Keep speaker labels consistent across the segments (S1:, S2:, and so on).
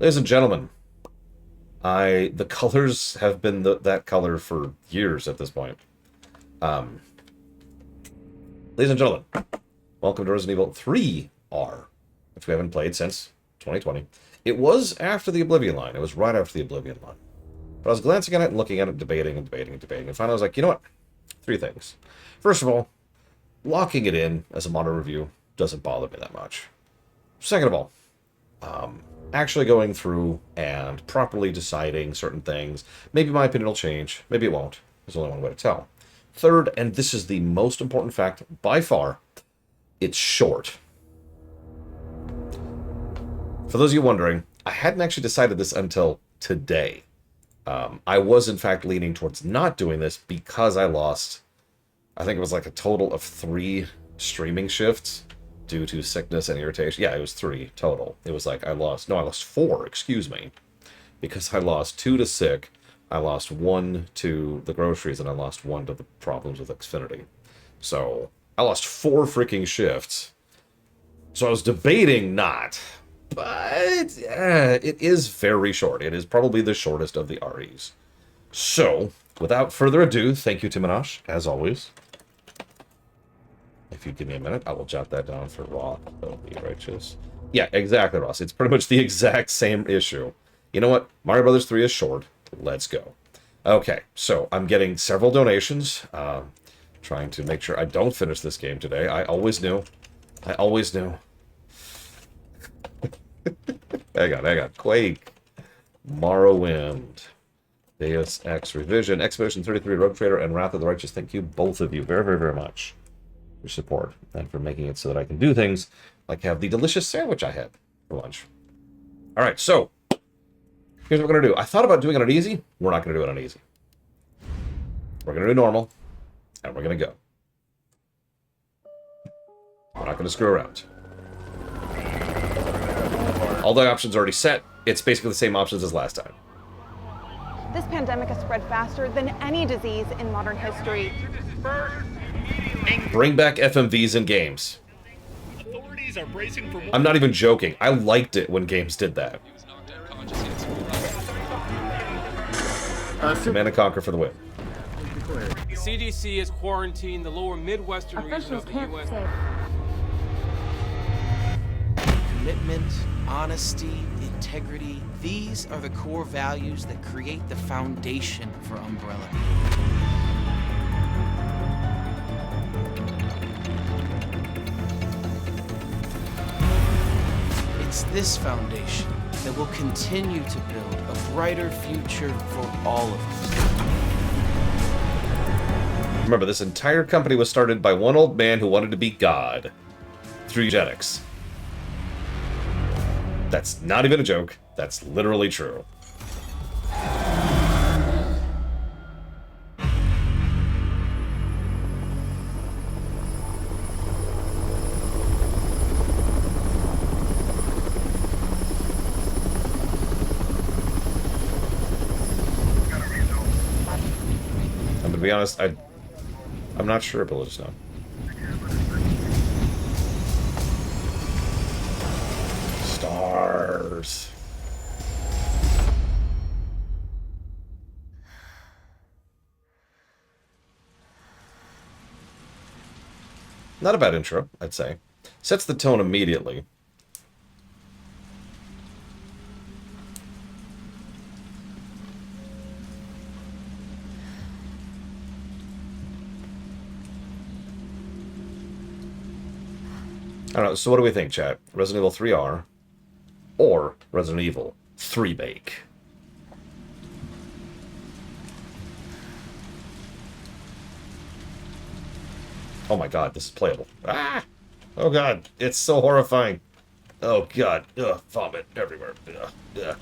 S1: Ladies and gentlemen, the colors have been that color for years at this point. Um, Ladies and gentlemen, welcome to Resident Evil 3R, which we haven't played since 2020. It was after the Oblivion line. It was right after the Oblivion line. But I was glancing at it and looking at it, debating and debating and debating, and finally I was like, you know what? Three things. First of all, locking it in as a modern review doesn't bother me that much. Second of all, actually going through and properly deciding certain things. Maybe my opinion will change. Maybe it won't. There's only one way to tell. Third, and this is the most important fact by far, it's short. For those of you wondering, I hadn't actually decided this until today. I was, in fact, leaning towards not doing this because I lost, I think it was like a total of 3 streaming shifts due to sickness and irritation. Yeah, it was 3 total. It was like I lost 4, excuse me. Because I lost 2 to sick, I lost 1 to the groceries, and I lost 1 to the problems with Xfinity. So, I lost 4 freaking shifts. So I was debating not. But it is very short. It is probably the shortest of the REs. So, without further ado, thank you, Timanash, as always. If you give me a minute, I will jot that down for Raw. That'll be righteous. Yeah, exactly, Ross. It's pretty much the exact same issue. You know what? Mario Brothers 3 is short. Let's go. Okay, so I'm getting several donations. Trying to make sure I don't finish this game today. I always knew. I always knew. Hang on. Quake. Morrowind. Deus Ex Revision. Expedition 33, Rogue Trader, and Wrath of the Righteous. Thank you, both of you, very, very, very much for your support and for making it so that I can do things like have the delicious sandwich I had for lunch. All right, so here's what we're going to do. I thought about doing it on easy. We're not going to do it on easy. We're going to do normal, and we're going to go. We're not going to screw around. All the options are already set. It's basically the same options as last time.
S2: This pandemic has spread faster than any disease in modern history.
S1: Bring back FMVs in games. I'm not even joking. I liked it when games did that. Command and Conquer for the win.
S3: The CDC has quarantined the lower Midwestern region of the U.S.
S4: Commitment, honesty, integrity, these are the core values that create the foundation for Umbrella. It's this foundation that will continue to build a brighter future for all of us.
S1: Remember, this entire company was started by one old man who wanted to be God through eugenics. That's not even a joke. That's literally true. I'm gonna be honest, I'm not sure about this now. Stars. Not a bad intro, I'd say. Sets the tone immediately. I don't know, so what do we think, chat? Resident Evil 3R or Resident Evil 3 Bake? Oh my god, this is playable. Ah! Oh god, it's so horrifying. Oh god, ugh, vomit everywhere. Ugh, ugh.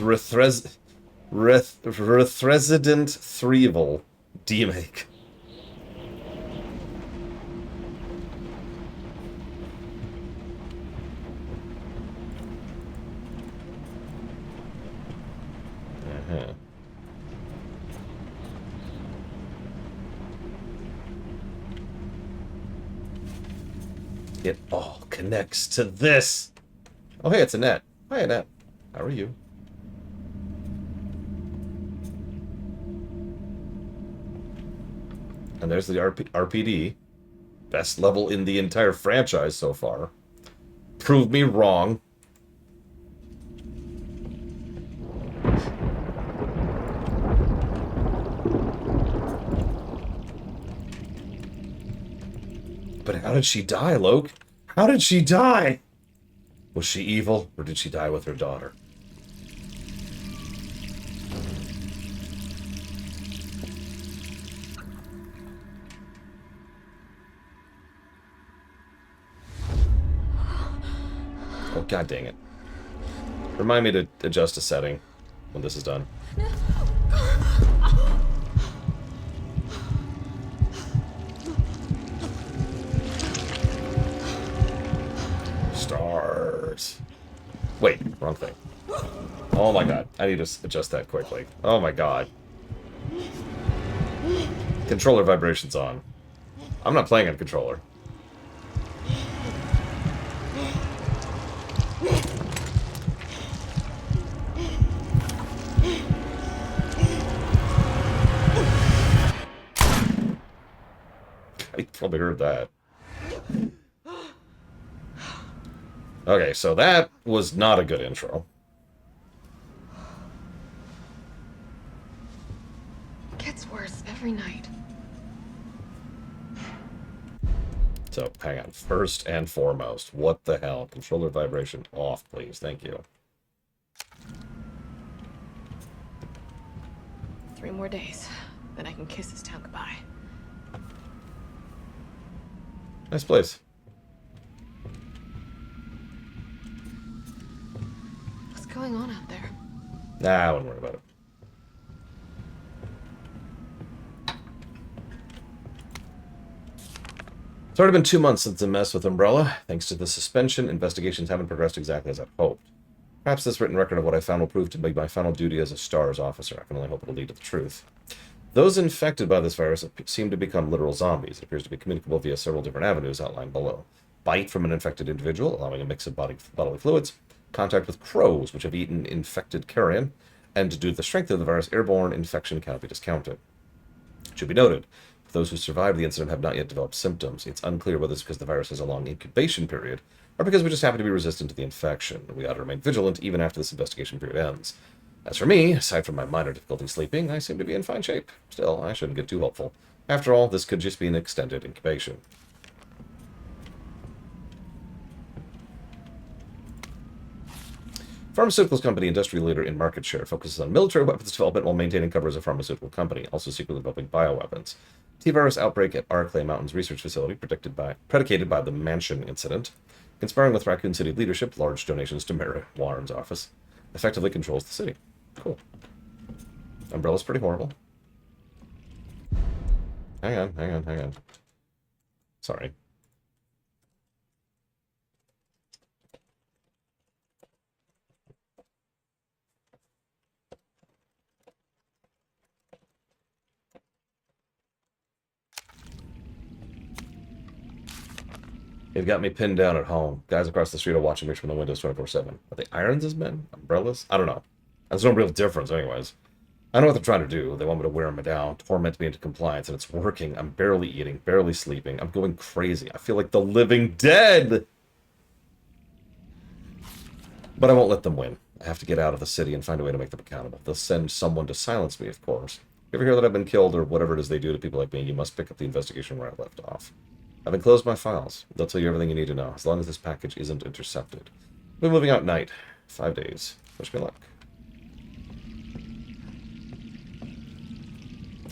S1: Resident 3-val demake. It all connects to this. Oh, hey, it's Annette. Hi, Annette. How are you? And there's the RPD. Best level in the entire franchise so far. Prove me wrong. But how did she die, Loke? How did she die? Was she evil, or did she die with her daughter? Oh, god dang it. Remind me to adjust a setting when this is done. Stars. Wait, wrong thing. Oh my god, I need to adjust that quickly. Oh my god. Controller vibrations on. I'm not playing on controller. I probably heard that. Okay, so that was not a good intro.
S5: It gets worse every night.
S1: So, hang on. First and foremost, what the hell? Controller vibration off, please. Thank you.
S5: 3 more days, then I can kiss this town goodbye.
S1: Nice place.
S5: What's going on out there?
S1: Nah, I wouldn't worry about it. It's already been 2 months since the mess with Umbrella. Thanks to the suspension, investigations haven't progressed exactly as I'd hoped. Perhaps this written record of what I found will prove to be my final duty as a STARS officer. I can only hope it'll lead to the truth. Those infected by this virus seem to become literal zombies. It appears to be communicable via several different avenues outlined below. Bite from an infected individual, allowing a mix of bodily fluids. Contact with crows, which have eaten infected carrion. And due to the strength of the virus, airborne infection cannot be discounted. It should be noted, those who survived the incident have not yet developed symptoms. It's unclear whether it's because the virus has a long incubation period, or because we just happen to be resistant to the infection. We ought to remain vigilant even after this investigation period ends. As for me, aside from my minor difficulty sleeping, I seem to be in fine shape. Still, I shouldn't get too hopeful. After all, this could just be an extended incubation. Pharmaceuticals company, industrial leader in market share, focuses on military weapons development while maintaining cover as a pharmaceutical company, also secretly developing bioweapons. T-virus outbreak at Clay Mountains Research Facility, predicated by the Mansion incident. Conspiring with Raccoon City leadership, large donations to Mayor Warren's office. Effectively controls the city. Cool. Umbrella's pretty horrible. Hang on. Sorry. They've got me pinned down at home. Guys across the street are watching me from the windows 24/7. Are they irons as men? Umbrellas? I don't know. There's no real difference anyways. I know what they're trying to do. They want me to wear me down, torment me into compliance, and it's working. I'm barely eating, barely sleeping. I'm going crazy. I feel like the living dead! But I won't let them win. I have to get out of the city and find a way to make them accountable. They'll send someone to silence me, of course. If you ever hear that I've been killed or whatever it is they do to people like me, you must pick up the investigation where I left off. I've enclosed my files. They'll tell you everything you need to know, as long as this package isn't intercepted. We're moving out night. 5 days. Wish me luck.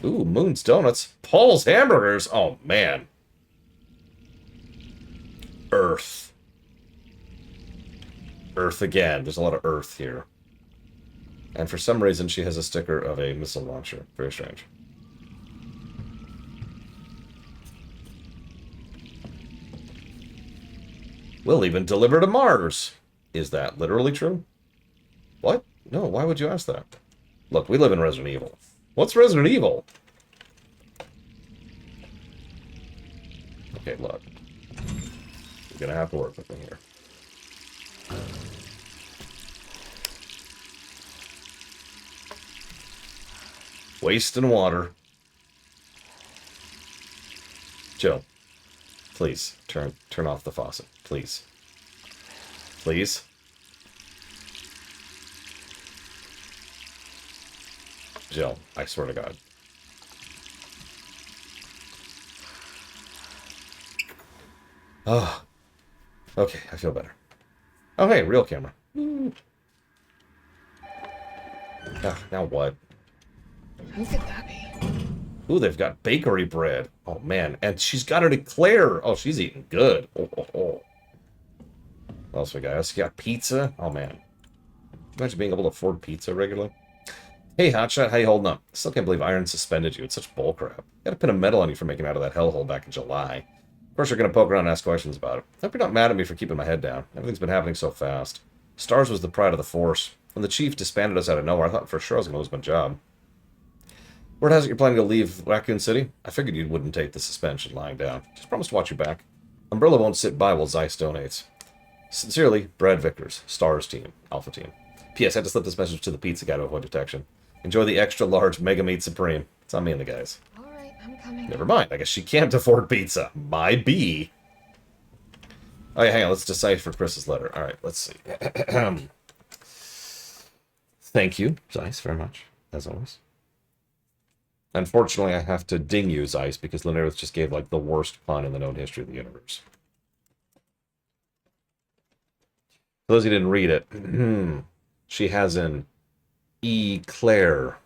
S1: Ooh, Moon's Donuts. Paul's Hamburgers. Oh, man. Earth. Earth again. There's a lot of Earth here. And for some reason, she has a sticker of a missile launcher. Very strange. We'll even deliver to Mars. Is that literally true? What? No, why would you ask that? Look, we live in Resident Evil. What's Resident Evil? Okay, look. gonna have to work with me here. Wasting water. Jill, please turn off the faucet, please. Please. Jill, I swear to God. Oh, okay, I feel better. Oh, hey, real camera. Ah, now what?
S5: Who could that be?
S1: Ooh, they've got bakery bread. Oh, man. And she's got an eclair. Oh, she's eating good. Oh, oh, oh. What else we got? Us got pizza. Oh, man. Imagine being able to afford pizza regularly. Hey, Hotshot, how you holding up? Still can't believe Iron suspended you. It's such bullcrap. Got to pin a medal on you for making out of that hellhole back in July. Of course, you're going to poke around and ask questions about it. Hope you're not mad at me for keeping my head down. Everything's been happening so fast. Stars was the pride of the force. When the chief disbanded us out of nowhere, I thought for sure I was going to lose my job. Word has it you're planning to leave Raccoon City? I figured you wouldn't take the suspension lying down. Just promise to watch your back. Umbrella won't sit by while Zeiss donates. Sincerely, Brad Vickers, Stars Team, Alpha Team. P.S. I had to slip this message to the pizza guy to avoid detection. Enjoy the extra large Mega Meat Supreme. It's on me and the guys.
S5: Alright, I'm coming.
S1: Never mind. I guess she can't afford pizza. My bee. Oh, yeah, hang on. Let's decipher Chris's letter. All right, let's see. Thank you, Zeiss, very much, as always. Unfortunately, I have to ding you, Zeiss, because Lynyrith just gave, like, the worst pun in the known history of the universe. For those who didn't read it, she has an eclair.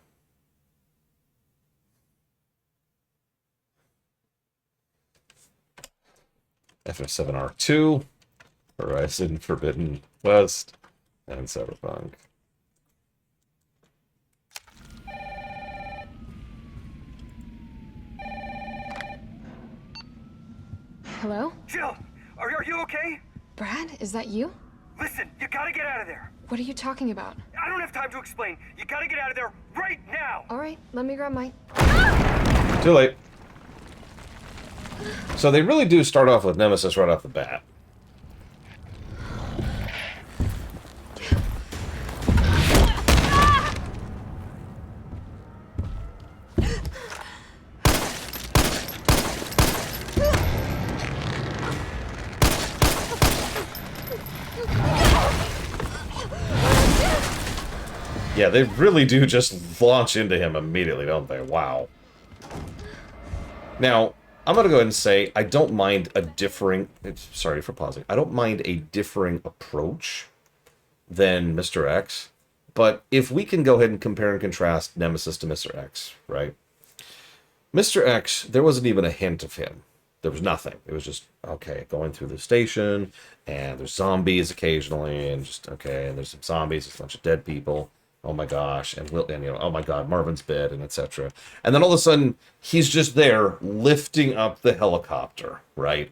S1: FF7R2, Horizon Forbidden West, and Cyberpunk.
S5: Hello?
S6: Jill, are you okay?
S5: Brad, is that you?
S6: Listen, you gotta get out of there.
S5: What are you talking about?
S6: I don't have time to explain. You gotta get out of there right now.
S5: Alright, let me grab my...
S1: Too late. So they really do start off with Nemesis right off the bat. Yeah, they really do just launch into him immediately, don't they? Wow. Now, I'm going to go ahead and say I don't mind a differing... Sorry for pausing. I don't mind a differing approach than Mr. X. But if we can go ahead and compare and contrast Nemesis to Mr. X, right? Mr. X, there wasn't even a hint of him. There was nothing. It was just, okay, going through the station, and there's zombies occasionally, and just, okay, and there's some zombies, there's a bunch of dead people. Oh my gosh, and you know, oh my god, Marvin's bed, and etc. And then all of a sudden, he's just there lifting up the helicopter, right?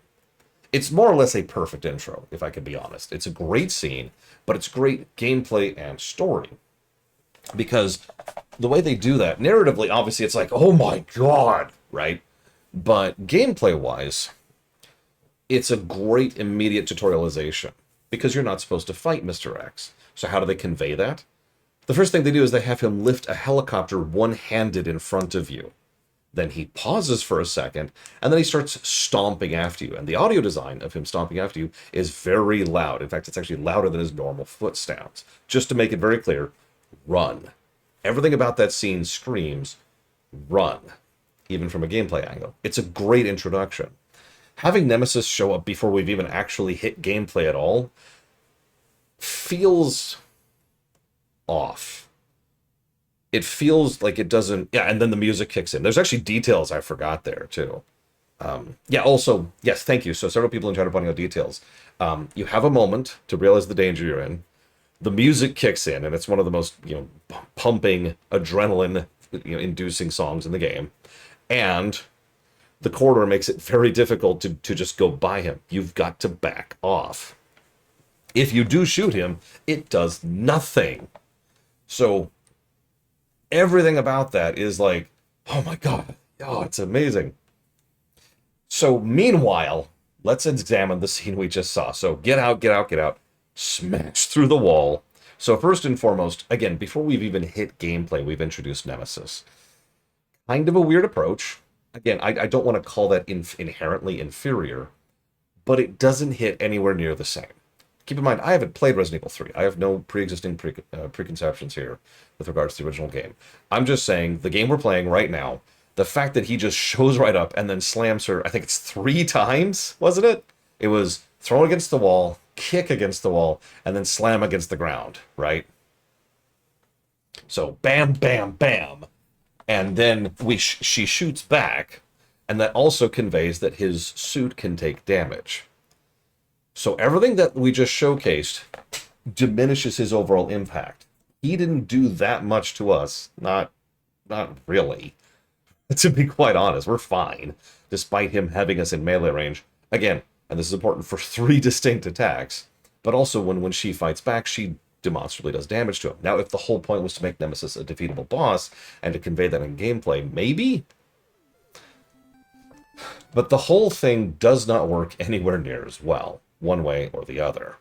S1: It's more or less a perfect intro, if I can be honest. It's a great scene, but it's great gameplay and story. Because the way they do that, narratively, obviously, it's like, oh my god, right? But gameplay-wise, it's a great immediate tutorialization. Because you're not supposed to fight Mr. X. So how do they convey that? The first thing they do is they have him lift a helicopter one-handed in front of you. Then he pauses for a second, and then he starts stomping after you. And the audio design of him stomping after you is very loud. In fact, it's actually louder than his normal foot stamps. Just to make it very clear, run. Everything about that scene screams, run. Even from a gameplay angle. It's a great introduction. Having Nemesis show up before we've even actually hit gameplay at all feels off. It feels like it doesn't... Yeah, and then the music kicks in. There's actually details I forgot there, too. Yeah, also, yes, thank you. So several people in chat are pointing out details. You have a moment to realize the danger you're in. The music kicks in, and it's one of the most, pumping, adrenaline, inducing songs in the game. And the corridor makes it very difficult to just go by him. You've got to back off. If you do shoot him, it does nothing. So everything about that is like, oh my god, oh, it's amazing. So meanwhile, let's examine the scene we just saw. So get out, get out, get out. Smash through the wall. So first and foremost, again, before we've even hit gameplay, we've introduced Nemesis. Kind of a weird approach. Again, I don't want to call that inherently inferior, but it doesn't hit anywhere near the same. Keep in mind, I haven't played Resident Evil 3. I have no pre-existing preconceptions here with regards to the original game. I'm just saying, the game we're playing right now, the fact that he just shows right up and then slams her, I think it's 3 times, wasn't it? It was throw against the wall, kick against the wall, and then slam against the ground, right? So bam, bam, bam. And then she shoots back, and that also conveys that his suit can take damage. So everything that we just showcased diminishes his overall impact. He didn't do that much to us. Not really. To be quite honest, we're fine, despite him having us in melee range. Again, and this is important for 3 distinct attacks, but also when she fights back, she demonstrably does damage to him. Now, if the whole point was to make Nemesis a defeatable boss, and to convey that in gameplay, maybe? But the whole thing does not work anywhere near as well, one way or the other.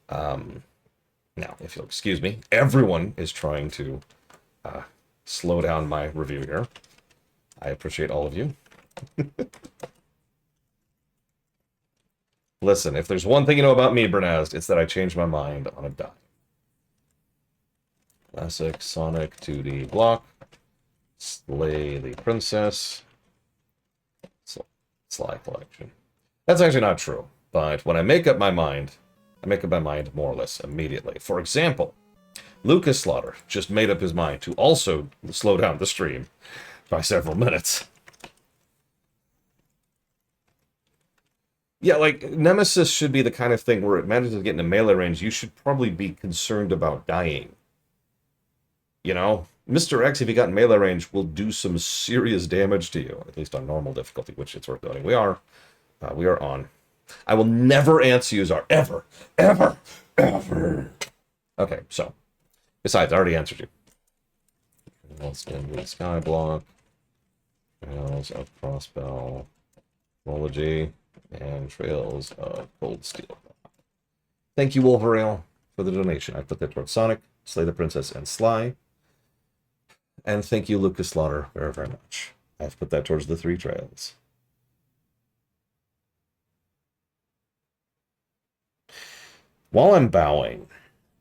S1: Now, if you'll excuse me, everyone is trying to slow down my review here. I appreciate all of you. Listen, if there's one thing you know about me, Bernaz, it's that I change my mind on a dime. Classic Sonic 2D block. Slay the Princess. Sly Collection. That's actually not true, but when I make up my mind, I make up my mind more or less immediately. For example, Lucas Slaughter just made up his mind to also slow down the stream by several minutes. Yeah, like, Nemesis should be the kind of thing where it manages to get into melee range, you should probably be concerned about dying. You know? Mr. X, if he got in melee range, will do some serious damage to you, at least on normal difficulty, which it's worth noting. We are on. I will never answer you, Czar. Ever. Ever. Ever. Okay, so. Besides, I already answered you. Let's get into the Skyblock. Trails of Crossbell. Rology. And Trails of Cold Steel. Thank you, Wolverale, for the donation. I put that towards Sonic, Slay the Princess, and Sly. And thank you, Lucas Slaughter, very, very much. I've put that towards the 3 trails. While I'm bowing,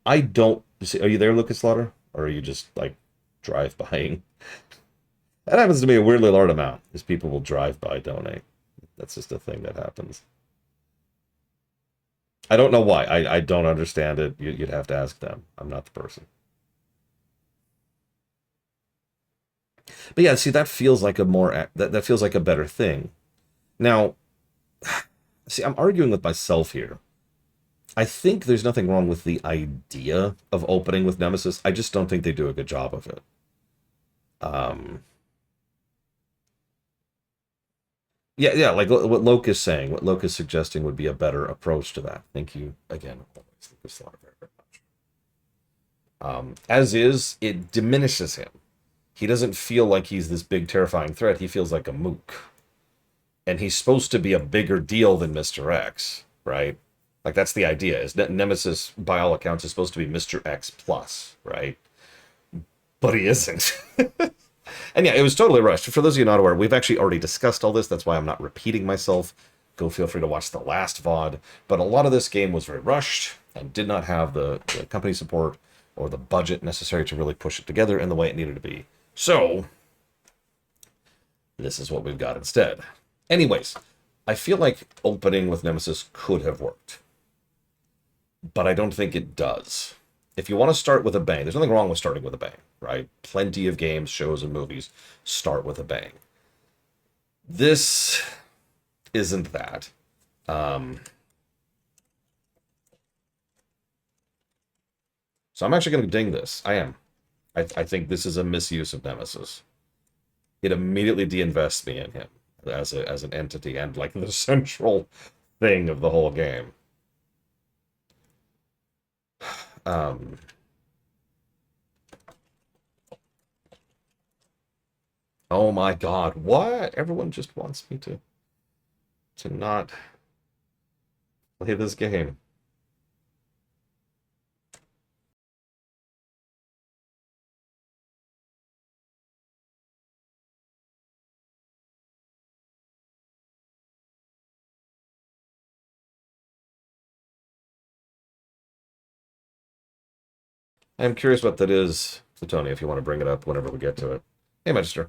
S1: I don't... Are you there, Lucas Slaughter? Or are you just, like, drive-bying? That happens to be a weirdly large amount, is people will drive-by donate. That's just a thing that happens. I don't know why. I don't understand it. You'd have to ask them. I'm not the person. But yeah, see, that feels like a more... That feels like a better thing. Now, see, I'm arguing with myself here. I think there's nothing wrong with the idea of opening with Nemesis. I just don't think they do a good job of it. Yeah, like what Loke is saying, what Loke is suggesting would be a better approach to that. Thank you again, Lucas Slaughter, very, very much. As is, it diminishes him. He doesn't feel like he's this big, terrifying threat. He feels like a mook. And he's supposed to be a bigger deal than Mr. X, right? Like, that's the idea, is that Nemesis, by all accounts, is supposed to be Mr. X plus, right? But he isn't. And yeah, it was totally rushed. For those of you not aware, we've actually already discussed all this. That's why I'm not repeating myself. Go feel free to watch the last VOD. But a lot of this game was very rushed and did not have the company support or the budget necessary to really push it together in the way it needed to be. So, this is what we've got instead. Anyways, I feel like opening with Nemesis could have worked. But I don't think it does. If you want to start with a bang, there's nothing wrong with starting with a bang, right? Plenty of games, shows, and movies start with a bang. This isn't that. So I'm actually going to ding this. I am. I think this is a misuse of Nemesis. It immediately de-invests me in him as an entity and like the central thing of the whole game. Oh my god, what? Everyone just wants me to not Play this game. I'm curious what that is, Tony, if you want to bring it up whenever we get to it. Hey, Magister.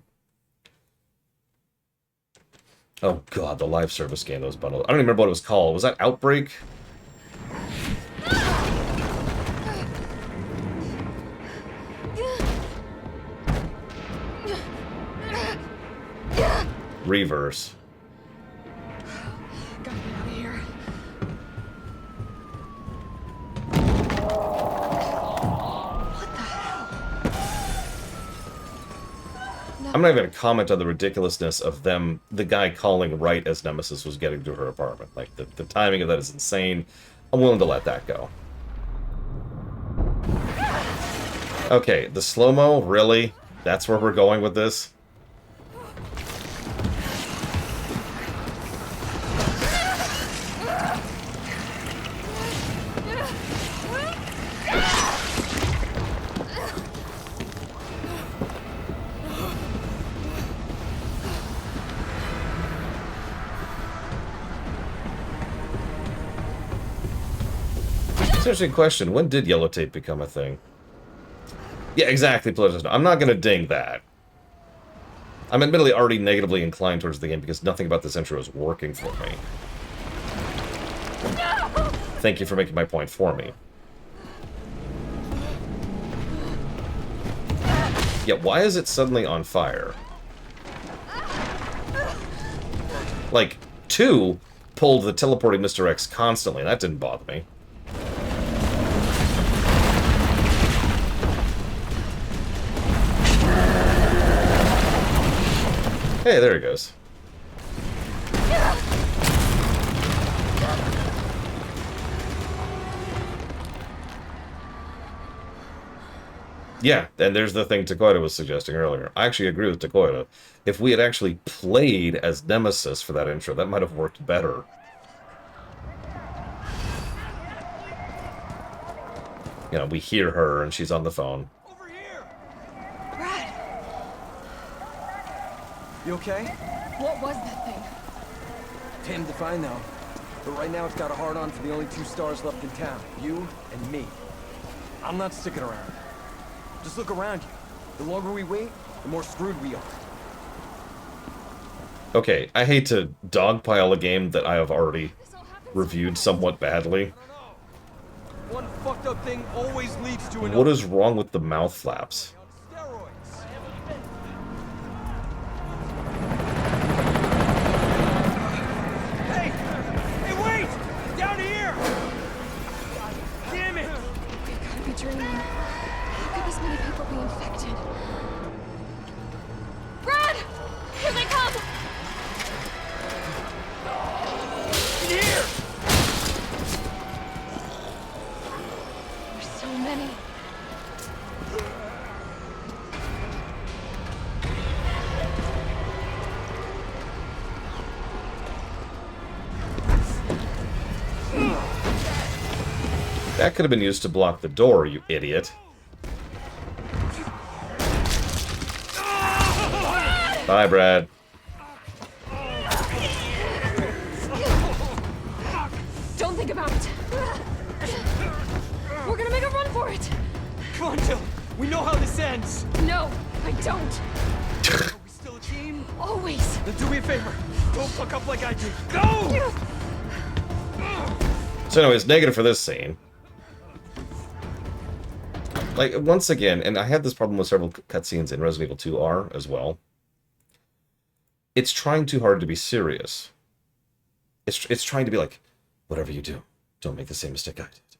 S1: Oh, God, the live service game that was bundled. I don't even remember what it was called. Was that Outbreak? Reverse.
S5: Gotta get out of here.
S1: I'm not even going to comment on the ridiculousness of them, the guy calling right as Nemesis was getting to her apartment. Like, the timing of that is insane. I'm willing to let that go. Okay, the slow-mo, really? That's where we're going with this? Interesting question. When did yellow tape become a thing? Yeah, exactly. I'm not going to ding that. I'm admittedly already negatively inclined towards the game because nothing about this intro is working for me. No! Thank you for making my point for me. Yeah, why is it suddenly on fire? Like, 2 pulled the teleporting Mr. X constantly. That didn't bother me. Hey, there he goes. Yeah, and there's the thing Takoida was suggesting earlier. I actually agree with Takoida. If we had actually played as Nemesis for that intro, that might have worked better. You know, we hear her and she's on the phone.
S6: Over here!
S5: Brad,
S6: You okay?
S5: what was that thing?
S6: Damned if I know. But right now it's got a hard-on for the only 2 stars left in town. You and me. I'm not sticking around. Just look around you. The longer we wait, the more screwed we are.
S1: Okay, I hate to dogpile a game that I have already reviewed somewhat badly.
S6: One fucked up thing always leads to another.
S1: What is wrong with the mouth flaps?
S6: Steroids. Hey! Hey, wait! Down here! God damn it!
S5: We've gotta be dreaming. How could this many people be infected? Brad! Here they come!
S6: In here!
S5: There's so many.
S1: That could have been used to block the door, you idiot. Bye, Brad.
S5: Don't think about it. We're gonna make a run for it.
S6: Come on, Jill. We know how this ends.
S5: No, I don't.
S6: Are we still a team?
S5: Always.
S6: Then do me a favor. Don't fuck up like I did. Go!
S1: So anyways, negative for this scene. Like, once again, and I had this problem with several cutscenes in Resident Evil 2 R as well. It's trying too hard to be serious. It's trying to be like, whatever you do, don't make the same mistake I did.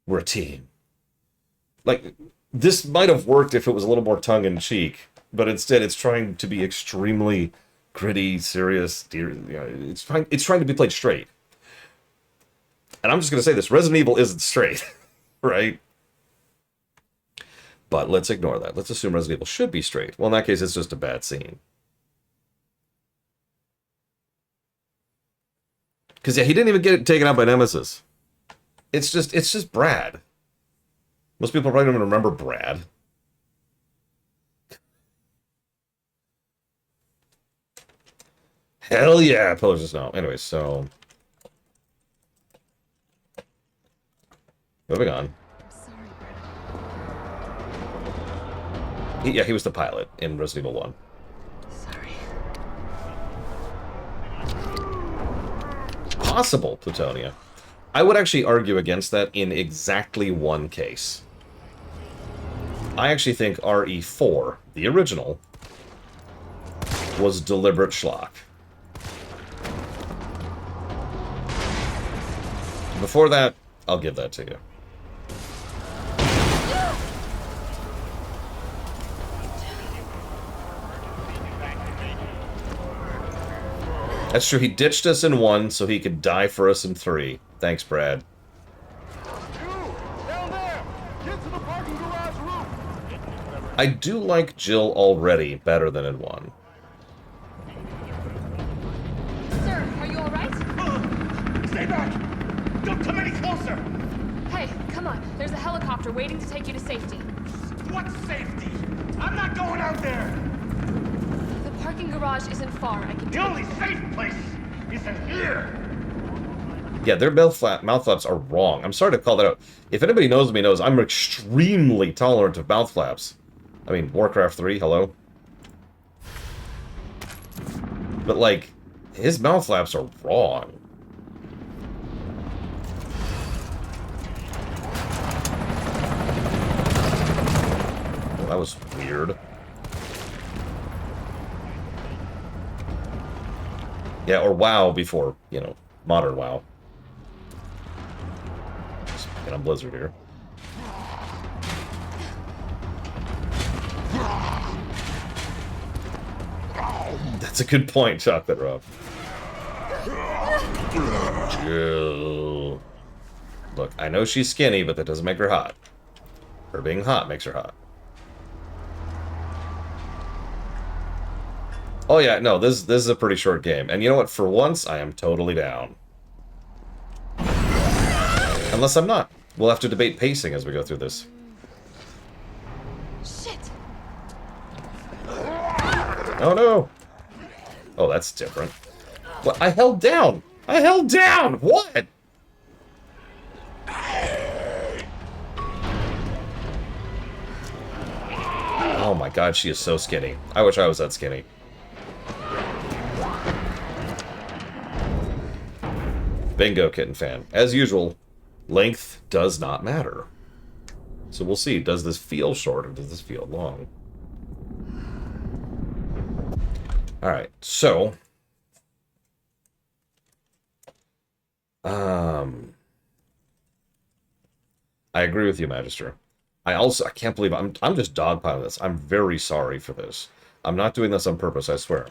S1: We're a team. Like, this might have worked if it was a little more tongue-in-cheek, but instead it's trying to be extremely gritty, serious. You know, it's trying to be played straight. And I'm just going to say this, Resident Evil isn't straight, right? But let's ignore that. Let's assume Resident Evil should be straight. Well, in that case, it's just a bad scene. yeah, he didn't even get it taken out by Nemesis. It's just Brad. Most people probably don't even remember Brad. Hell yeah, Pillars of Snow. Anyway, so moving on.
S5: Sorry, Brad.
S1: He was the pilot in Resident Evil 1.
S5: Sorry.
S1: Possible Plutonia. I would actually argue against that in exactly one case. I actually think RE4, the original, was deliberate schlock. Before that, I'll give that to you. That's true, he ditched us in 1 so he could die for us in 3. Thanks, Brad.
S6: Down there! Get to the parking garage roof!
S1: I do like Jill already better than in 1.
S5: Sir, are you all right?
S7: Stay back! Don't come any closer!
S5: Hey, come on. There's a helicopter waiting to take you to safety.
S7: What safety? I'm not going out there!
S5: The parking garage isn't far. I can
S7: The only safe place is in here!
S1: Yeah, their mouth flaps are wrong. I'm sorry to call that out. If anybody knows me knows, I'm extremely tolerant of mouth flaps. I mean, Warcraft 3, hello? But, like, his mouth flaps are wrong. Well, that was weird. Yeah, or WoW before, you know, modern WoW. Just picking on Blizzard here. That's a good point, Chocolate Rob. Jill. Look, I know she's skinny, but that doesn't make her hot. Her being hot makes her hot. Oh yeah, no, this is a pretty short game. And you know what? For once, I am totally down. Unless I'm not. We'll have to debate pacing as we go through this.
S5: Shit!
S1: Oh no! Oh, that's different. What? I held down! I held down! What? Oh my god, she is so skinny. I wish I was that skinny. Bingo, Kitten Fan. As usual, length does not matter. So we'll see. Does this feel short or does this feel long? Alright, so... I agree with you, Magister. I can't believe I'm just dogpiling this. I'm very sorry for this. I'm not doing this on purpose, I swear.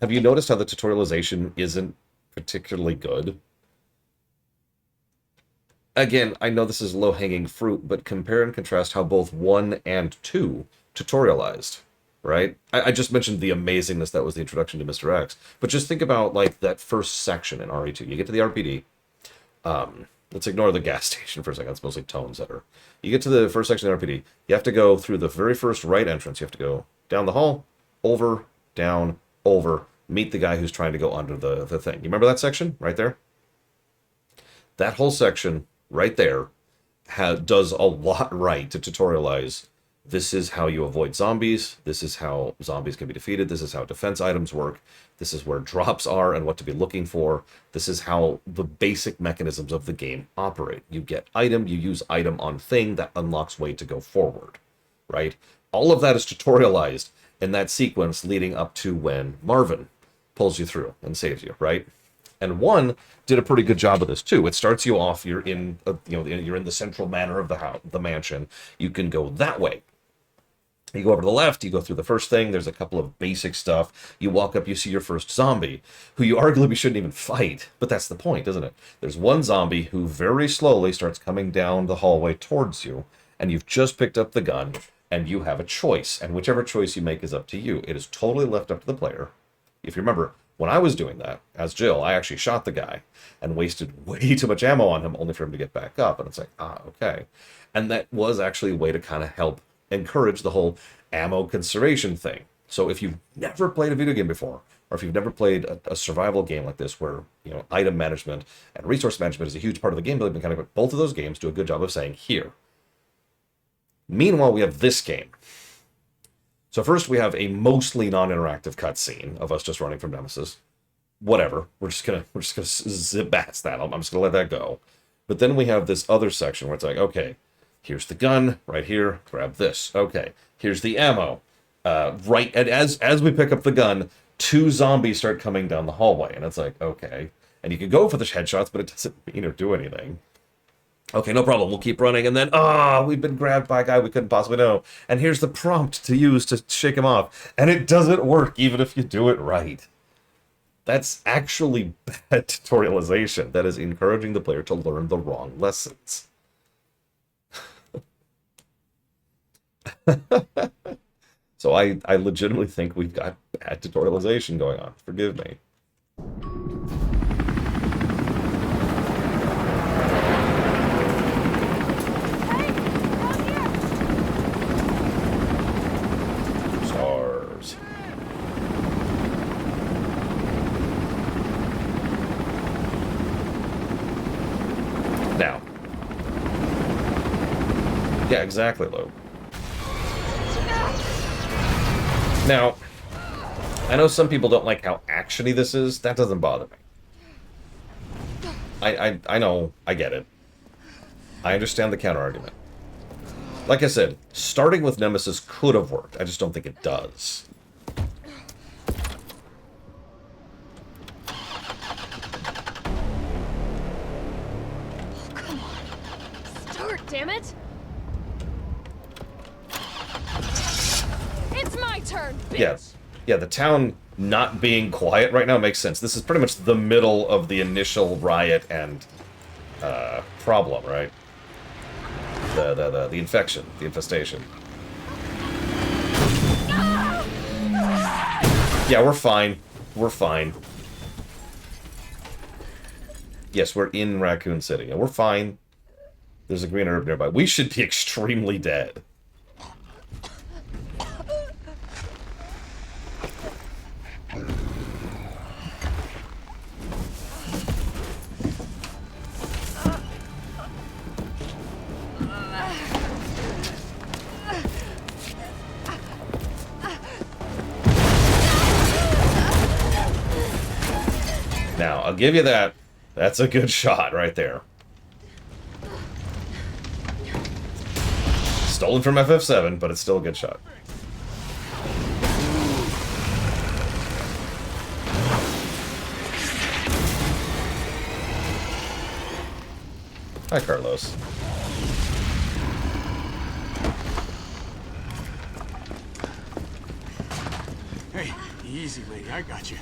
S1: Have you noticed how the tutorialization isn't particularly good? Again, I know this is low-hanging fruit, but compare and contrast how both 1 and 2 tutorialized, right? I just mentioned the amazingness that was the introduction to Mr. X, but just think about, like, that first section in RE2. You get to the RPD. Let's ignore the gas station for a second. It's mostly Tone Setter. You get to the first section of the RPD. You have to go through the very first right entrance. You have to go down the hall, over, down, over, meet the guy who's trying to go under the thing. You remember that section right there? That whole section right there does a lot right to tutorialize. This is how you avoid zombies. This is how zombies can be defeated. This is how defense items work. This is where drops are and what to be looking for. This is how the basic mechanisms of the game operate. You get item, you use item on thing, that unlocks way to go forward, right? All of that is tutorialized in that sequence leading up to when Marvin pulls you through and saves you, right? And 1 did a pretty good job of this too. It starts you off. You're in, you're in the central manor of the house, the mansion. You can go that way. You go over to the left. You go through the first thing. There's a couple of basic stuff. You walk up. You see your first zombie, who you arguably shouldn't even fight. But that's the point, isn't it? There's one zombie who very slowly starts coming down the hallway towards you, and you've just picked up the gun, and you have a choice. And whichever choice you make is up to you. It is totally left up to the player. If you remember, When I was doing that, as Jill, I actually shot the guy and wasted way too much ammo on him only for him to get back up. And it's like, okay. And that was actually a way to kind of help encourage the whole ammo conservation thing. So if you've never played a video game before, or if you've never played a survival game like this where, item management and resource management is a huge part of the gameplay mechanic, both of those games do a good job of saying, here. Meanwhile, we have this game. So first we have a mostly non-interactive cutscene of us just running from Nemesis. Whatever. We're just gonna zip past that. I'm just gonna let that go. But then we have this other section where it's like, okay, here's the gun right here. Grab this. Okay, here's the ammo. Right, and as we pick up the gun, 2 zombies start coming down the hallway, and it's like, okay. And you can go for the headshots, but it doesn't, do anything. Okay, no problem. We'll keep running, and then, we've been grabbed by a guy we couldn't possibly know. And here's the prompt to use to shake him off. And it doesn't work, even if you do it right. That's actually bad tutorialization. That is encouraging the player to learn the wrong lessons. So I legitimately think we've got bad tutorialization going on. Forgive me. Stars. Now. Yeah, exactly, Lo. Now, I know some people don't like how actiony this is. That doesn't bother me. I know, I get it. I understand the counter-argument. Like I said, starting with Nemesis could have worked. I just don't think it does.
S5: Come on. Start, damn it! It's my turn, bitch!
S1: Yeah, the town not being quiet right now makes sense. This is pretty much the middle of the initial riot and problem, right? The infection, the infestation. Yeah, we're fine. We're fine. Yes, we're in Raccoon City, and we're fine. There's a green herb nearby. We should be extremely dead. Now, I'll give you that. That's a good shot right there. Stolen from FF7, but it's still a good shot. Hi, Carlos.
S7: Hey, easy, lady. I got you.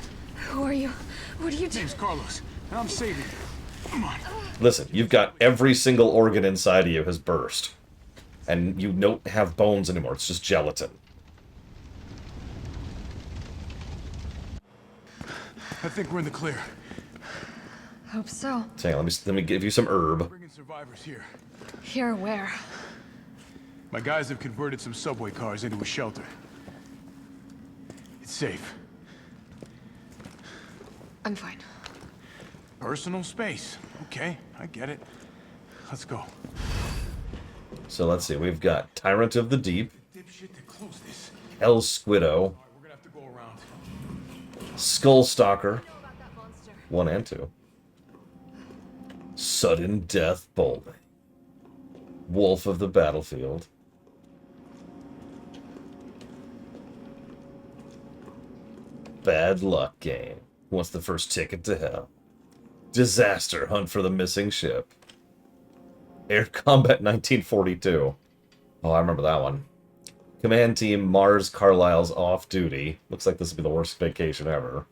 S5: Who are you? What are you doing?
S7: Name's Carlos, and I'm saving you. Come on.
S1: Listen, you've got every single organ inside of you has burst. And you don't have bones anymore. It's just gelatin.
S7: I think we're in the clear.
S5: Hope so.
S1: So hang on, let me give you some herb.
S7: Bringing survivors here.
S5: Here, where?
S7: My guys have converted some subway cars into a shelter. It's safe.
S5: I'm fine.
S7: Personal space. Okay, I get it. Let's go.
S1: So let's see, we've got Tyrant of the Deep,
S7: Dipshit to close this.
S1: El Squiddo,
S7: All right, we're gonna have to go around.
S1: Skull Stalker, 1 and 2, Sudden Death Bowling, Wolf of the Battlefield, Bad Luck Game, what's the first ticket to hell, Disaster Hunt for the Missing Ship, Air Combat 1942. Oh, I remember that one. Command Team Mars Carlisle's Off Duty. Looks like this would be the worst vacation ever.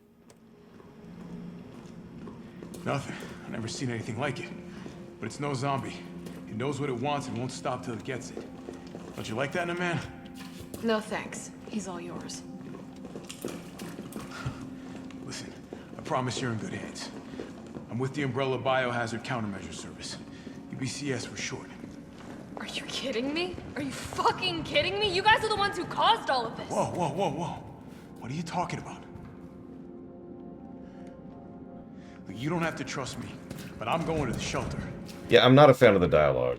S7: Nothing. I've never seen anything like it. But it's no zombie. It knows what it wants and won't stop till it gets it. Don't you like that in a man?
S5: No thanks. He's all yours.
S7: Listen, promise you're in good hands. I'm with the Umbrella Biohazard Countermeasure Service. UBCS for short.
S5: Are you kidding me? Are you fucking kidding me? You guys are the ones who caused all of this.
S7: Whoa, whoa, whoa, whoa. What are you talking about? Look, you don't have to trust me, but I'm going to the shelter.
S1: Yeah, I'm not a fan of the dialogue.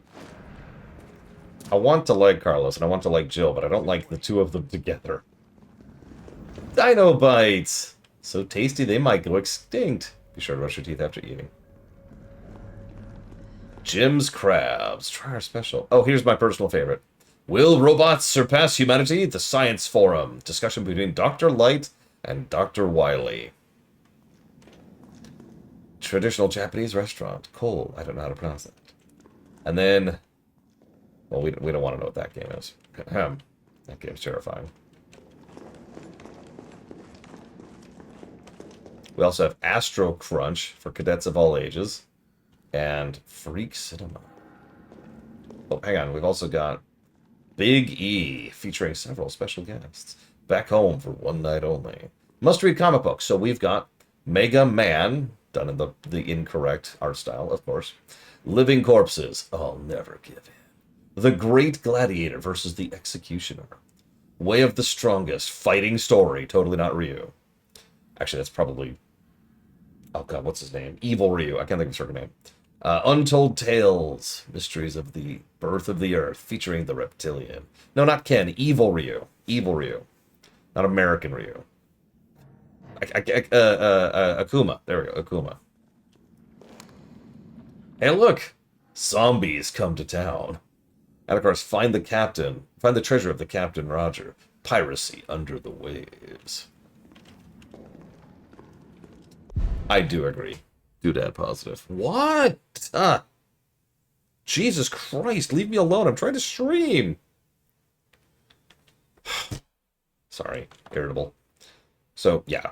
S1: I want to like Carlos and I want to like Jill, but I don't like the two of them together. Dino bites! So tasty they might go extinct. Be sure to brush your teeth after eating. Jim's Crabs. Try our special. Oh, here's my personal favorite. Will robots surpass humanity? The Science Forum. Discussion between Dr. Light and Dr. Wily. Traditional Japanese restaurant. Cool. I don't know how to pronounce that. And then... Well, we don't want to know what that game is. That game's terrifying. We also have Astro Crunch for cadets of all ages. And Freak Cinema. Oh, hang on. We've also got Big E, featuring several special guests. Back Home for one night only. Must-read comic books. So we've got Mega Man, done in the incorrect art style, of course. Living Corpses. I'll never give in. The Great Gladiator versus the Executioner. Way of the Strongest. Fighting Story. Totally not Ryu. Actually, that's probably... Oh god, what's his name? Evil Ryu. I can't think of his second name. Untold Tales. Mysteries of the Birth of the Earth. Featuring the Reptilian. No, not Ken. Evil Ryu. Evil Ryu. Not American Ryu. Akuma. There we go. Akuma. Hey, look! Zombies come to town. And of course, find the captain. Find the treasure of the Captain Roger. Piracy under the waves. I do agree. Doodad positive. What? Jesus Christ, leave me alone. I'm trying to stream. Sorry, irritable. So, yeah.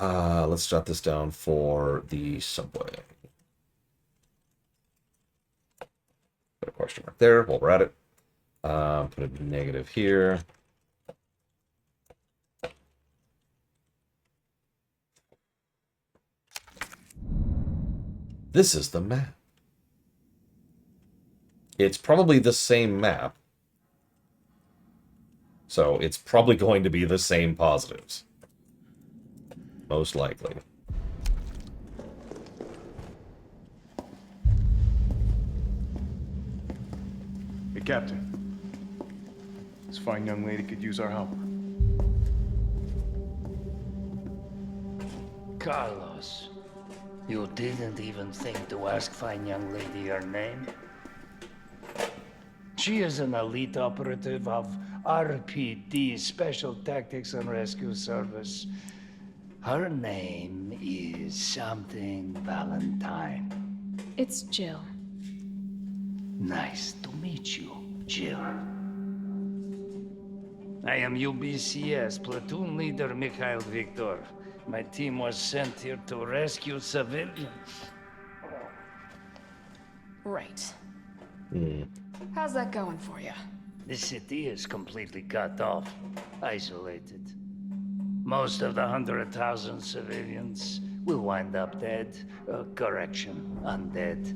S1: Let's jot this down for the subway. Put a question mark there while we're at it. Put a negative here. This is the map. It's probably the same map. So it's probably going to be the same positives. Most likely.
S7: Hey, Captain. This fine young lady could use our help.
S8: Carlos, you didn't even think to ask fine young lady her name? She is an elite operative of RPD, Special Tactics and Rescue Service. Her name is something Valentine.
S5: It's Jill.
S8: Nice to meet you, Jill. I am UBCS Platoon Leader Mikhail Victor. My team was sent here to rescue civilians.
S5: Right. How's that going for you?
S8: The city is completely cut off, isolated. Most of the 100,000 civilians will wind up dead. Correction, undead.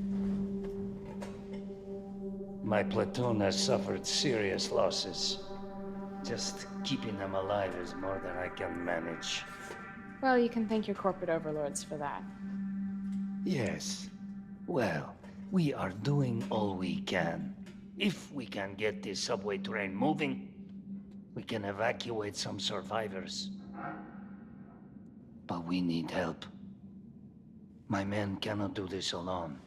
S8: My platoon has suffered serious losses. Just keeping them alive is more than I can manage.
S5: Well, you can thank your corporate overlords for that.
S8: Yes. Well, we are doing all we can. If we can get this subway train moving, we can evacuate some survivors. But we need help. My men cannot do this alone.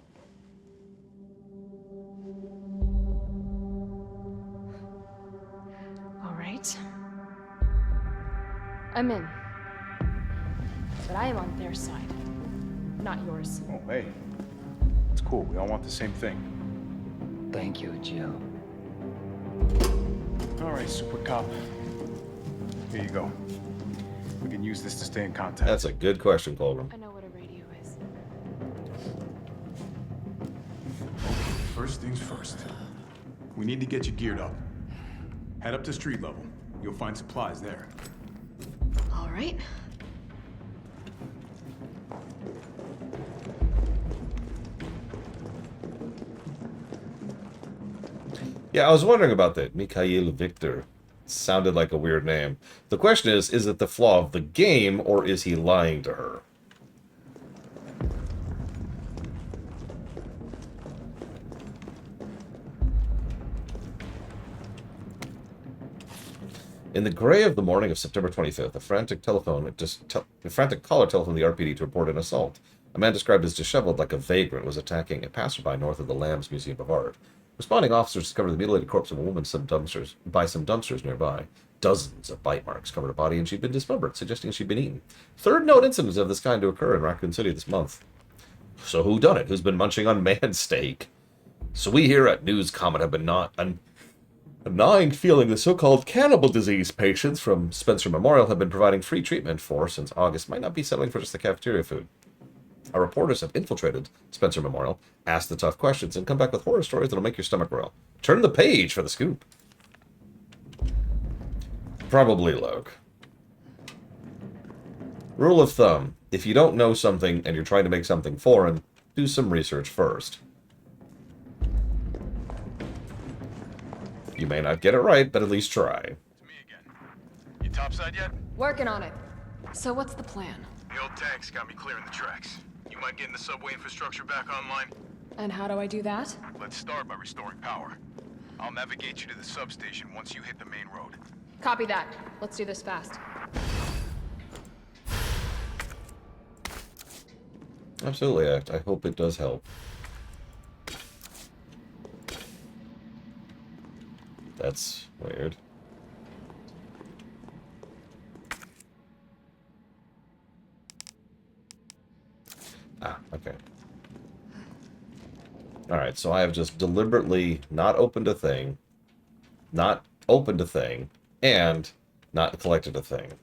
S5: All right. I'm in. But I am on their side, not yours.
S7: Oh, hey. It's cool. We all want the same thing.
S8: Thank you, Jill.
S7: All right, Super Cop. Here you go. We can use this to stay in contact.
S1: That's a good question, Colburn.
S5: I know what a radio is.
S7: First things first. We need to get you geared up. Head up to street level. You'll find supplies there.
S5: All right.
S1: Yeah, I was wondering about that. Mikhail Victor. Sounded like a weird name. The question is it the flaw of the game, or is he lying to her? In the gray of the morning of September 25th, a frantic caller telephoned the RPD to report an assault. A man described as disheveled like a vagrant was attacking a passerby north of the Lambs Museum of Art. Responding officers discovered the mutilated corpse of a woman by some dumpsters nearby. Dozens of bite marks covered her body, and she'd been dismembered, suggesting she'd been eaten. Third known incident of this kind to occur in Raccoon City this month. So who done it? Who's been munching on man steak? So we here at News Comet have been a gnawing feeling the so-called cannibal disease patients from Spencer Memorial have been providing free treatment for since August might not be settling for just the cafeteria food. Our reporters have infiltrated Spencer Memorial, asked the tough questions, and come back with horror stories that'll make your stomach roil. Turn the page for the scoop. Probably Loke. Rule of thumb, if you don't know something and you're trying to make something foreign, do some research first. You may not get it right, but at least try.
S7: It's me again. You topside yet?
S5: Working on it. So what's the plan?
S7: The old tanks got me clearing the tracks. You mind getting the subway infrastructure back online?
S5: And how do I do that?
S7: Let's start by restoring power. I'll navigate you to the substation once you hit the main road.
S5: Copy that. Let's do this fast.
S1: Absolutely, I hope it does help. That's weird. Ah, okay. Alright, so I have just deliberately not opened a thing, not opened a thing, and not collected a thing.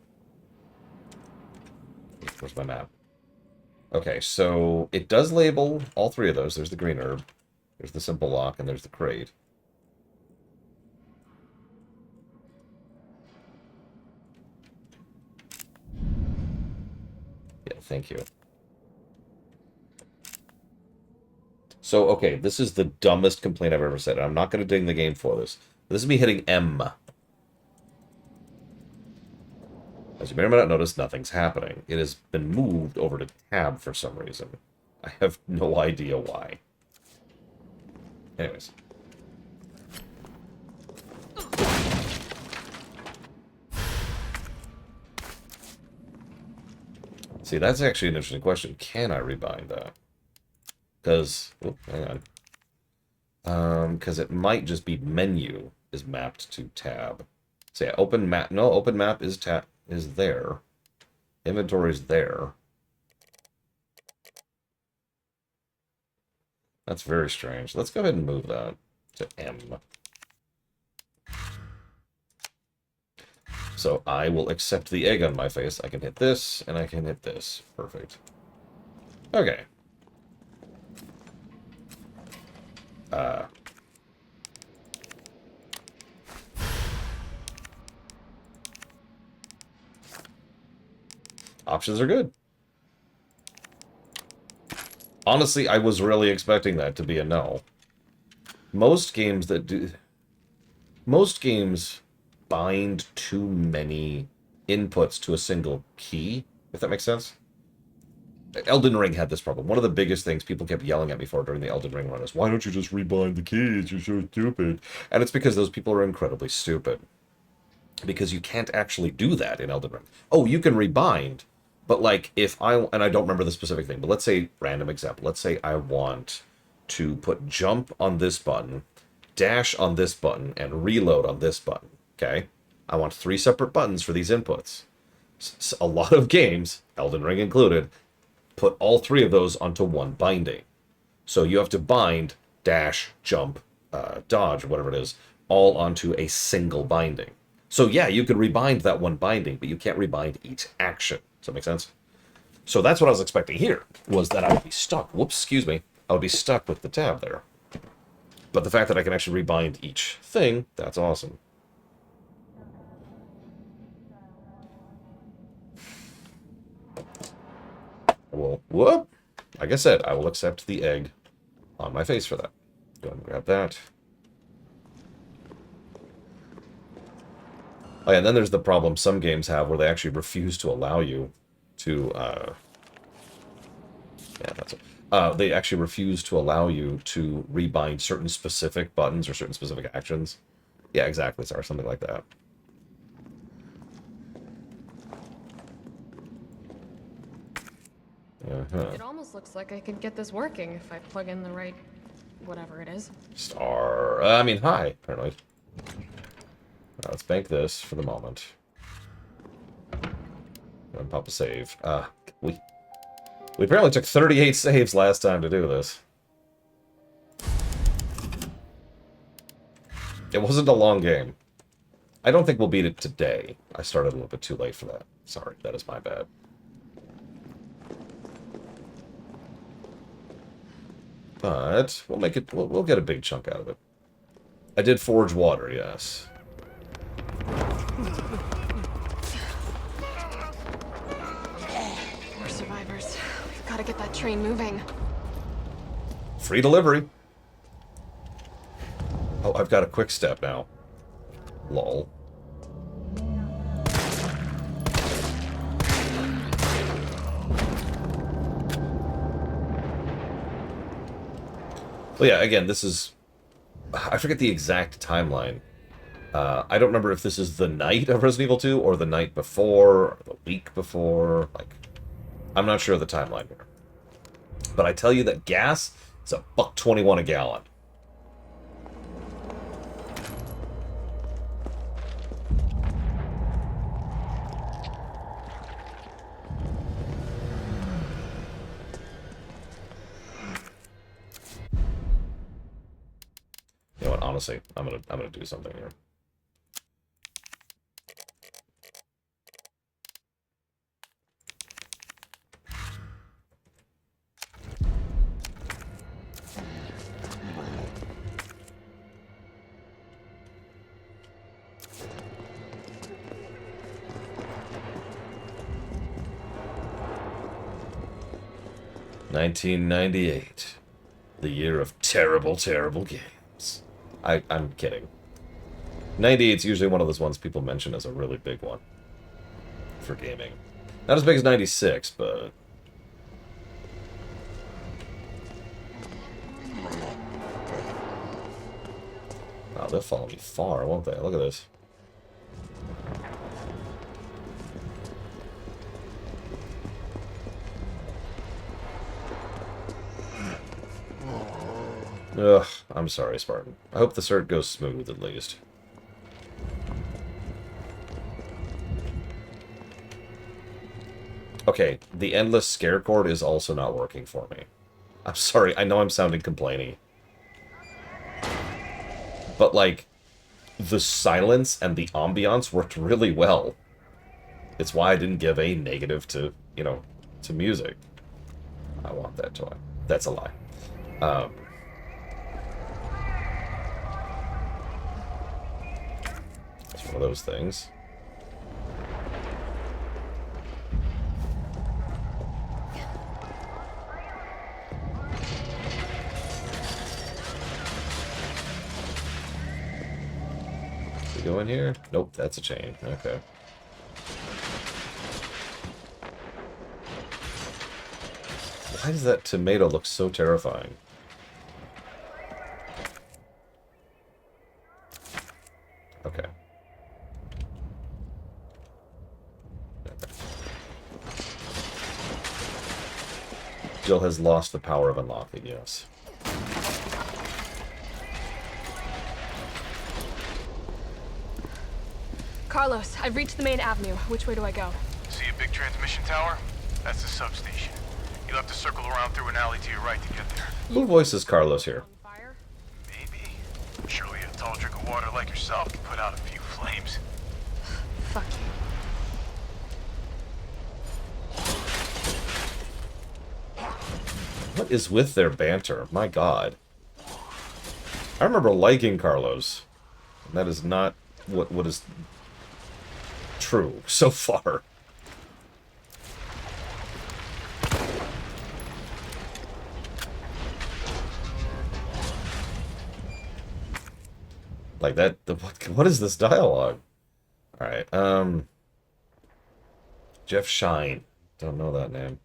S1: Where's my map? Okay, so it does label all three of those. There's the green herb, there's the simple lock, and there's the crate. Yeah, thank you. So, okay, this is the dumbest complaint I've ever said. I'm not going to ding the game for this. This is me hitting M. As you may or may not notice, nothing's happening. It has been moved over to tab for some reason. I have no idea why. Anyways. See, that's actually an interesting question. Can I rebind that? Because, hang on. Because it might just be menu is mapped to tab. So yeah, open map. No, open map is there. Inventory is there. That's very strange. Let's go ahead and move that to M. So I will accept the egg on my face. I can hit this, and I can hit this. Perfect. Okay. Options are good. Honestly, I was really expecting that to be a no. Most games bind too many inputs to a single key, if that makes sense. Elden Ring had this problem. One of the biggest things people kept yelling at me for during the Elden Ring run is, why don't you just rebind the keys? You're so stupid. And it's because those people are incredibly stupid. Because you can't actually do that in Elden Ring. Oh, you can rebind, but like if and I don't remember the specific thing, but let's say, random example, let's say I want to put jump on this button, dash on this button, and reload on this button, okay? I want 3 separate buttons for these inputs. A lot of games, Elden Ring included, put all 3 of those onto one binding. So you have to bind, dash, jump, dodge, whatever it is, all onto a single binding. So yeah, you could rebind that one binding, but you can't rebind each action. Does that make sense? So that's what I was expecting here, was that I would be stuck. Whoops, excuse me. I would be stuck with the tab there. But the fact that I can actually rebind each thing, that's awesome. Well, whoop! Like I said, I will accept the egg on my face for that. Go ahead and grab that. Oh yeah, and then there's the problem some games have where they actually refuse to allow you to, yeah, that's it. They actually refuse to allow you to rebind certain specific buttons or certain specific actions. Yeah, exactly, sorry, something like that.
S5: It almost looks like I could get this working if I plug in the right whatever it is.
S1: Star. I mean, hi, apparently. Let's bank this for the moment. And pop a save. We apparently took 38 saves last time to do this. It wasn't a long game. I don't think we'll beat it today. I started a little bit too late for that. Sorry, that is my bad. But we'll make it. We'll get a big chunk out of it. I did forge water, yes.
S5: More survivors. We've got to get that train moving.
S1: Free delivery. Oh, I've got a quick step now. Lol. Well, yeah, again, this is... I forget the exact timeline. I don't remember if this is the night of Resident Evil 2 or the night before, or the week before. Like, I'm not sure of the timeline here. But I tell you that gas is $1.21 a gallon. You know what? Honestly, I'm gonna do something here. $1998, the year of terrible, terrible games. I'm kidding. 98 is usually one of those ones people mention as a really big one for gaming. Not as big as 96, but... Oh, they'll follow me far, won't they? Look at this. Ugh, I'm sorry, Spartan. I hope the cert goes smooth, at least. Okay, the endless scare cord is also not working for me. I'm sorry, I know I'm sounding complainy. But, like, the silence and the ambiance worked really well. It's why I didn't give a negative to, you know, to music. I want that toy. That's a lie. It's one of those things. We go in here? Nope, that's a chain. Okay. Why does that tomato look so terrifying? Okay. Jill has lost the power of unlocking, yes.
S5: Carlos, I've reached the main avenue. Which way do I go?
S7: See a big transmission tower? That's the substation. You'll have to circle around through an alley to your right to get there.
S1: Who voices Carlos here?
S5: Fire?
S7: Maybe. Surely a tall drink of water like yourself can put out a few flames.
S5: Fuck you.
S1: What is with their banter? My god. I remember liking Carlos. That is not what is true so far. Like that. What is this dialogue? All right. Jeff Shine. Don't know that name.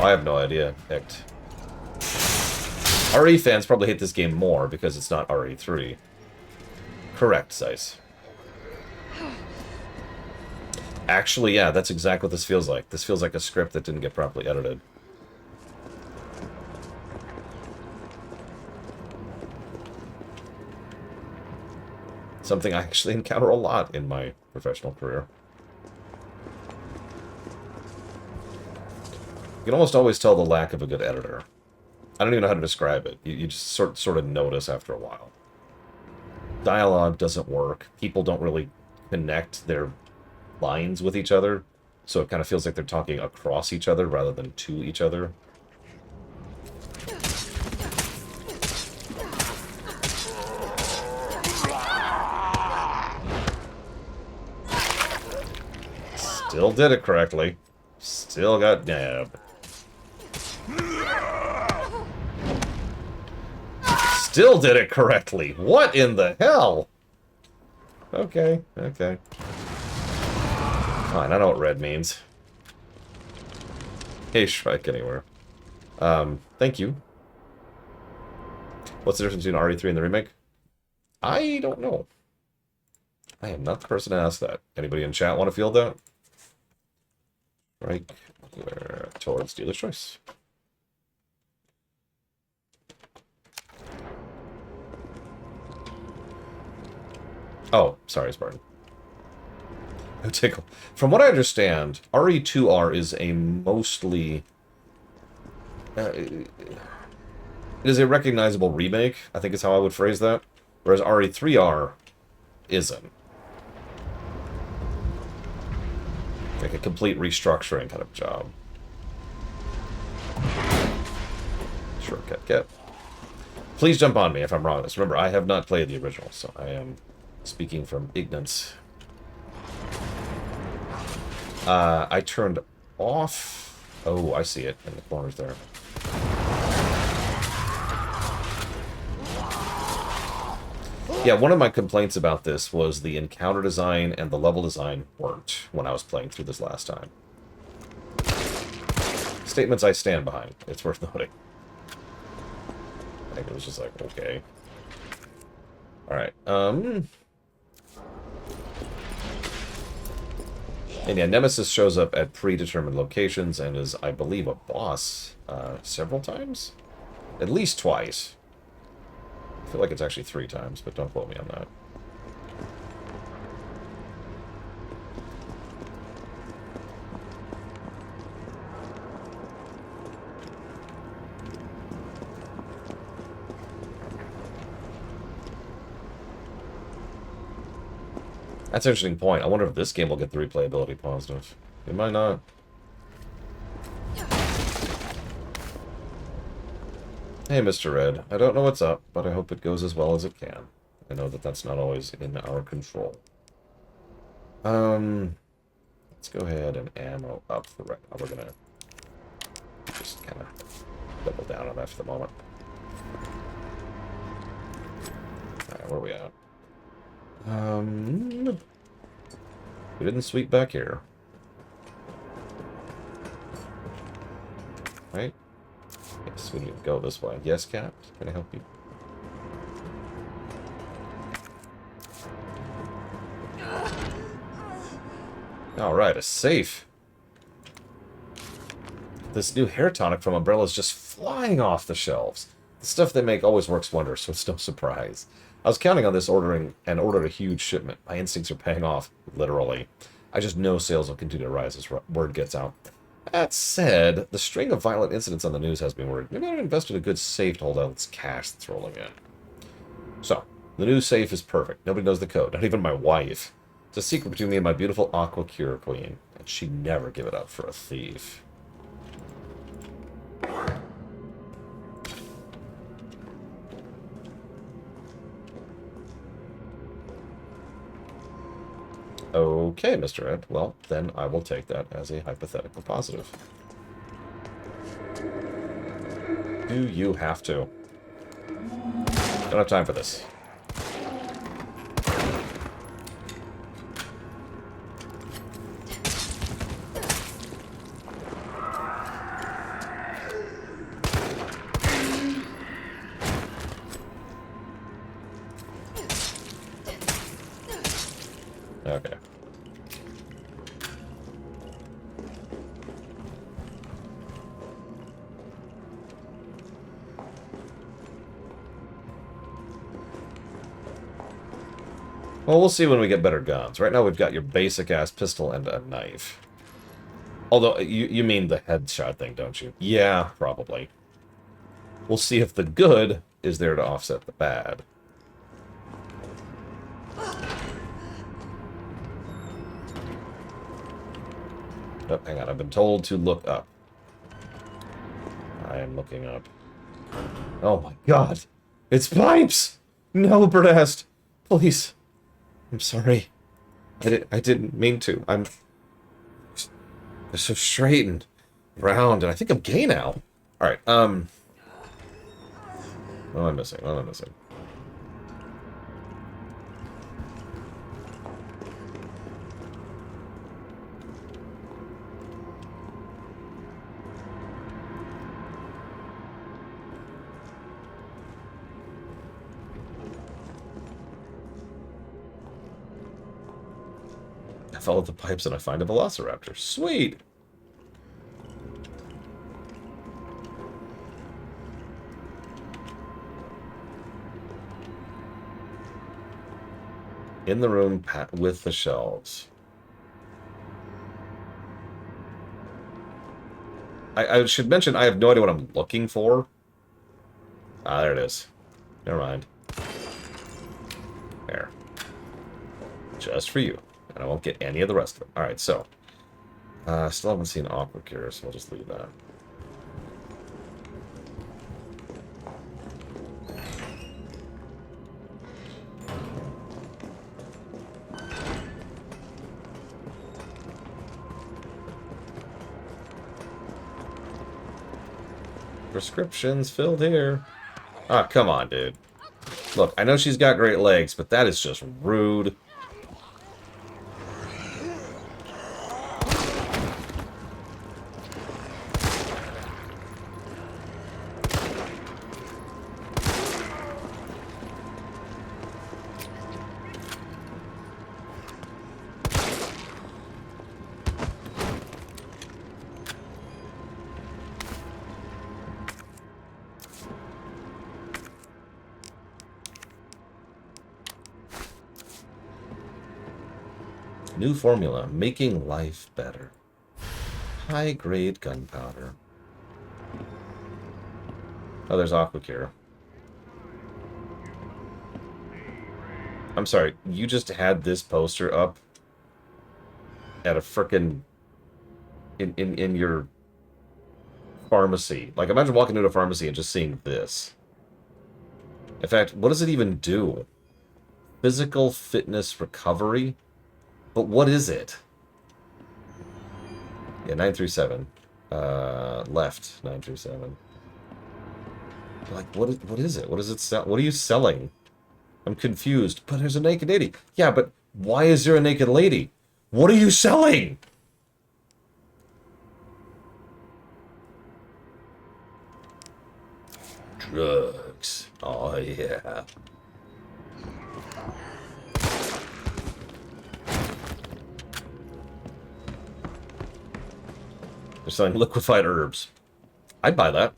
S1: I have no idea. Hecked. RE fans probably hate this game more because it's not RE3. Correct, Zeiss. Actually, yeah, that's exactly what this feels like. This feels like a script that didn't get properly edited. Something I actually encounter a lot in my professional career. You can almost always tell the lack of a good editor. I don't even know how to describe it. You just sort of notice after a while. Dialogue doesn't work. People don't really connect their lines with each other, so it kind of feels like they're talking across each other rather than to each other. Still did it correctly. Still got nabbed. Still did it correctly. What in the hell? Okay, okay. Fine, I know what red means. Hey, Shrike Anywhere. Thank you. What's the difference between RE3 and the remake? I don't know. I am not the person to ask that. Anybody in chat want to field that? Right towards dealer's choice. Oh, sorry, Spartan. No tickle. From what I understand, RE2R is a mostly... it is a recognizable remake, I think is how I would phrase that. Whereas RE3R isn't. Like a complete restructuring kind of job. Shortcut get. Please jump on me if I'm wrong on this. Remember, I have not played the original, so I am speaking from ignorance. I turned off... Oh, I see it in the corners there. Yeah, one of my complaints about this was the encounter design and the level design weren't when I was playing through this last time. Statements I stand behind. It's worth noting. I think it was just like, okay. Alright, And yeah, Nemesis shows up at predetermined locations and is, I believe, a boss several times? At least twice. I feel like it's actually 3 times, but don't quote me on that. That's an interesting point. I wonder if this game will get the replayability positive. It might not. Hey, Mr. Red. I don't know what's up, but I hope it goes as well as it can. I know that that's not always in our control. Let's go ahead and ammo up for right now. We're gonna just kind of double down on that for the moment. Alright, where are we at? We didn't sweep back here. Right? Yes, we need to go this way. Yes, Cap? Can I help you? Alright, a safe. This new hair tonic from Umbrella is just flying off the shelves. The stuff they make always works wonders, so it's no surprise. I was counting on this ordered a huge shipment. My instincts are paying off, literally. I just know sales will continue to rise as word gets out. That said, the string of violent incidents on the news has been worried. Maybe I invested a good safe to hold out this cash that's rolling in. So, the new safe is perfect. Nobody knows the code, not even my wife. It's a secret between me and my beautiful Aqua Cure Queen, and she'd never give it up for a thief. Okay, Mr. Ed. Well, then I will take that as a hypothetical positive. Do you have to? Don't have time for this. Okay. Well, we'll see when we get better guns. Right now we've got your basic-ass pistol and a knife. Although, you mean the headshot thing, don't you? Yeah, probably. We'll see if the good is there to offset the bad. Oh, hang on, I've been told to look up. I am looking up. Oh my god! It's pipes! No, Bernast! Please. I'm sorry. I didn't mean to. They're so straight and round, and I think I'm gay now. Alright, what am I missing? What am I missing? I follow the pipes and I find a velociraptor. Sweet! In the room with the shelves. I should mention I have no idea what I'm looking for. Ah, there it is. Never mind. There. Just for you. And I won't get any of the rest of it. Alright, so. Still haven't seen Aqua Cure, so we'll just leave that. Prescriptions filled here. Ah, come on, dude. Look, I know she's got great legs, but that is just rude. New formula, making life better. High-grade gunpowder. Oh, there's Aqua Cure. I'm sorry, you just had this poster up at a frickin' in your pharmacy. Like, imagine walking into a pharmacy and just seeing this. In fact, what does it even do? Physical fitness recovery? But what is it? Yeah, 937. Left, 937. Like, what is it? What does it sell? What are you selling? I'm confused. But there's a naked lady. Yeah, but why is there a naked lady? What are you selling? Drugs. Oh, yeah. They're selling liquefied herbs. I'd buy that.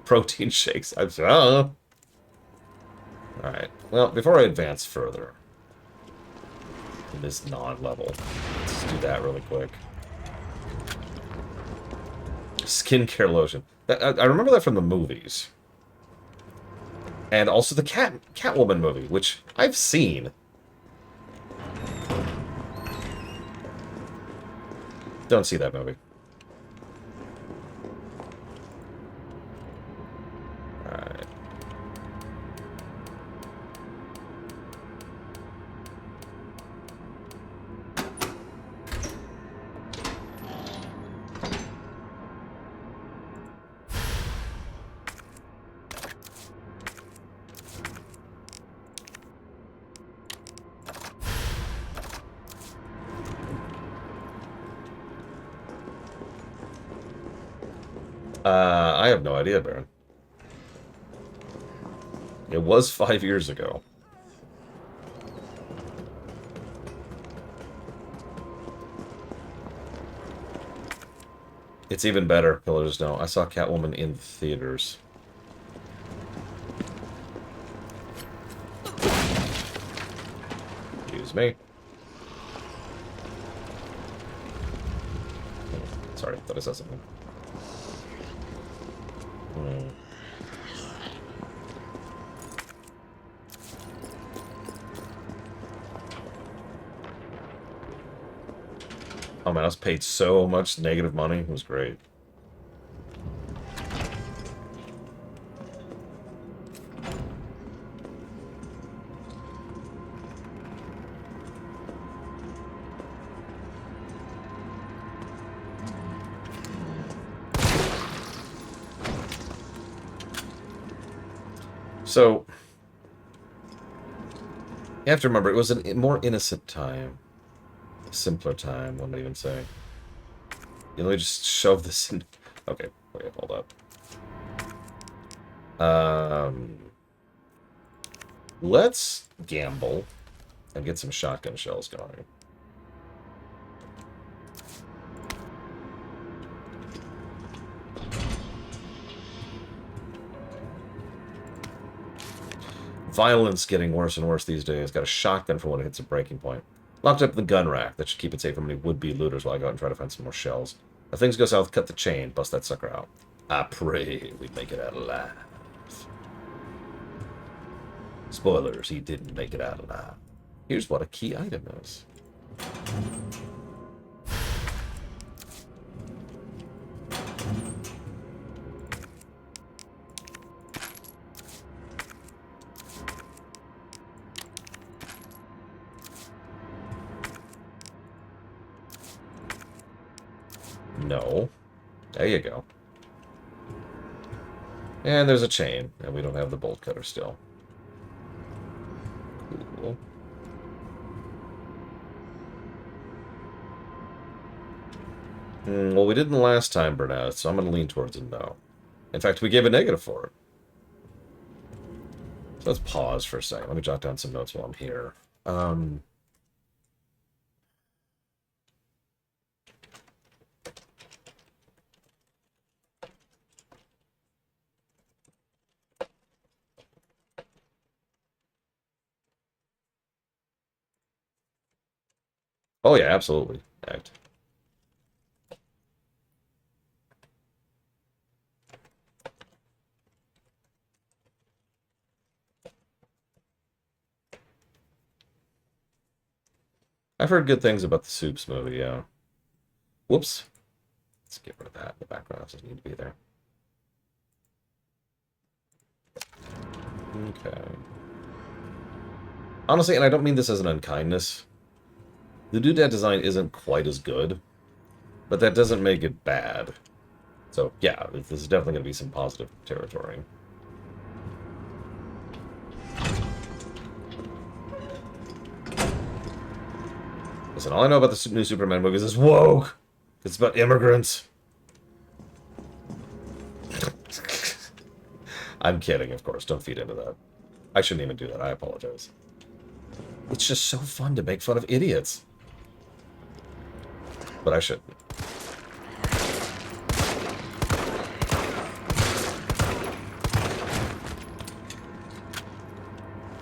S1: Protein shakes. Alright. Well, before I advance further in this non-level, let's do that really quick. Skincare lotion. I remember that from the movies. And also the Catwoman movie, which I've seen. Don't see that movie. Alright. I have no idea, Baron. It was 5 years ago. It's even better, Pillars don't. I saw Catwoman in theaters. Excuse me. Sorry, thought I saw something. Oh man, I was paid so much negative money. It was great. So, you have to remember, it was a more innocent time. A simpler time, one might even say. You let me just shove this in. Okay, wait, hold up. Let's gamble and get some shotgun shells going. Violence getting worse and worse these days. Got a shotgun for when it hits a breaking point. Locked up in the gun rack. That should keep it safe from any would-be looters while I go out and try to find some more shells. If things go south, cut the chain. Bust that sucker out. I pray we make it out alive. Spoilers, he didn't make it out alive. Here's what a key item is. No. There you go. And there's a chain, and we don't have the bolt cutter still. Cool. Well, we didn't last time, Burnett, so I'm going to lean towards a no. In fact, we gave a negative for it. So let's pause for a second. Let me jot down some notes while I'm here. Oh yeah, absolutely. Act. I've heard good things about the Soups movie, yeah. Whoops. Let's get rid of that. The background doesn't need to be there. Okay. Honestly, and I don't mean this as an unkindness, the doodad design isn't quite as good, but that doesn't make it bad. So, yeah, this is definitely going to be some positive territory. Listen, all I know about the new Superman movies is woke! It's about immigrants. I'm kidding, of course. Don't feed into that. I shouldn't even do that. I apologize. It's just so fun to make fun of idiots. But I shouldn't.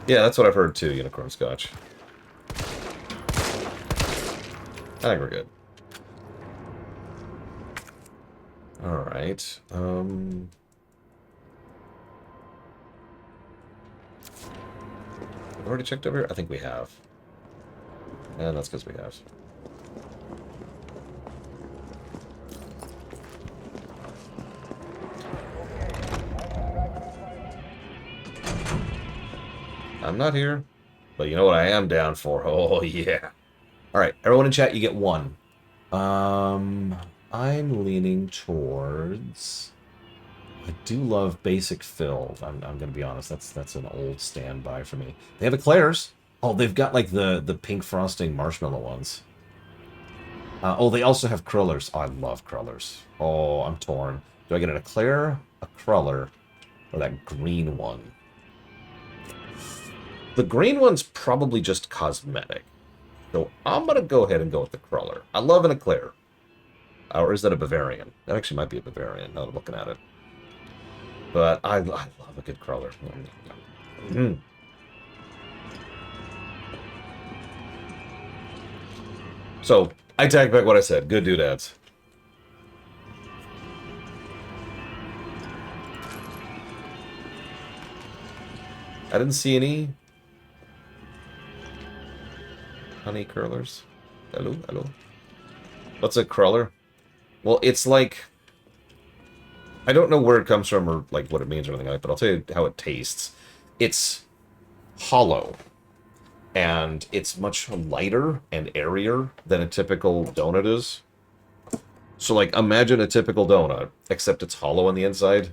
S1: Yeah, that's what I've heard too, Unicorn Scotch. I think we're good. Alright. Have we already checked over here? I think we have. And that's because we have. I'm not here. But you know what I am down for? Oh, yeah. Alright, everyone in chat, you get one. I'm leaning towards... I do love Basic Filled. I'm going to be honest. That's an old standby for me. They have eclairs. Oh, they've got like the pink frosting marshmallow ones. Oh, they also have crullers. Oh, I love crullers. Oh, I'm torn. Do I get an eclair, a crawler, or that green one? The green one's probably just cosmetic. So I'm going to go ahead and go with the crawler. I love an eclair. Or is that a Bavarian? That actually might be a Bavarian, now that I'm looking at it. But I love a good crawler. So, I take back what I said. Good doodads. I didn't see any honey curlers. Hello, hello. What's a crawler? Well, it's like... I don't know where it comes from or like what it means or anything like that, but I'll tell you how it tastes. It's hollow. And it's much lighter and airier than a typical donut is. So, like, imagine a typical donut, except it's hollow on the inside.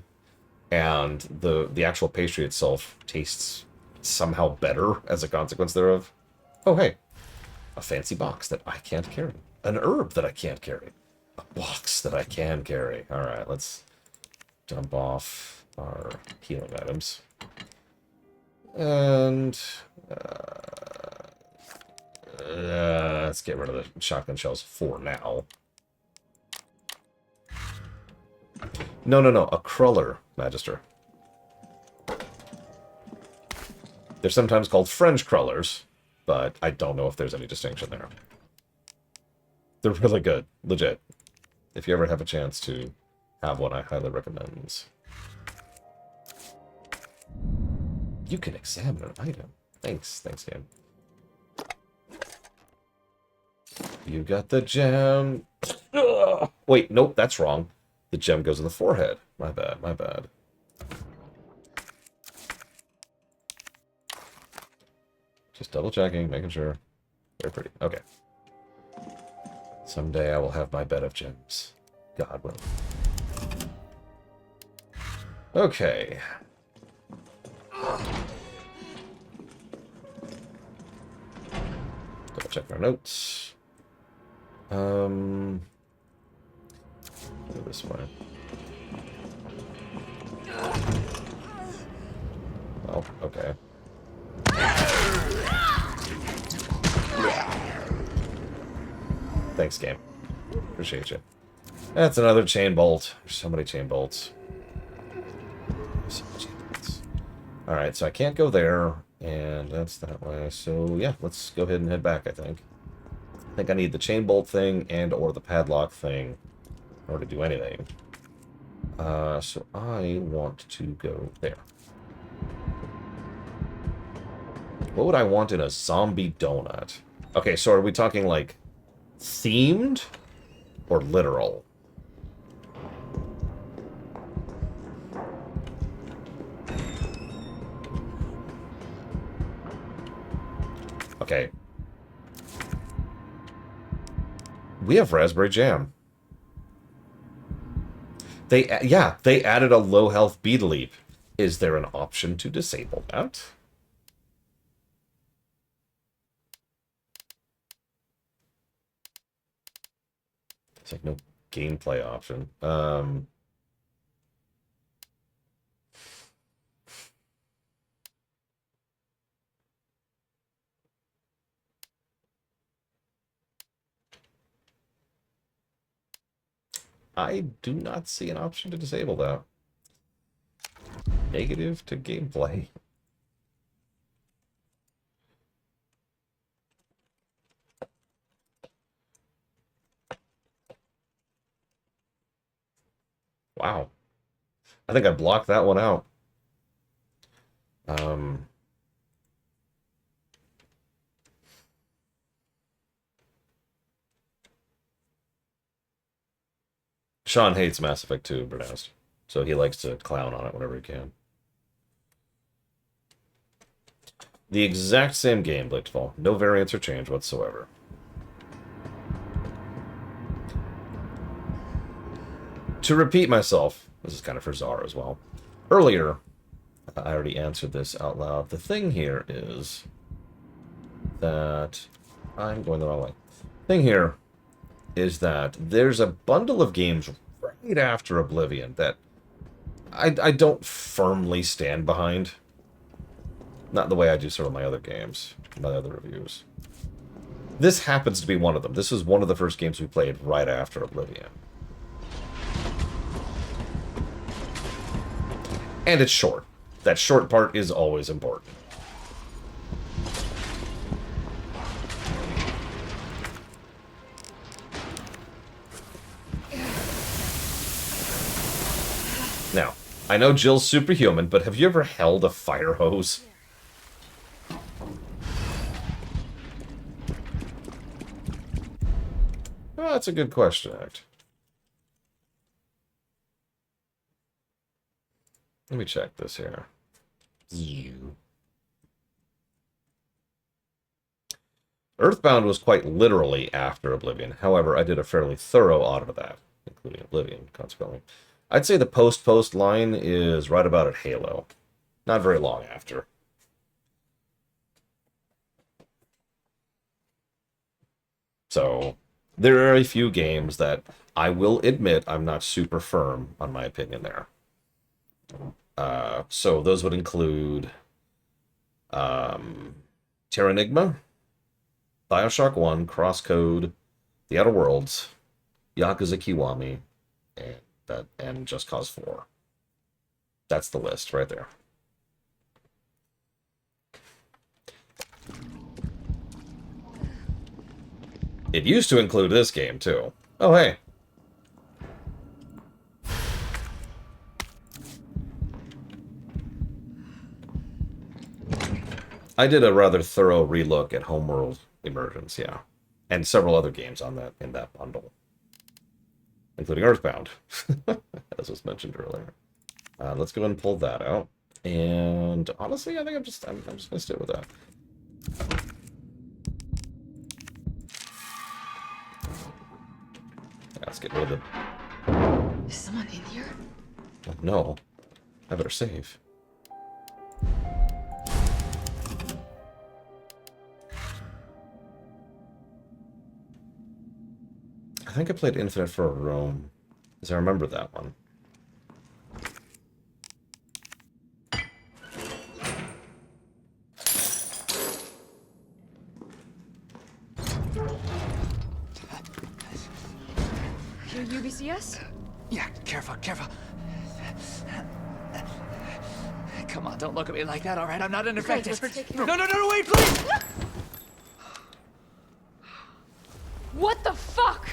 S1: And the actual pastry itself tastes somehow better as a consequence thereof. Oh, hey. A fancy box that I can't carry. An herb that I can't carry. A box that I can carry. Alright, let's dump off our healing items. And... let's get rid of the shotgun shells for now. No. A cruller, Magister. They're sometimes called French crullers, but I don't know if there's any distinction there. They're really good. Legit. If you ever have a chance to have one, I highly recommend. You can examine an item. Thanks, game. You got the gem. Ugh. Wait, nope, that's wrong. The gem goes in the forehead. My bad. Just double checking, making sure. Very pretty. Okay. Someday I will have my bed of gems. God will. Okay. Double check our notes. Go this way. Oh, okay. Thanks, game. Appreciate you. That's another chain bolt. There's so many chain bolts. Alright, so I can't go there, and that's that way. So, yeah, let's go ahead and head back, I think. I think I need the chain bolt thing and or the padlock thing in order to do anything. So I want to go there. What would I want in a zombie donut? Okay, so are we talking, like, themed or literal? Okay. We have raspberry jam. They added a low health bead leap. Is there an option to disable that? It's like no gameplay option. I do not see an option to disable that. Negative to gameplay. Wow. I think I blocked that one out. Sean hates Mass Effect 2, Bernast. So he likes to clown on it whenever he can. The exact same game, Blatefall. No variance or change whatsoever. To repeat myself, this is kind of for Zara as well. Earlier, I already answered this out loud. The thing here is that I'm going the wrong way. The thing here is that there's a bundle of games right right after Oblivion that I don't firmly stand behind. Not the way I do sort of my other games, my other reviews. This happens to be one of them. This was one of the first games we played right after Oblivion. And it's short. That short part is always important. Now, I know Jill's superhuman, but have you ever held a fire hose? Oh, that's a good question, Act. Let me check this here. Earthbound was quite literally after Oblivion. However, I did a fairly thorough audit of that, including Oblivion, consequently. I'd say the post-post line is right about at Halo. Not very long after. So, there are a few games that I will admit I'm not super firm on my opinion there. So those would include Terranigma, Bioshock 1, Crosscode, The Outer Worlds, Yakuza Kiwami, and Just Cause 4. That's the list right there. It used to include this game, too. Oh, hey. I did a rather thorough relook at Homeworld Emergence, yeah. And several other games on that in that bundle. Including Earthbound, as was mentioned earlier. Let's go ahead and pull that out. And honestly, I think I'm just going to stick with that. Let's get rid of the...
S5: Is someone in here?
S1: Oh, no. I better save. I think I played Infinite for Rome, as I remember that one.
S5: You're UBCS?
S9: Yeah, careful, careful. Come on, don't look at me like that, all right? I'm not unaffected. No, wait, please!
S5: What the fuck?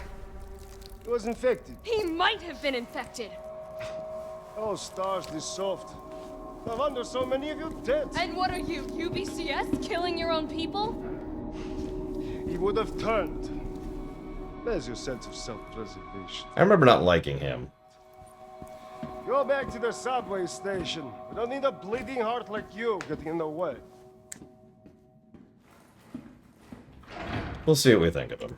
S10: He was infected.
S5: He might have been infected.
S10: Oh, stars, this soft. No wonder so many of you dead.
S5: And what are you, UBCS? Killing your own people?
S10: He would have turned. There's your sense of self-preservation.
S1: I remember not liking him.
S10: Go back to the subway station. We don't need a bleeding heart like you getting in the way.
S1: We'll see what we think of him.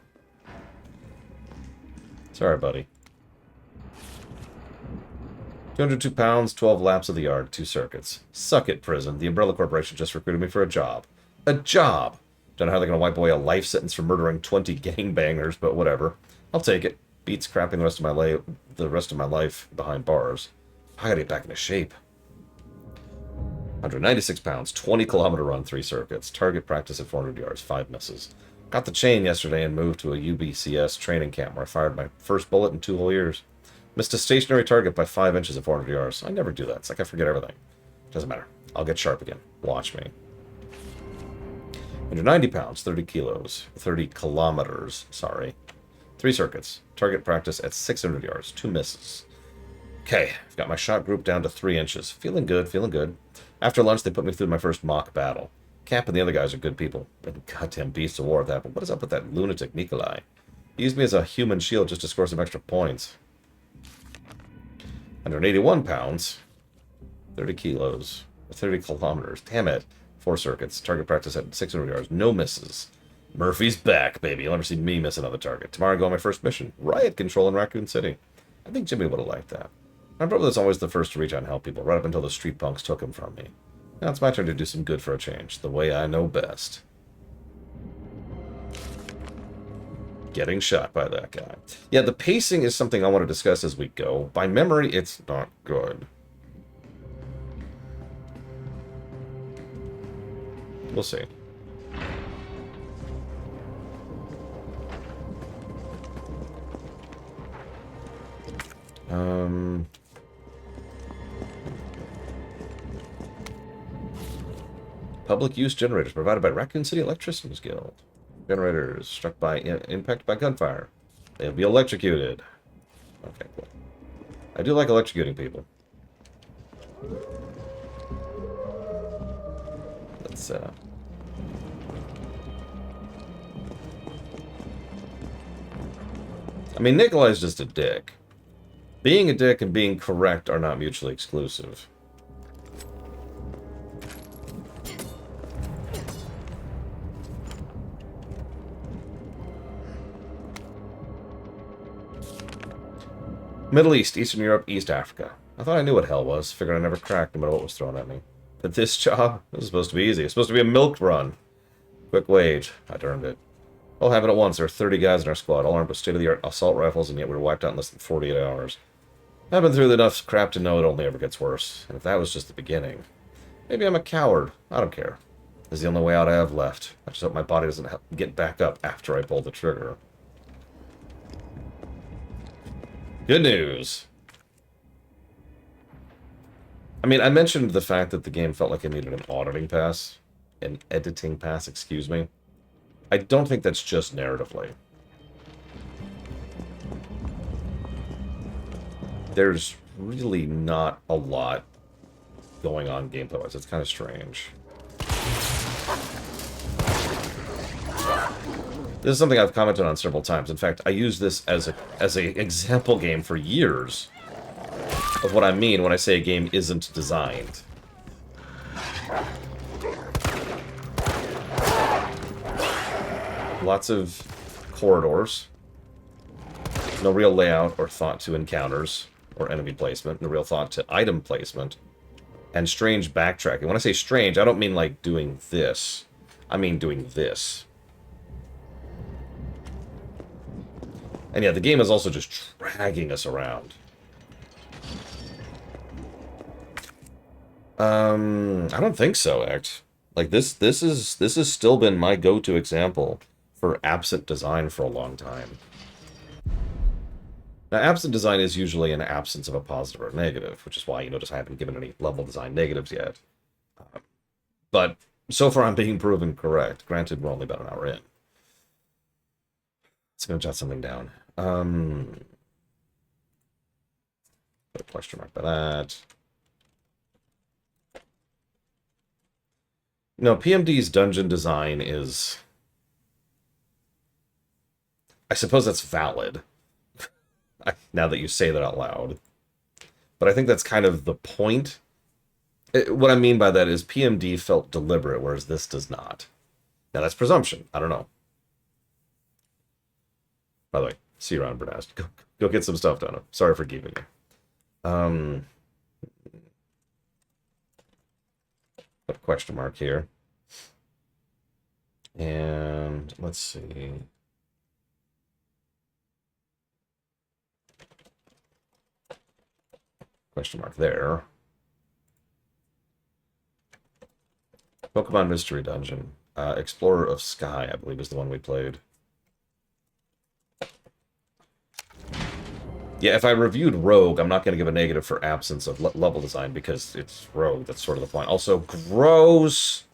S1: Sorry, buddy. 202 pounds, 12 laps of the yard, 2 circuits. Suck it, prison. The Umbrella Corporation just recruited me for a job. A job! Don't know how they're going to wipe away a life sentence for murdering 20 gangbangers, but whatever. I'll take it. Beats crapping the rest of my life behind bars. I gotta get back into shape. 196 pounds, 20-kilometer run, 3 circuits. Target practice at 400 yards, 5 misses. Got the chain yesterday and moved to a UBCS training camp where I fired my first bullet in 2 whole years. Missed a stationary target by 5 inches at 400 yards. I never do that. It's like I forget everything. Doesn't matter. I'll get sharp again. Watch me. 190 pounds, 30 kilos, 30 kilometers, sorry. 3 circuits. Target practice at 600 yards, 2 misses. Okay, I've got my shot group down to 3 inches. Feeling good, feeling good. After lunch, they put me through my first mock battle. Cap and the other guys are good people. And goddamn beasts of war at that, but what is up with that lunatic Nikolai? He used me as a human shield just to score some extra points. 181 pounds, 30 kilos, 30 kilometers. Damn it. 4 circuits. Target practice at 600 yards. No misses. Murphy's back, baby. You'll never see me miss another target. Tomorrow I go on my first mission. Riot control in Raccoon City. I think Jimmy would have liked that. My brother was always the first to reach out and help people, right up until the street punks took him from me. Now it's my turn to do some good for a change, the way I know best. getting shot by that guy. Yeah, the pacing is something I want to discuss as we go. By memory, it's not good. We'll see. Public use generators provided by Raccoon City Electricians Guild. Generators struck by impact by gunfire. They'll be electrocuted. Okay, cool. I do like electrocuting people. Let's I mean, Nikolai's just a dick. Being a dick and being correct are not mutually exclusive. Middle East, Eastern Europe, East Africa. I thought I knew what hell was. Figured I never cracked no matter what was thrown at me. But this job, this is supposed to be easy. It's supposed to be a milk run. Quick wage. I'd earned it. All happened at once. There are 30 guys in our squad, all armed with state-of-the-art assault rifles, and yet we were wiped out in less than 48 hours. I've been through enough crap to know it only ever gets worse. And if that was just the beginning, maybe I'm a coward. I don't care. This is the only way out I have left. I just hope my body doesn't get back up after I pull the trigger. Good news. I mean, I mentioned the fact that the game felt like it needed an auditing pass. An editing pass, excuse me. I don't think that's just narratively. There's really not a lot going on gameplay-wise. It's kind of strange. This is something I've commented on several times. In fact, I use this as a example game for years of what I mean when I say a game isn't designed. Lots of corridors. No real layout or thought to encounters or enemy placement. No real thought to item placement. And strange backtracking. When I say strange, I don't mean like doing this. I mean doing this. And yeah, the game is also just dragging us around. I don't think so, Act. Like this has still been my go-to example for absent design for a long time. Now, absent design is usually an absence of a positive or a negative, which is why you notice I haven't given any level design negatives yet. But so far I'm being proven correct. Granted, we're only about an hour in. Let's go jot something down. Put a question mark by that. No, PMD's dungeon design is... I suppose that's valid. Now that you say that out loud. But I think that's kind of the point. What I mean by that is PMD felt deliberate, whereas this does not. Now, that's presumption. I don't know. By the way, see you around, Bernaz. Go get some stuff done. Sorry for keeping you. Put a question mark here. And let's see. Question mark there. Pokemon Mystery Dungeon. Explorer of Sky, I believe, is the one we played. Yeah, if I reviewed Rogue, I'm not going to give a negative for absence of level design because it's Rogue. That's sort of the point. Also, gross.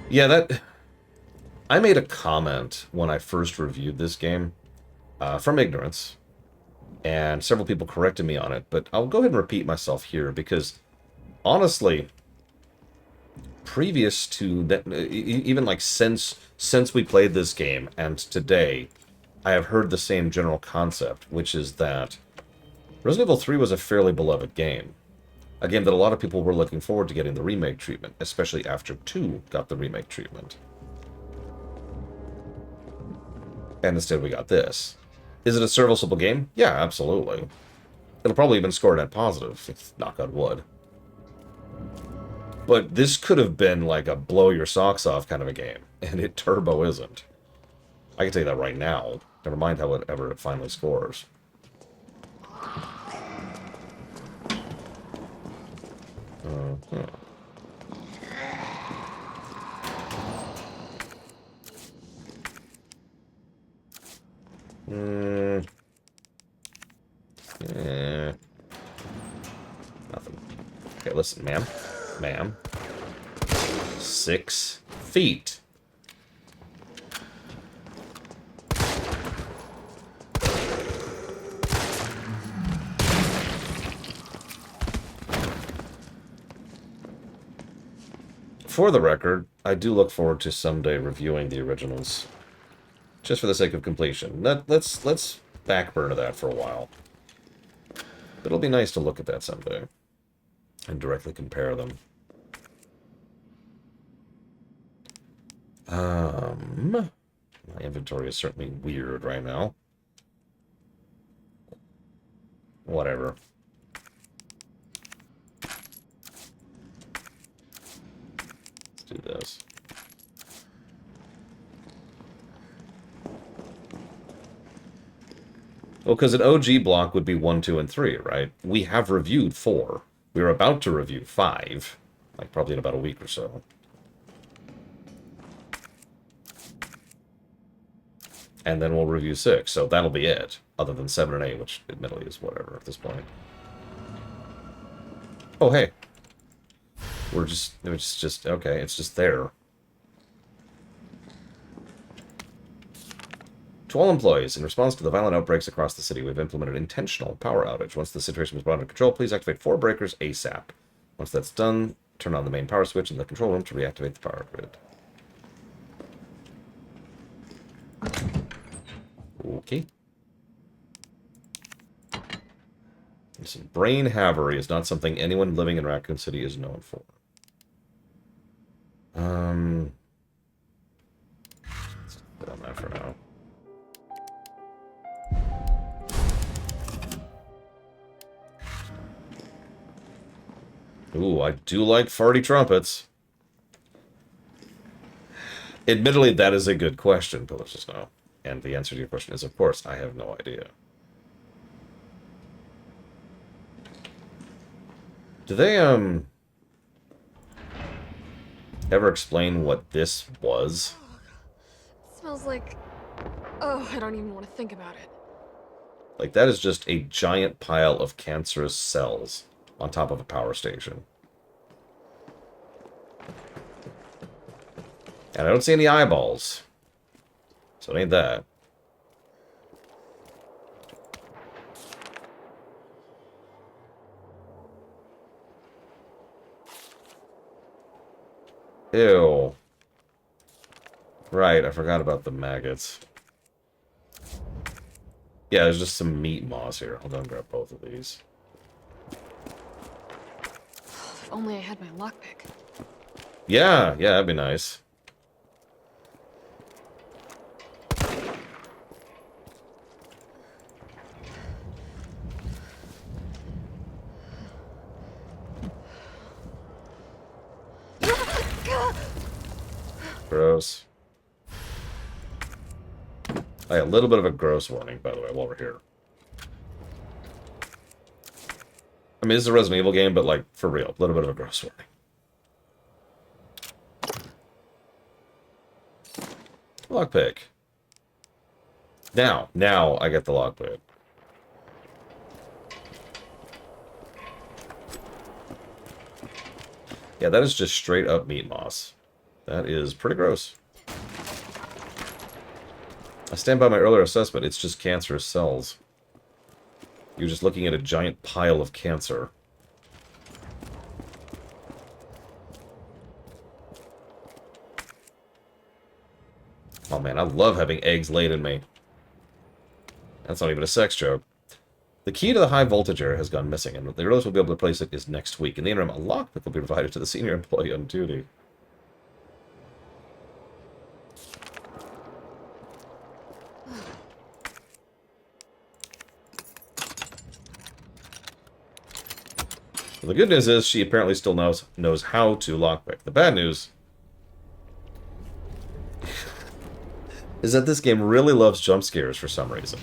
S1: Yeah, I made a comment when I first reviewed this game from ignorance. And several people corrected me on it, but I'll go ahead and repeat myself here because, honestly, previous to that, even like since we played this game and today, I have heard the same general concept, which is that Resident Evil 3 was a fairly beloved game. A game that a lot of people were looking forward to getting the remake treatment, especially after 2 got the remake treatment. And instead we got this. Is it a serviceable game? Yeah, absolutely. It'll probably even score net positive, knock on wood. But this could have been like a blow your socks off kind of a game, and it turbo isn't. I can tell you that right now. Never mind however it finally scores. Nothing. Okay, listen, ma'am. Ma'am. 6 feet. For the record, I do look forward to someday reviewing the originals. Just for the sake of completion. Let's backburner that for a while. But it'll be nice to look at that someday. And directly compare them. My inventory is certainly weird right now. Whatever. Let's do this. Well, because an OG block would be 1, 2, and 3, right? We have reviewed 4. We were about to review 5. Like, probably in about a week or so. And then we'll review 6, so that'll be it. Other than 7 and 8, which admittedly is whatever at this point. Oh, hey. It's just, okay, it's just there. To all employees, in response to the violent outbreaks across the city, we've implemented intentional power outage. Once the situation is brought under control, please activate 4 breakers ASAP. Once that's done, turn on the main power switch in the control room to reactivate the power grid. Okay. Listen, brain havery is not something anyone living in Raccoon City is known for. Let's put on that for now. Ooh, I do like farty trumpets. Admittedly, that is a good question, but let's just know. And the answer to your question is, of course, I have no idea. Do they, ever explain what this was?
S5: It smells like... Oh, I don't even want to think about it.
S1: Like, that is just a giant pile of cancerous cells on top of a power station. And I don't see any eyeballs. So it ain't that. Ew. Right, I forgot about the maggots. Yeah, there's just some meat moss here. I'll go and grab both of these.
S5: If only I had my lockpick.
S1: Yeah, that'd be nice. Gross. Hey, a little bit of a gross warning, by the way, while we're here. I mean, this is a Resident Evil game, but, like, for real, a little bit of a gross warning. Lockpick. Now I get the lockpick. Yeah, that is just straight up meat moss. That is pretty gross. I stand by my earlier assessment. It's just cancerous cells. You're just looking at a giant pile of cancer. Oh man, I love having eggs laid in me. That's not even a sex joke. The key to the high voltage area has gone missing, and the earliest we'll be able to place it is next week. In the interim, a lockpick will be provided to the senior employee on duty. Well, the good news is she apparently still knows how to lockpick. The bad news is that this game really loves jump scares for some reason.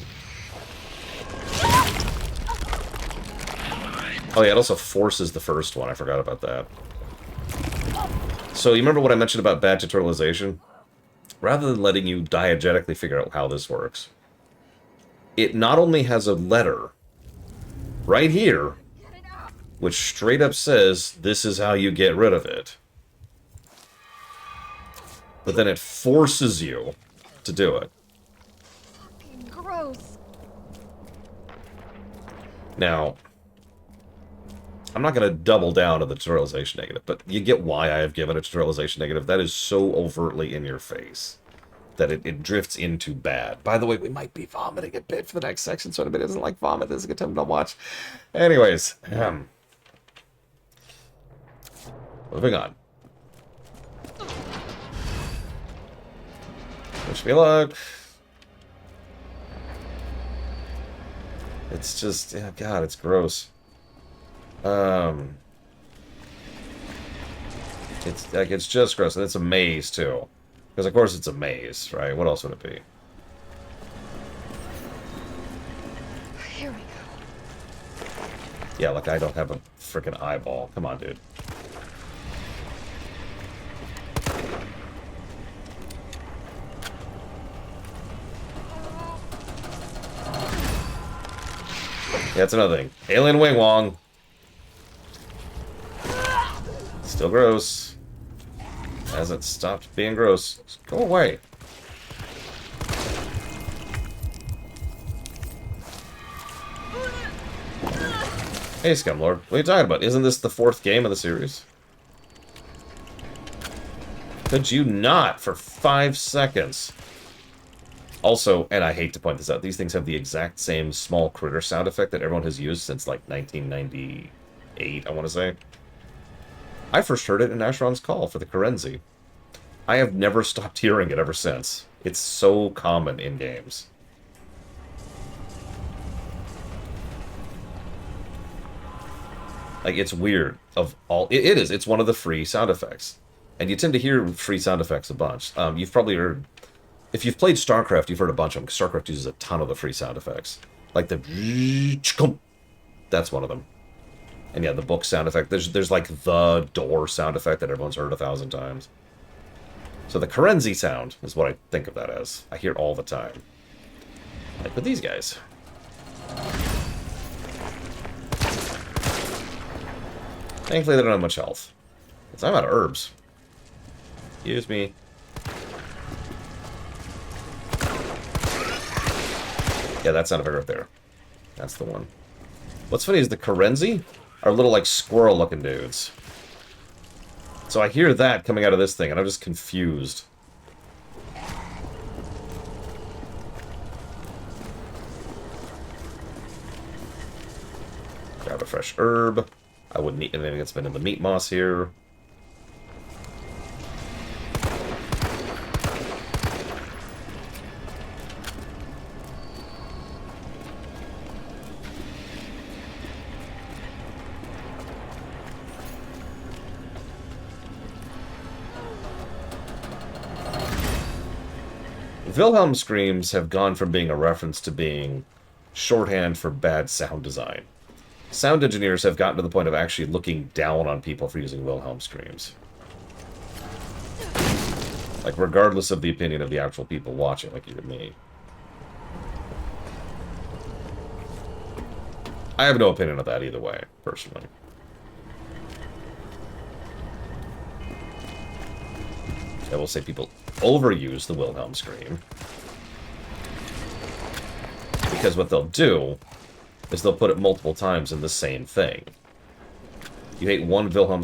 S1: Oh yeah, it also forces the first one. I forgot about that. So you remember what I mentioned about bad tutorialization? Rather than letting you diegetically figure out how this works, it not only has a letter right here, which straight up says, this is how you get rid of it, but then it forces you to do it.
S5: Gross.
S1: Now, I'm not going to double down on the tutorialization negative, but you get why I have given a tutorialization negative. That is so overtly in your face that it drifts into bad. By the way, we might be vomiting a bit for the next section, so if anybody doesn't like vomit, this is a good time to watch. Anyways, moving on. Wish me luck. It's just, yeah, God, it's gross. It's like, it's just gross, and it's a maze too, because of course it's a maze, right? What else would it be?
S5: Here we go.
S1: Yeah, like I don't have a freaking eyeball. Come on, dude. Yeah, that's another thing. Alien Wing Wong. Still gross. Hasn't stopped being gross. Just go away. Hey, Scumlord. What are you talking about? Isn't this the 4th game of the series? Could you not for 5 seconds? Also, and I hate to point this out, these things have the exact same small critter sound effect that everyone has used since, like, 1998, I want to say. I first heard it in Asheron's Call for the Kerenzi. I have never stopped hearing it ever since. It's so common in games. Like, it's weird. It is. It's one of the free sound effects. And you tend to hear free sound effects a bunch. You've probably heard... If you've played StarCraft, you've heard a bunch of them. StarCraft uses a ton of the free sound effects. Like the... That's one of them. And yeah, the book sound effect. There's like the door sound effect that everyone's heard 1,000 times. So the Kerenzi sound is what I think of that as. I hear it all the time. Like with these guys. Thankfully they don't have much health. Because I'm out of herbs. Excuse me. Yeah, that sound effect right there. That's the one. What's funny is the Kerenzi are little, like, squirrel-looking dudes. So I hear that coming out of this thing, and I'm just confused. Grab a fresh herb. I wouldn't eat anything that's been in the meat moss here. Wilhelm screams have gone from being a reference to being shorthand for bad sound design. Sound engineers have gotten to the point of actually looking down on people for using Wilhelm screams. Like, regardless of the opinion of the actual people watching, like you and me. I have no opinion of that either way, personally. I will say people overuse the Wilhelm scream. Because what they'll do is they'll put it multiple times in the same thing. You hear one Wilhelm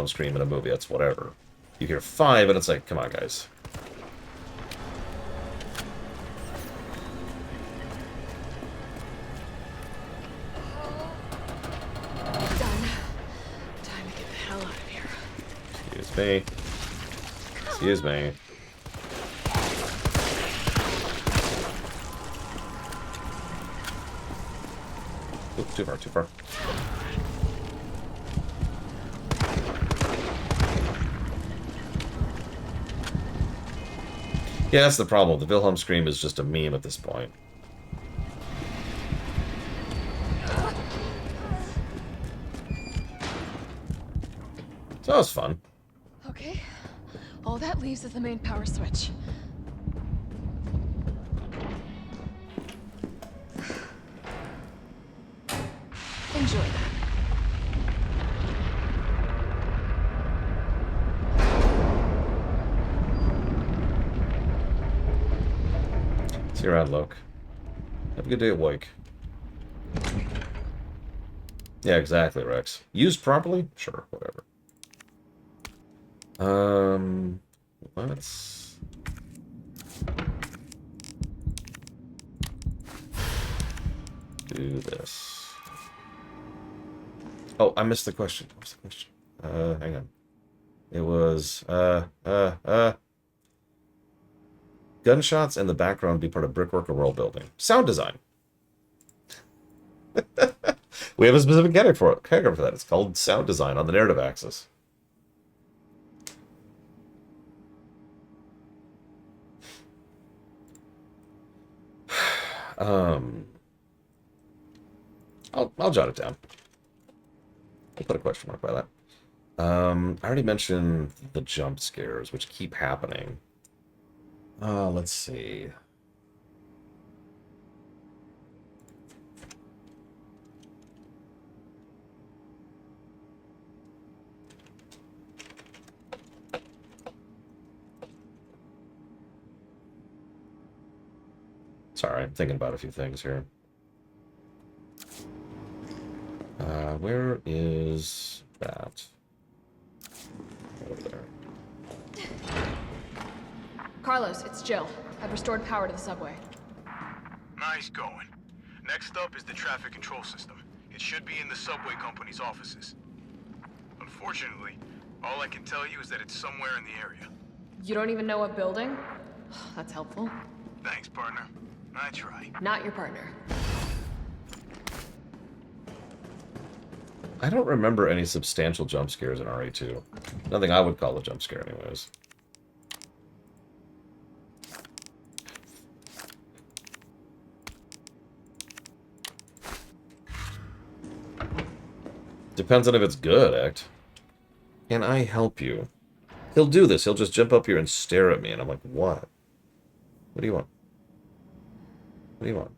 S1: scream in a movie, that's whatever. You hear 5 and it's like, come on guys.
S5: Done. Time to get the hell out of here.
S1: Excuse me. Excuse me. Oop, too far, too far. Yeah, that's the problem. The Wilhelm scream is just a meme at this point. So that was fun.
S5: Okay. All that leaves is the main power switch. Enjoy that.
S1: See you around, Loke. Have a good day at Wake. Yeah, exactly, Rex. Used properly? Sure, whatever. Let's... do this. Oh, I missed the question. What was the question? Hang on. It was, gunshots in the background be part of brickwork or world building. Sound design. We have a specific category for that. It's called sound design on the narrative axis. I'll jot it down. I'll put a question mark by that. I already mentioned the jump scares, which keep happening. Let's see. Sorry, I'm thinking about a few things here. Where is that? Over there.
S5: Carlos, it's Jill. I've restored power to the subway.
S7: Nice going. Next up is the traffic control system. It should be in the subway company's offices. Unfortunately, all I can tell you is that it's somewhere in the area.
S5: You don't even know what building? That's helpful.
S7: Thanks, partner. I try.
S5: Not your partner.
S1: I don't remember any substantial jump scares in RA2. Nothing I would call a jump scare anyways. Depends on if it's good, Act. Can I help you? He'll do this. He'll just jump up here and stare at me, and I'm like, what? What do you want? What do you want?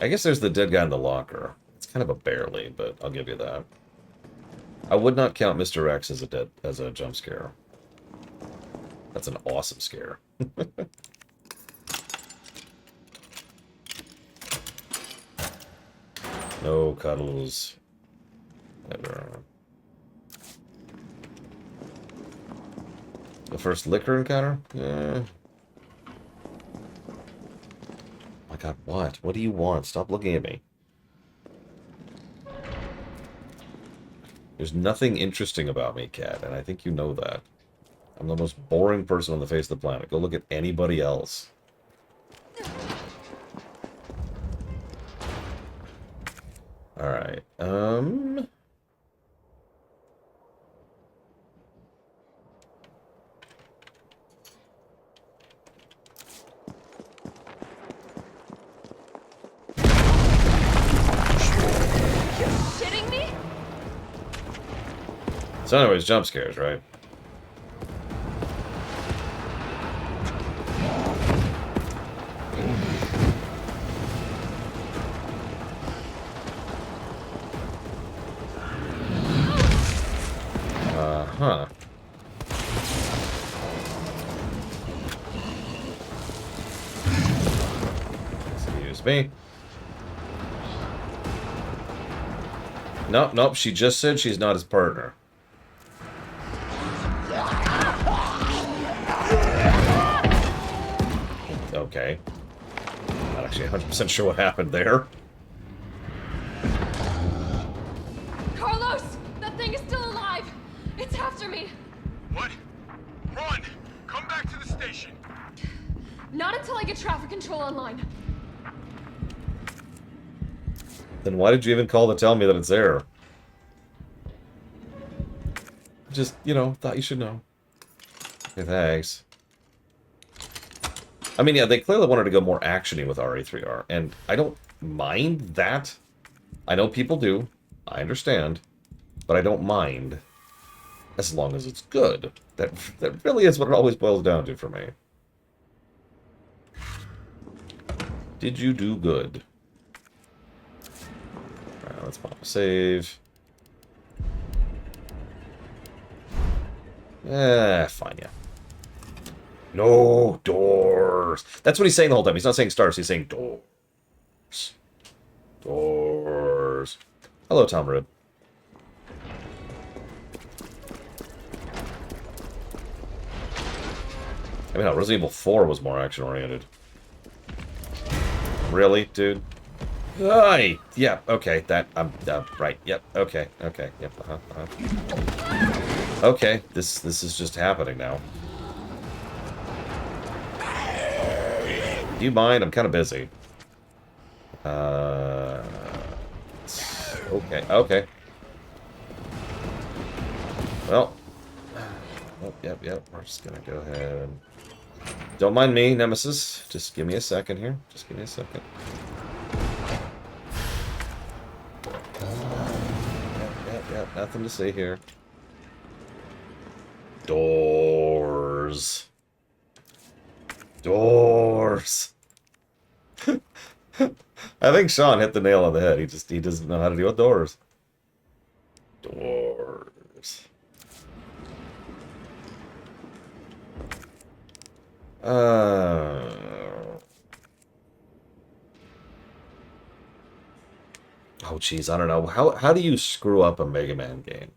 S1: I guess there's the dead guy in the locker. It's kind of a barely, but I'll give you that. I would not count Mr. X as a jump scare. That's an awesome scare. No cuddles. Never. The first liquor encounter? Yeah. My god, what? What do you want? Stop looking at me. There's nothing interesting about me, Cat, and I think you know that. I'm the most boring person on the face of the planet. Go look at anybody else. Alright,
S5: Shitting me?
S1: So anyways, jump scares, right? Huh. Excuse me. Nope, nope, she just said she's not his partner. Okay. Not actually 100% sure what happened there.
S5: Carlos! That thing is still alive! It's after me!
S7: What? Run! Come back to the station!
S5: Not until I get traffic control online.
S1: Then why did you even call to tell me that it's there? just, you know, thought you should know. Okay, thanks. I mean, yeah, they clearly wanted to go more action-y with RE3R, and I don't mind that. I know people do. I understand. But I don't mind. As long as it's good. That really is what it always boils down to for me. Did you do good? Alright, let's pop a save. Fine, yeah. No doors. That's what he's saying the whole time. He's not saying stars, he's saying doors. Doors. Hello, Tom Ridd. I mean, how Resident Evil 4 was more action-oriented. Really, dude? Aye! Yeah, okay, that, right, yep, okay, yep, Okay, this is just happening now. Do you mind? I'm kind of busy. Okay. Well. Oh, yep, we're just gonna go ahead and... Don't mind me, Nemesis. Just give me a second here. Just give me a second. Yep, nothing to say here. Doors. Doors. I think Sean hit the nail on the head. He doesn't know how to deal with doors. Doors. Oh, jeez, I don't know. How do you screw up a Mega Man game?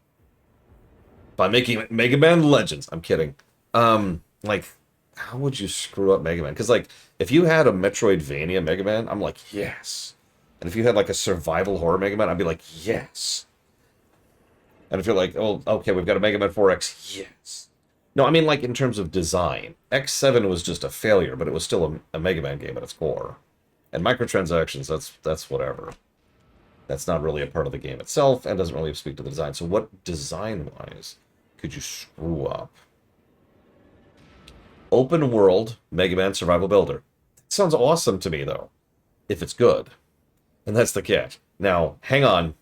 S1: By making it Mega Man Legends. I'm kidding. Like, how would you screw up Mega Man? Because, like, if you had a Metroidvania Mega Man, I'm like, yes. And if you had, like, a survival horror Mega Man, I'd be like, yes. And if you're like, oh, okay, we've got a Mega Man 4X, yes. No, I mean, like, in terms of design. X7 was just a failure, but it was still a Mega Man game at its core. And microtransactions, that's whatever. That's not really a part of the game itself, and doesn't really speak to the design. So what, design-wise, could you screw up? Open world Mega Man Survival Builder. Sounds awesome to me, though. If it's good. And that's the catch. Now, hang on.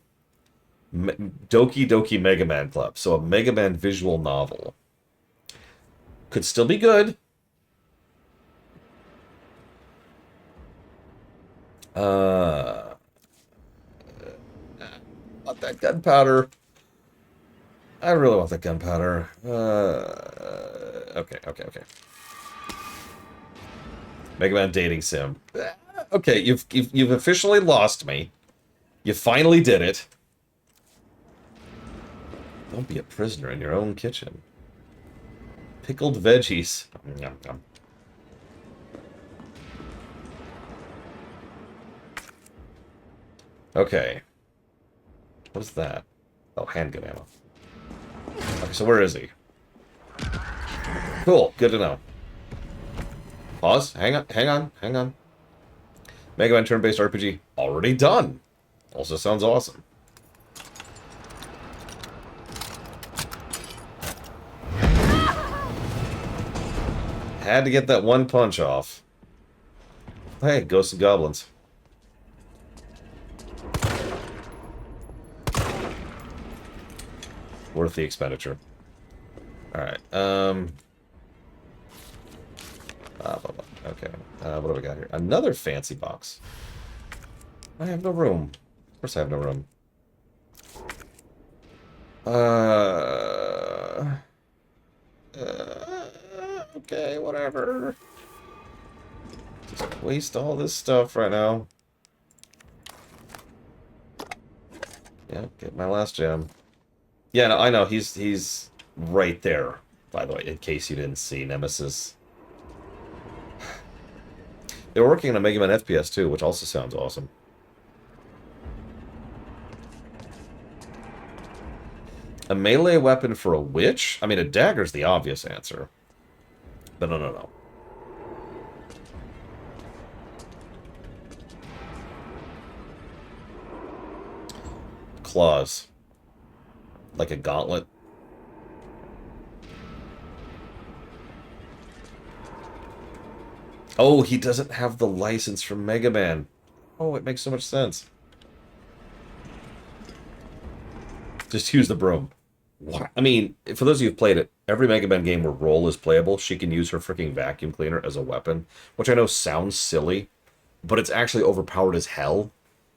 S1: Doki Doki Mega Man Club. So a Mega Man visual novel. Could still be good. Want that gunpowder. I really want that gunpowder. Okay. Mega Man dating sim. Okay, you've officially lost me. You finally did it. Don't be a prisoner in your own kitchen. Pickled veggies. Yum, yum. Okay. What is that? Oh, handgun ammo. Okay, so where is he? Cool, good to know. Pause. Hang on. Mega Man turn-based RPG already done. Also sounds awesome. Had to get that one punch off. Hey, Ghosts and Goblins. Worth the expenditure. Alright, okay, what do we got here? Another fancy box. I have no room. Of course I have no room. Okay, whatever. Just waste all this stuff right now. Yeah, get my last gem. Yeah, no, I know, he's right there, by the way, in case you didn't see Nemesis. They were working on a Mega Man FPS too, which also sounds awesome. A melee weapon for a witch? I mean, a dagger's the obvious answer. But no. Claws. Like a gauntlet. Oh, he doesn't have the license from Mega Man. Oh, it makes so much sense. Just use the broom. What? I mean, for those of you who've played it, every Mega Man game where Roll is playable, she can use her freaking vacuum cleaner as a weapon, which I know sounds silly, but it's actually overpowered as hell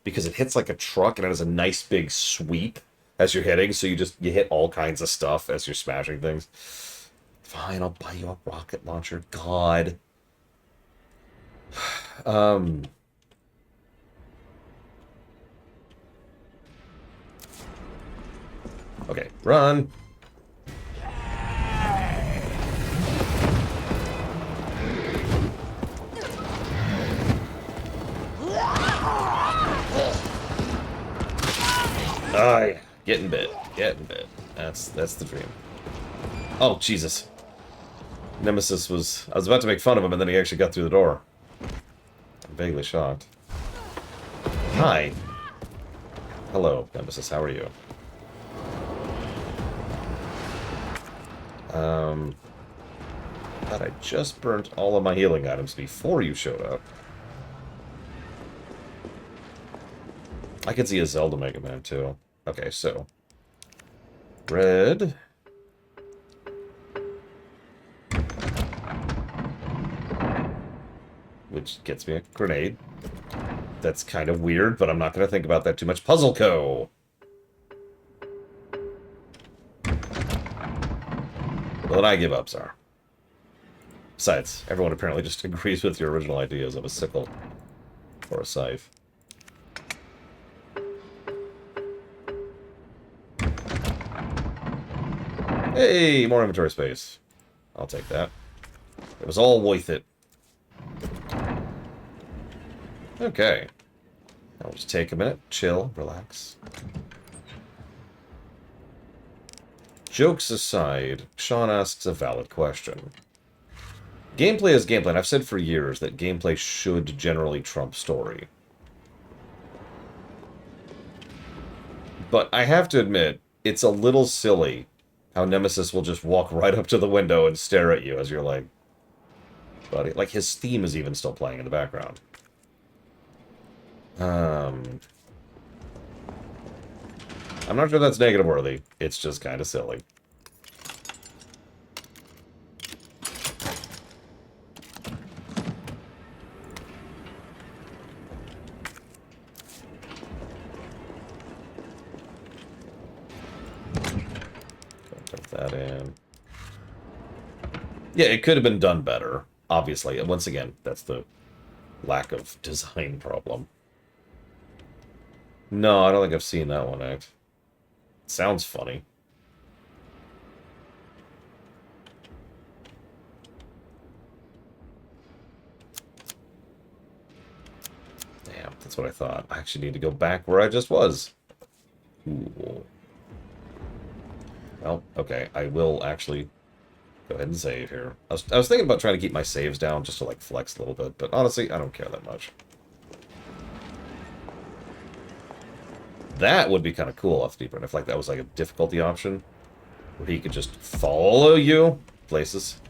S1: because it hits like a truck and it has a nice big sweep as you're hitting, so you hit all kinds of stuff as you're smashing things. Fine, I'll buy you a rocket launcher. God. Okay, run. Yeah. Getting bit. Getting bit. That's the dream. Oh, Jesus. Nemesis was... I was about to make fun of him, and then he actually got through the door. I'm vaguely shocked. Hi. Hello, Nemesis. How are you? Thought I just burnt all of my healing items before you showed up. I could see a Zelda Mega Man, too. Okay, so... Red... Which gets me a grenade. That's kind of weird, but I'm not going to think about that too much. Puzzle Co. Well, then I give up, Czar. Besides, everyone apparently just agrees with your original ideas of a sickle or a scythe. Hey, more inventory space. I'll take that. It was all worth it. Okay. I'll just take a minute, chill, relax. Jokes aside, Sean asks a valid question. Gameplay is gameplay, and I've said for years that gameplay should generally trump story. But I have to admit, it's a little silly how Nemesis will just walk right up to the window and stare at you as you're like... Buddy, like his theme is even still playing in the background. I'm not sure that's negative worthy. It's just kind of silly. Put that in. Yeah, it could have been done better, obviously. And once again, that's the lack of design problem. No, I don't think I've seen that one act. Sounds funny. Damn, that's what I thought. I actually need to go back where I just was. Ooh. Well, okay, I will actually go ahead and save here. I was thinking about trying to keep my saves down just to, like, flex a little bit, but honestly, I don't care that much. That would be kind of cool off deeper, and if like that was like a difficulty option, where he could just follow you places.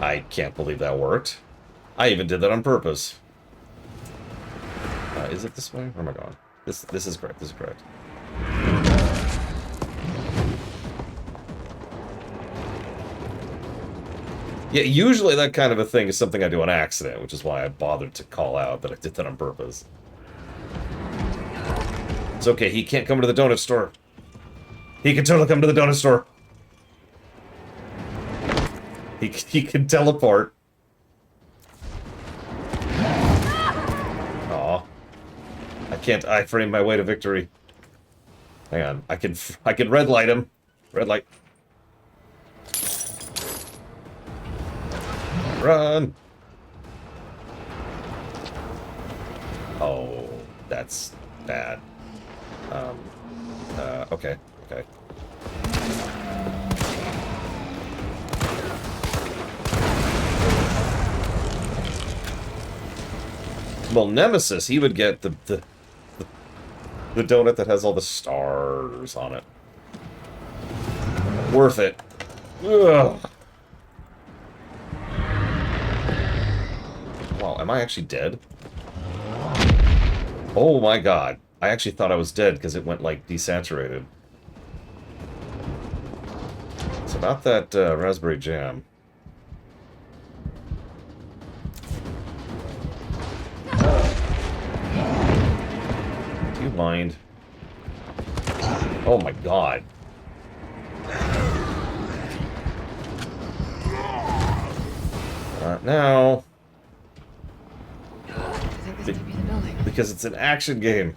S1: I can't believe that worked. I even did that on purpose. Is it this way? Where am I going? This is correct. This is correct. Yeah, usually that kind of a thing is something I do on accident, which is why I bothered to call out that I did that on purpose. It's okay, he can't come to the donut store. He can totally come to the donut store. He can teleport. Aw. I can't iframe my way to victory. Hang on, I can red light him. Red light. Run. Oh, that's bad. Okay, okay. Well, Nemesis, he would get the donut that has all the stars on it. Worth it. Ugh. Wow, am I actually dead? Oh my god. I actually thought I was dead because it went, like, desaturated. It's about that raspberry jam. Do you mind? Oh my god. Not now.
S5: I think this might be the building.
S1: Because it's an action game.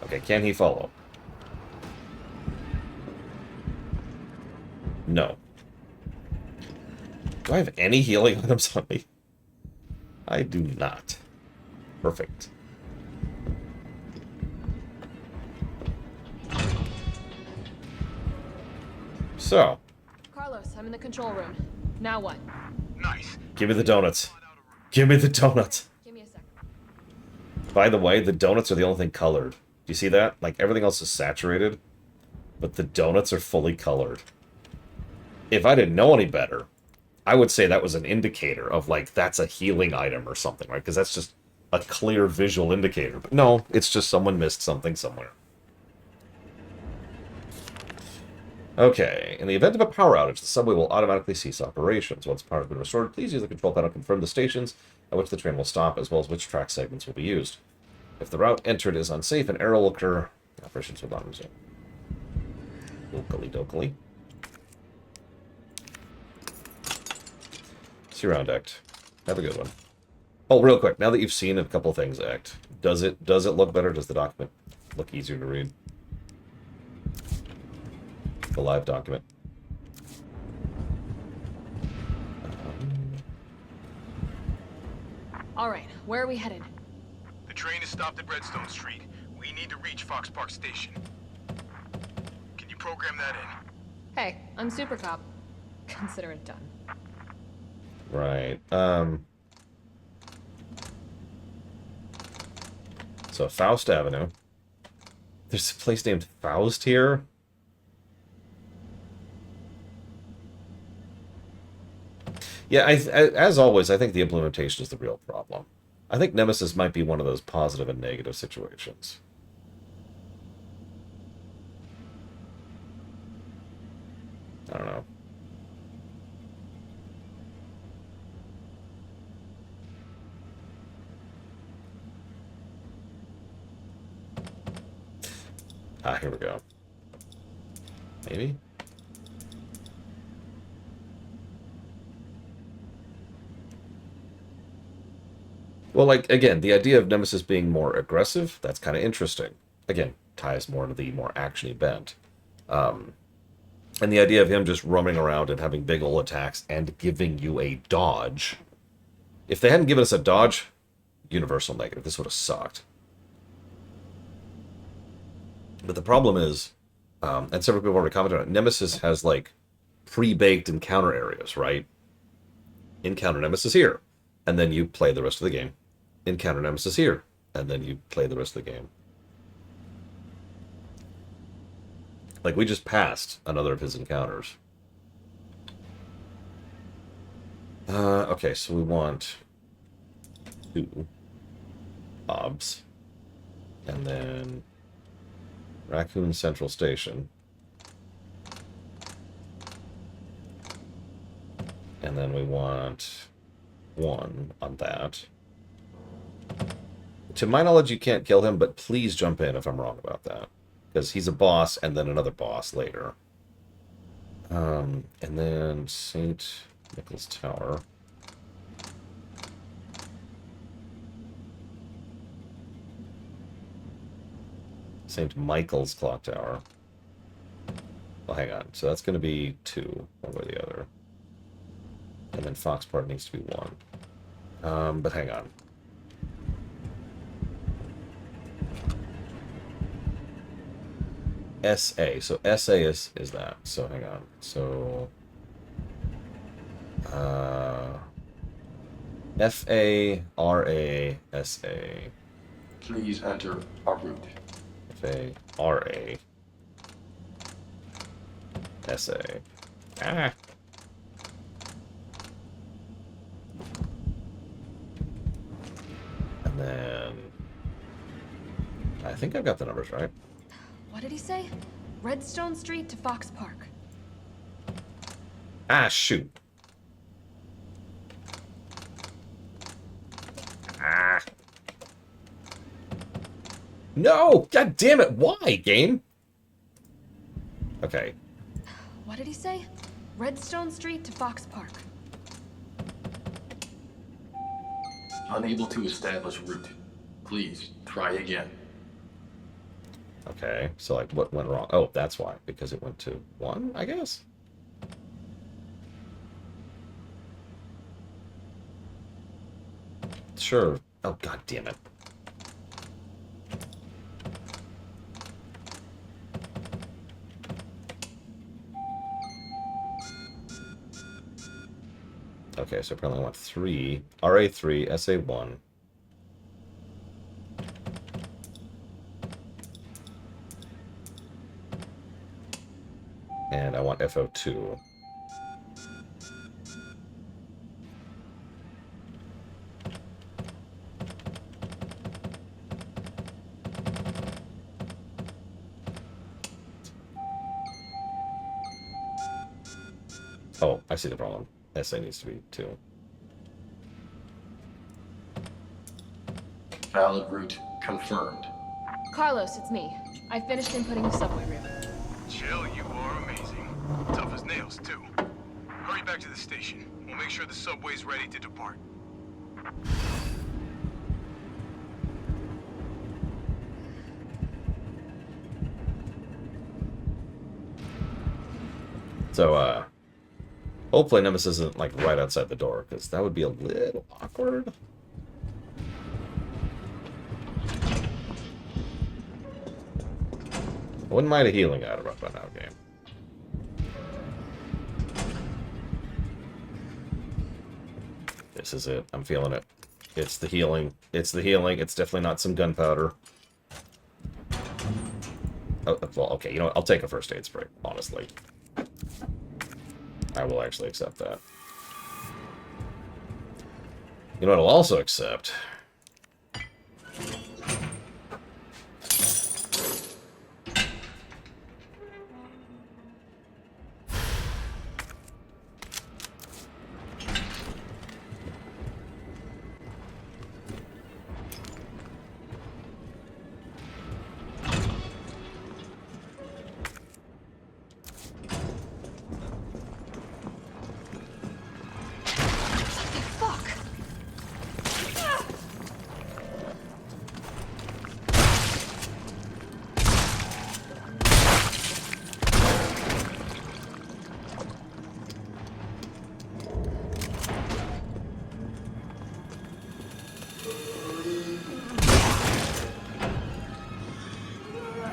S1: Okay, can he follow? No. Do I have any healing items on me? I do not. Perfect. So.
S5: Carlos, I'm in the control room. Now what?
S7: Nice.
S1: Give me the donuts. Give me the donuts.
S5: Give me a second.
S1: By the way, the donuts are the only thing colored. Do you see that? Like, everything else is saturated, but the donuts are fully colored. If I didn't know any better, I would say that was an indicator of, like, that's a healing item or something, right? Because that's just a clear visual indicator. But no, it's just someone missed something somewhere. Okay, in the event of a power outage, the subway will automatically cease operations. Once power has been restored, please use the control panel to confirm the stations at which the train will stop, as well as which track segments will be used. If the route entered is unsafe, an error will occur. Operations will not resume. Dokily. See you around, Act. Have a good one. Oh, real quick, now that you've seen a couple things, Act, does it look better? Does the document look easier to read? The live document.
S5: All right, where are we headed?
S7: The train is stopped at Redstone Street. We need to reach Fox Park Station. Can you program that in?
S5: Hey, I'm Super Cop. Consider it done.
S1: Right. So, Faust Avenue. There's a place named Faust here? Yeah, as always, I think the implementation is the real problem. I think Nemesis might be one of those positive and negative situations. I don't know. Ah, here we go. Maybe? Well, like, again, the idea of Nemesis being more aggressive, that's kind of interesting. Again, ties more to the more action-y bent. And the idea of him just roaming around and having big ol' attacks and giving you a dodge. If they hadn't given us a dodge, universal negative. This would have sucked. But the problem is, and several people have already commented on it, Nemesis has, like, pre-baked encounter areas, right? Encounter Nemesis here. And then you play the rest of the game. Encounter Nemesis here. And then you play the rest of the game. Like, we just passed another of his encounters. Okay, so we want 2 obs. And then Raccoon Central Station. And then we want 1 on that. To my knowledge, you can't kill him, but please jump in if I'm wrong about that. Because he's a boss, and then another boss later. And then St. Nicholas Tower. St. Michael's Clock Tower. Well, hang on. So that's going to be 2, one way or the other. And then Fox Park needs to be 1. But hang on. SA. So SA is that. So hang on. So FARASA.
S11: Please enter our route.
S1: FARASA. Ah. And then I think I've got the numbers right.
S5: What did he say? Redstone Street to Fox Park.
S1: Ah, shoot. Ah. No! God damn it! Why, game? Okay.
S5: What did he say? Redstone Street to Fox Park.
S11: Unable to establish route. Please try again.
S1: Okay, so like what went wrong? Oh, that's why. Because it went to 1, I guess? Sure. Oh, god damn it. Okay, so apparently I want 3, RA3, SA1. And I want FO2. Oh, I see the problem. SA needs to be 2.
S11: Valid route confirmed.
S5: Carlos, it's me. I finished inputting the subway route.
S7: Chill, you are amazing. Tough as nails, too. Hurry back to the station. We'll make sure the subway's ready to depart.
S1: So, hopefully Nemesis isn't, like, right outside the door, because that would be a little awkward. I wouldn't mind a healing item right by now, game. This is it. I'm feeling it. It's the healing. It's the healing. It's definitely not some gunpowder. Oh, well, okay, you know what? I'll take a first aid spray, honestly. I will actually accept that. You know what I'll also accept?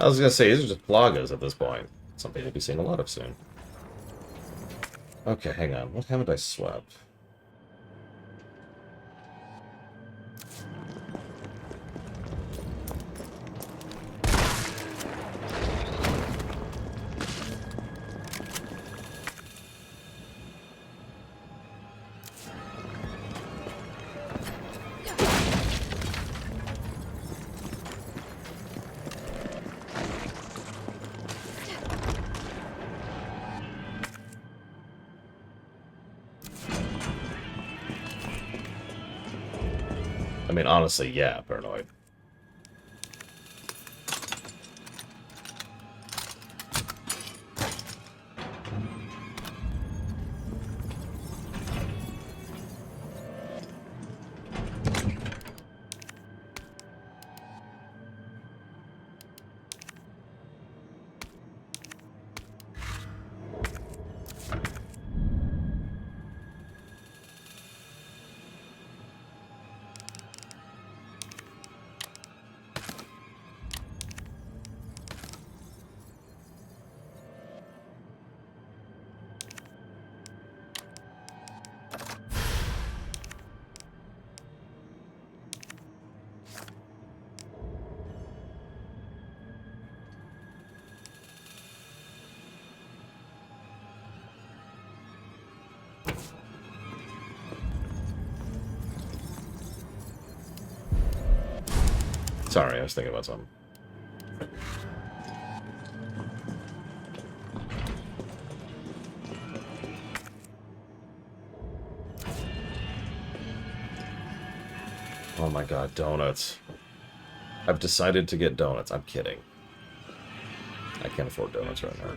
S1: I was gonna say, these are just plagas at this point. Something we'll be seeing a lot of soon. Okay, hang on. What haven't I swept? I mean, honestly, yeah, paranoid. Sorry, I was thinking about something. Oh my god, donuts. I've decided to get donuts. I'm kidding. I can't afford donuts right now.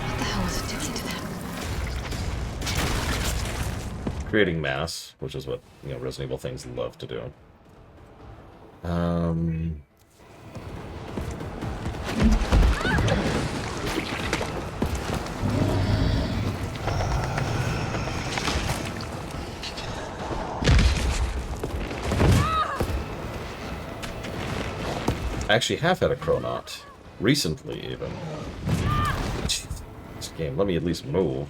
S5: What the hell was addicted to that?
S1: Creating mass, which is what, you know, Resident Evil things love to do. I actually have had a Chronaut. Recently, even. Jeez, this game, let me at least move.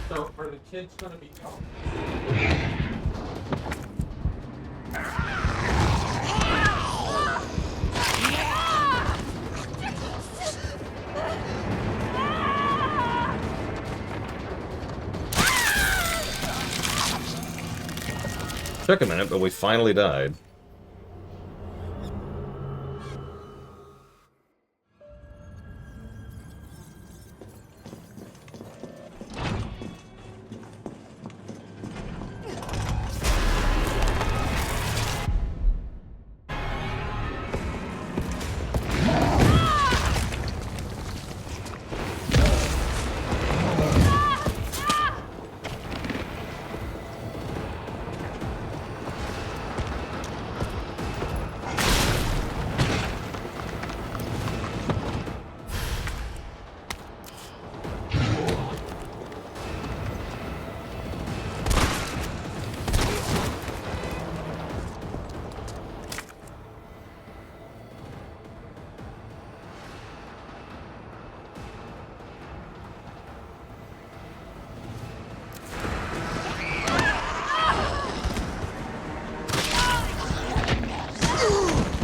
S3: So, are the kids gonna be gone?
S1: Took a minute, but we finally died.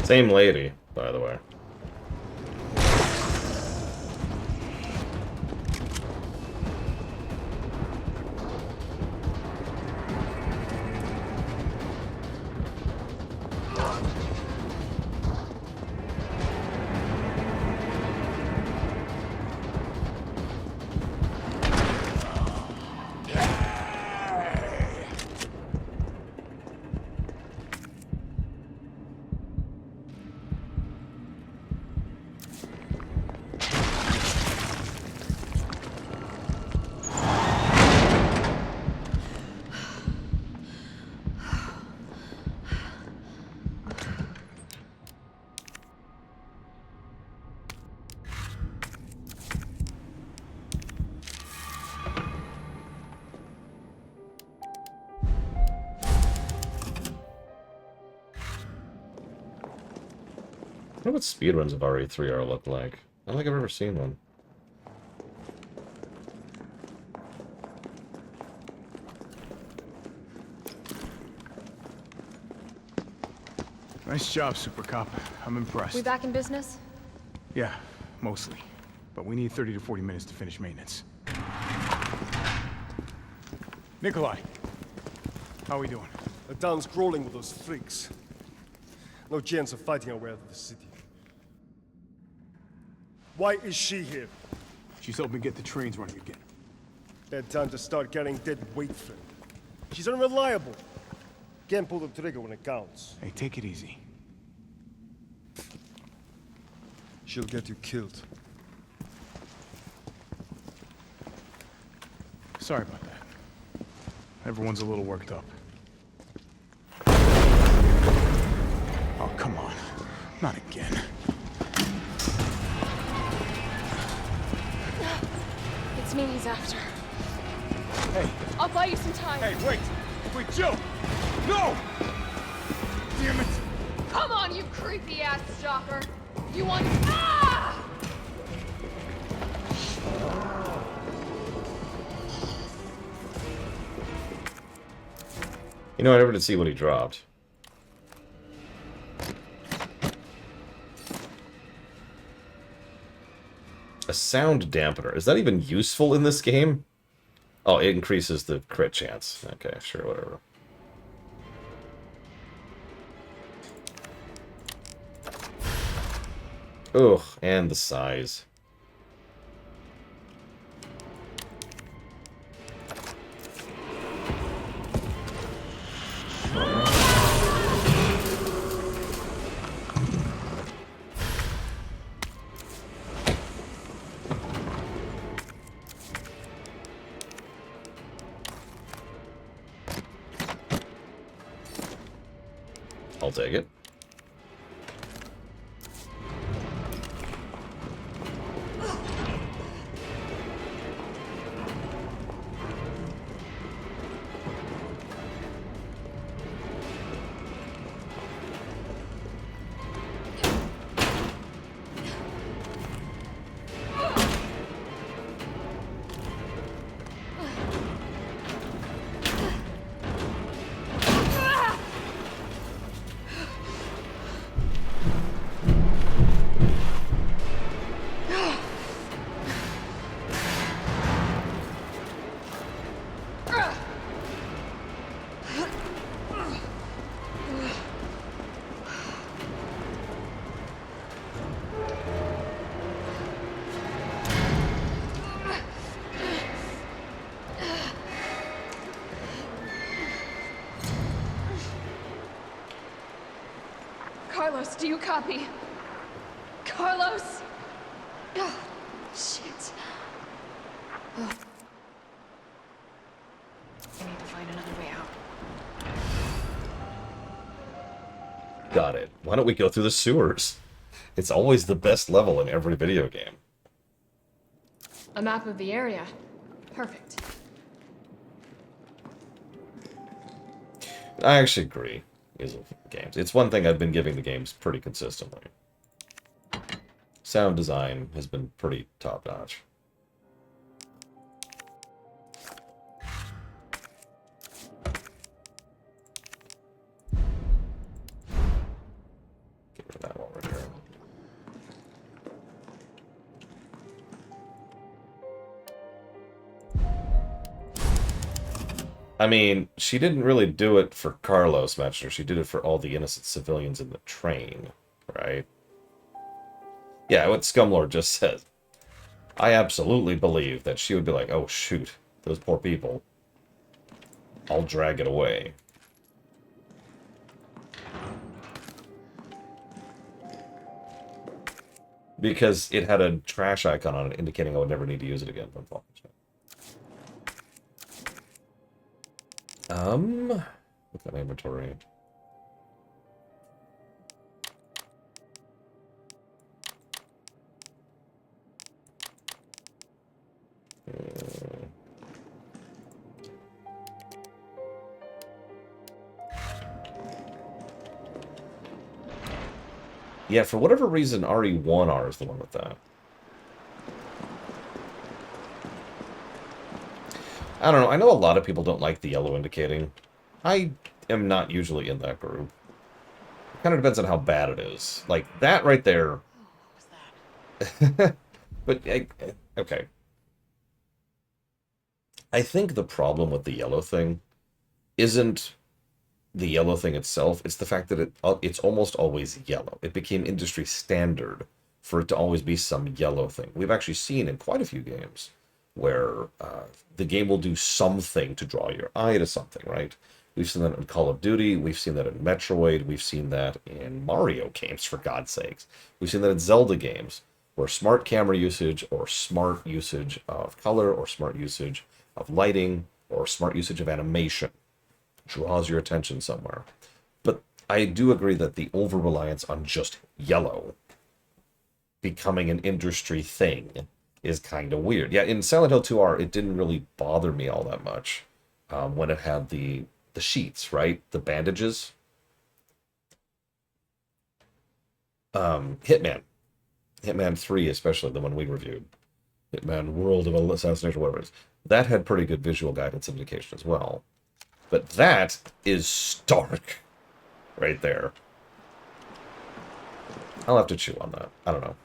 S1: Same lady, by the way. I wonder what speedruns of RE3R look like. I don't think I've ever seen one.
S12: Nice job, Super Cop. I'm impressed.
S5: We back in business?
S12: Yeah, mostly. But we need 30 to 40 minutes to finish maintenance. Nikolai, how are we doing?
S10: The town's crawling with those freaks. No chance of fighting our way out of the city. Why is she here?
S12: She's helping get the trains running again.
S10: Bad time to start carrying dead weight, friend. She's unreliable. Can't pull the trigger when it counts.
S12: Hey, take it easy.
S10: She'll get you killed.
S12: Sorry about that. Everyone's a little worked up. Oh, come on. Not again.
S5: It's me he's after.
S6: Hey.
S5: I'll buy you some time.
S6: Hey, wait! Wait, Jill! No! Damn it!
S5: Come on, you creepy ass stalker. You want? Ah!
S1: You know, I never did see what he dropped. A sound dampener. Is that even useful in this game? Oh, it increases the crit chance. Okay, sure, whatever. Ugh, and the size. I'll take it.
S5: Carlos, do you copy? Carlos! Oh, shit. Oh. I need to find another way out.
S1: Got it. Why don't we go through the sewers? It's always the best level in every video game.
S5: A map of the area. Perfect.
S1: I actually agree. Games. It's one thing I've been giving the games pretty consistently. Sound design has been pretty top-notch. Get rid of that while we're here. I mean, she didn't really do it for Carlos Metzger. She did it for all the innocent civilians in the train, right? Yeah, what Scumlord just said. I absolutely believe that she would be like, oh, shoot, those poor people. I'll drag it away. Because it had a trash icon on it indicating I would never need to use it again. Look at my inventory. Yeah, for whatever reason, RE1R is the one with that. I don't know. I know a lot of people don't like the yellow indicating. I am not usually in that group. It kind of depends on how bad it is. Like, that right there. What was that? But, okay. I think the problem with the yellow thing isn't the yellow thing itself. It's the fact that it's almost always yellow. It became industry standard for it to always be some yellow thing. We've actually seen in quite a few games where the game will do something to draw your eye to something, right? We've seen that in Call of Duty, we've seen that in Metroid, we've seen that in Mario games, for God's sakes. We've seen that in Zelda games, where smart camera usage, or smart usage of color, or smart usage of lighting, or smart usage of animation draws your attention somewhere. But I do agree that the over-reliance on just yellow becoming an industry thing is kind of weird. Yeah, in Silent Hill 2R, it didn't really bother me all that much when it had the sheets, right? The bandages. Hitman 3, especially the one we reviewed, Hitman World of Assassination, whatever it is, that had pretty good visual guidance indication as well. But that is stark right there. I'll have to chew on that. I don't know.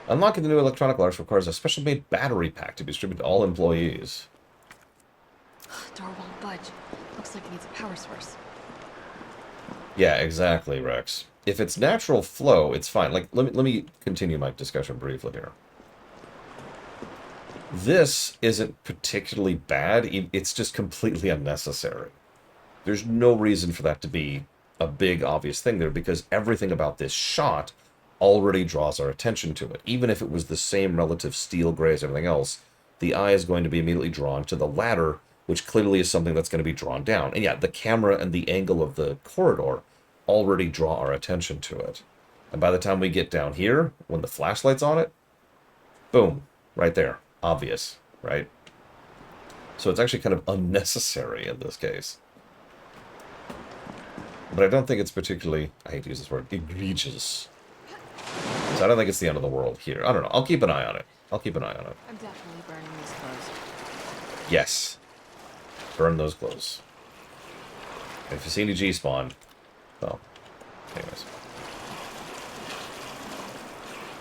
S1: Unlocking the new electronic alerts requires a special made battery pack to be distributed to all employees.
S5: Door won't budge. Looks like it needs a power source.
S1: Yeah, exactly, Rex. If it's natural flow, it's fine. Like, let me continue my discussion briefly here. This isn't particularly bad. It's just completely unnecessary. There's no reason for that to be a big, obvious thing there, because everything about this shot already draws our attention to it. Even if it was the same relative steel gray as everything else, the eye is going to be immediately drawn to the ladder, which clearly is something that's going to be drawn down. And yeah, the camera and the angle of the corridor already draw our attention to it. And by the time we get down here, when the flashlight's on it, boom, right there. Obvious, right? So it's actually kind of unnecessary in this case. But I don't think it's particularly, I hate to use this word, egregious. So I don't think it's the end of the world here. I don't know. I'll keep an eye on it. I'm
S5: definitely burning these clothes.
S1: Yes. Burn those clothes. And if you see any G-spawn, well, anyways.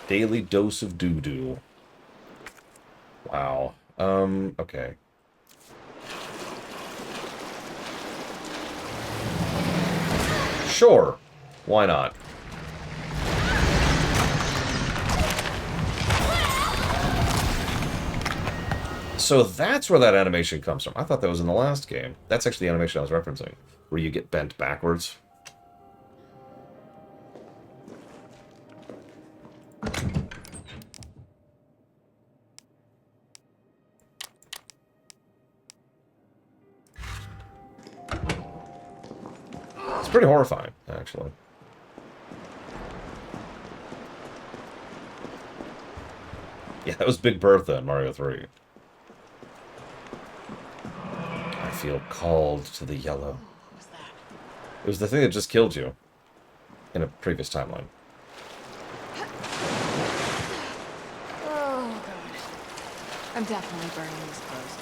S1: Daily dose of doo-doo. Wow. Okay. Sure. Why not? So that's where that animation comes from. I thought that was in the last game. That's actually the animation I was referencing, where you get bent backwards. It's pretty horrifying, actually. Yeah, that was Big Bertha in Mario 3. I feel called to the yellow.
S5: What was that?
S1: It was the thing that just killed you in a previous timeline.
S5: Oh, God. I'm definitely burning these clothes.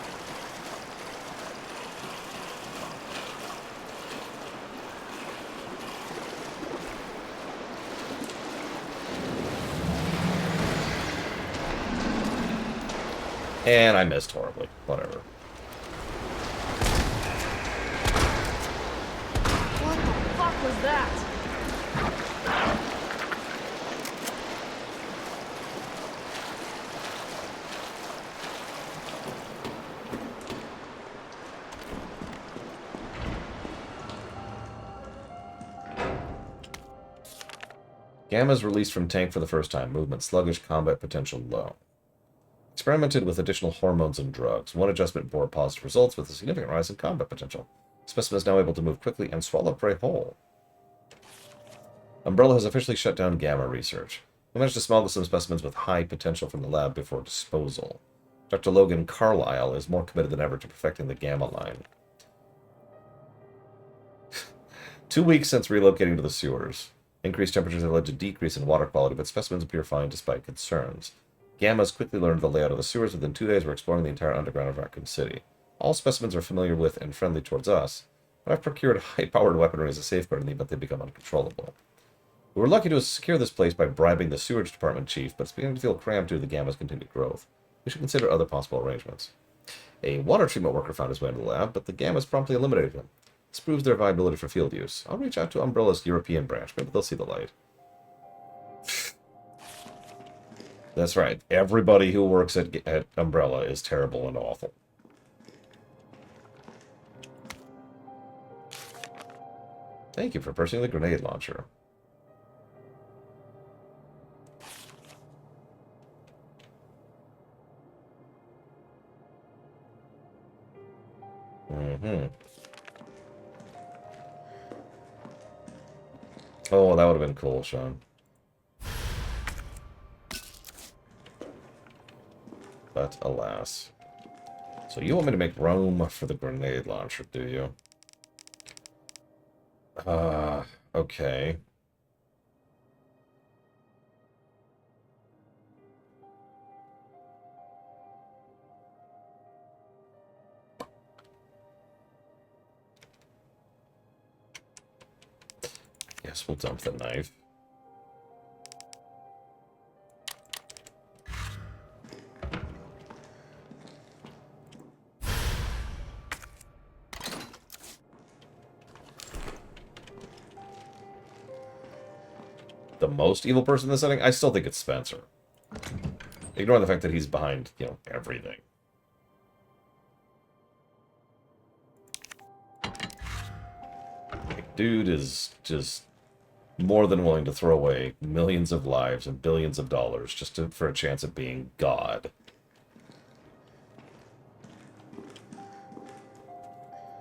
S1: And I missed horribly. Whatever.
S5: What the fuck was that?
S1: Gamma's released from tank for the first time. Movement sluggish, combat potential low. Experimented with additional hormones and drugs. One adjustment bore positive results with a significant rise in combat potential. Specimen is now able to move quickly and swallow prey whole. Umbrella has officially shut down Gamma research. We managed to smuggle some specimens with high potential from the lab before disposal. Dr. Logan Carlisle is more committed than ever to perfecting the Gamma line. 2 weeks since relocating to the sewers. Increased temperatures have led to decrease in water quality, but specimens appear fine despite concerns. Gamma's quickly learned the layout of the sewers. Within 2 days, we're exploring the entire underground of Raccoon City. All specimens are familiar with and friendly towards us, but I've procured high-powered weaponry as a safeguard in the event they become uncontrollable. We were lucky to secure this place by bribing the sewage department chief, but it's beginning to feel cramped due to the Gamma's continued growth. We should consider other possible arrangements. A water treatment worker found his way into the lab, but the Gammas promptly eliminated him. This proves their viability for field use. I'll reach out to Umbrella's European branch. Maybe they'll see the light. That's right. Everybody who works at Umbrella is terrible and awful. Thank you for purchasing the grenade launcher. Mm-hmm. Oh, that would have been cool, Sean. But alas. So you want me to make room for the grenade launcher, do you? Okay. Guess we'll dump the knife. The most evil person in the setting? I still think it's Spencer. Ignoring the fact that he's behind, you know, everything. Like, dude is just more than willing to throw away millions of lives and billions of dollars just for a chance at being God.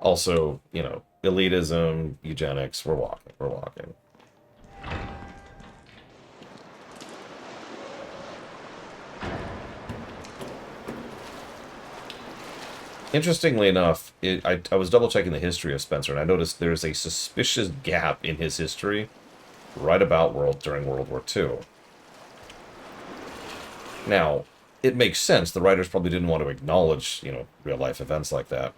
S1: Also, you know, elitism, eugenics, we're walking, we're walking. Interestingly enough, I was double-checking the history of Spencer, and I noticed there's a suspicious gap in his history right about during World War II. Now, it makes sense. The writers probably didn't want to acknowledge, you know, real-life events like that.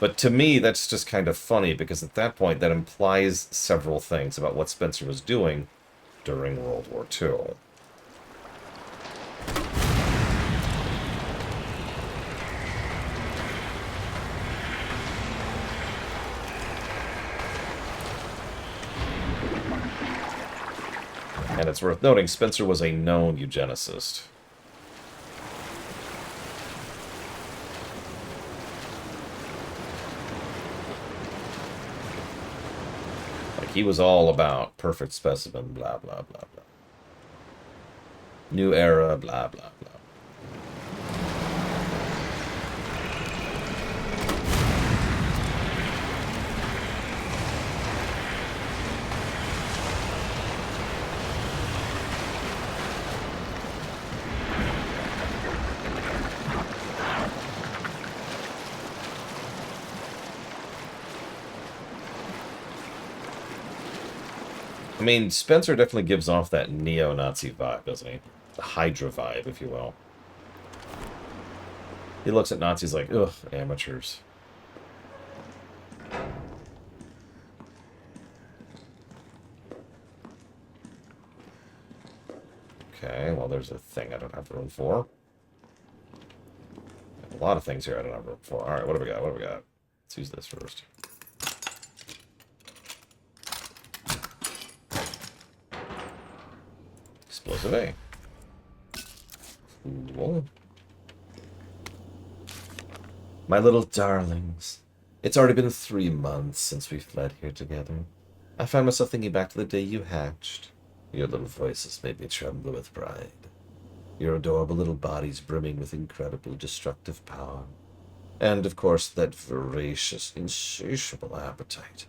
S1: But to me, that's just kind of funny, because at that point, that implies several things about what Spencer was doing during World War II. And it's worth noting, Spencer was a known eugenicist. Like, he was all about perfect specimen, blah, blah, blah, blah. New era, blah, blah, blah. I mean, Spencer definitely gives off that neo-Nazi vibe, doesn't he? The Hydra vibe, if you will. He looks at Nazis like, ugh, amateurs. Okay, well, there's a thing I don't have room for. A lot of things here I don't have room for. Alright, what do we got? What do we got? Let's use this first. Explosive A. Cool. My little darlings. It's already been 3 months since we fled here together. I found myself thinking back to the day you hatched. Your little voices made me tremble with pride. Your adorable little bodies brimming with incredible destructive power. And, of course, that voracious, insatiable appetite.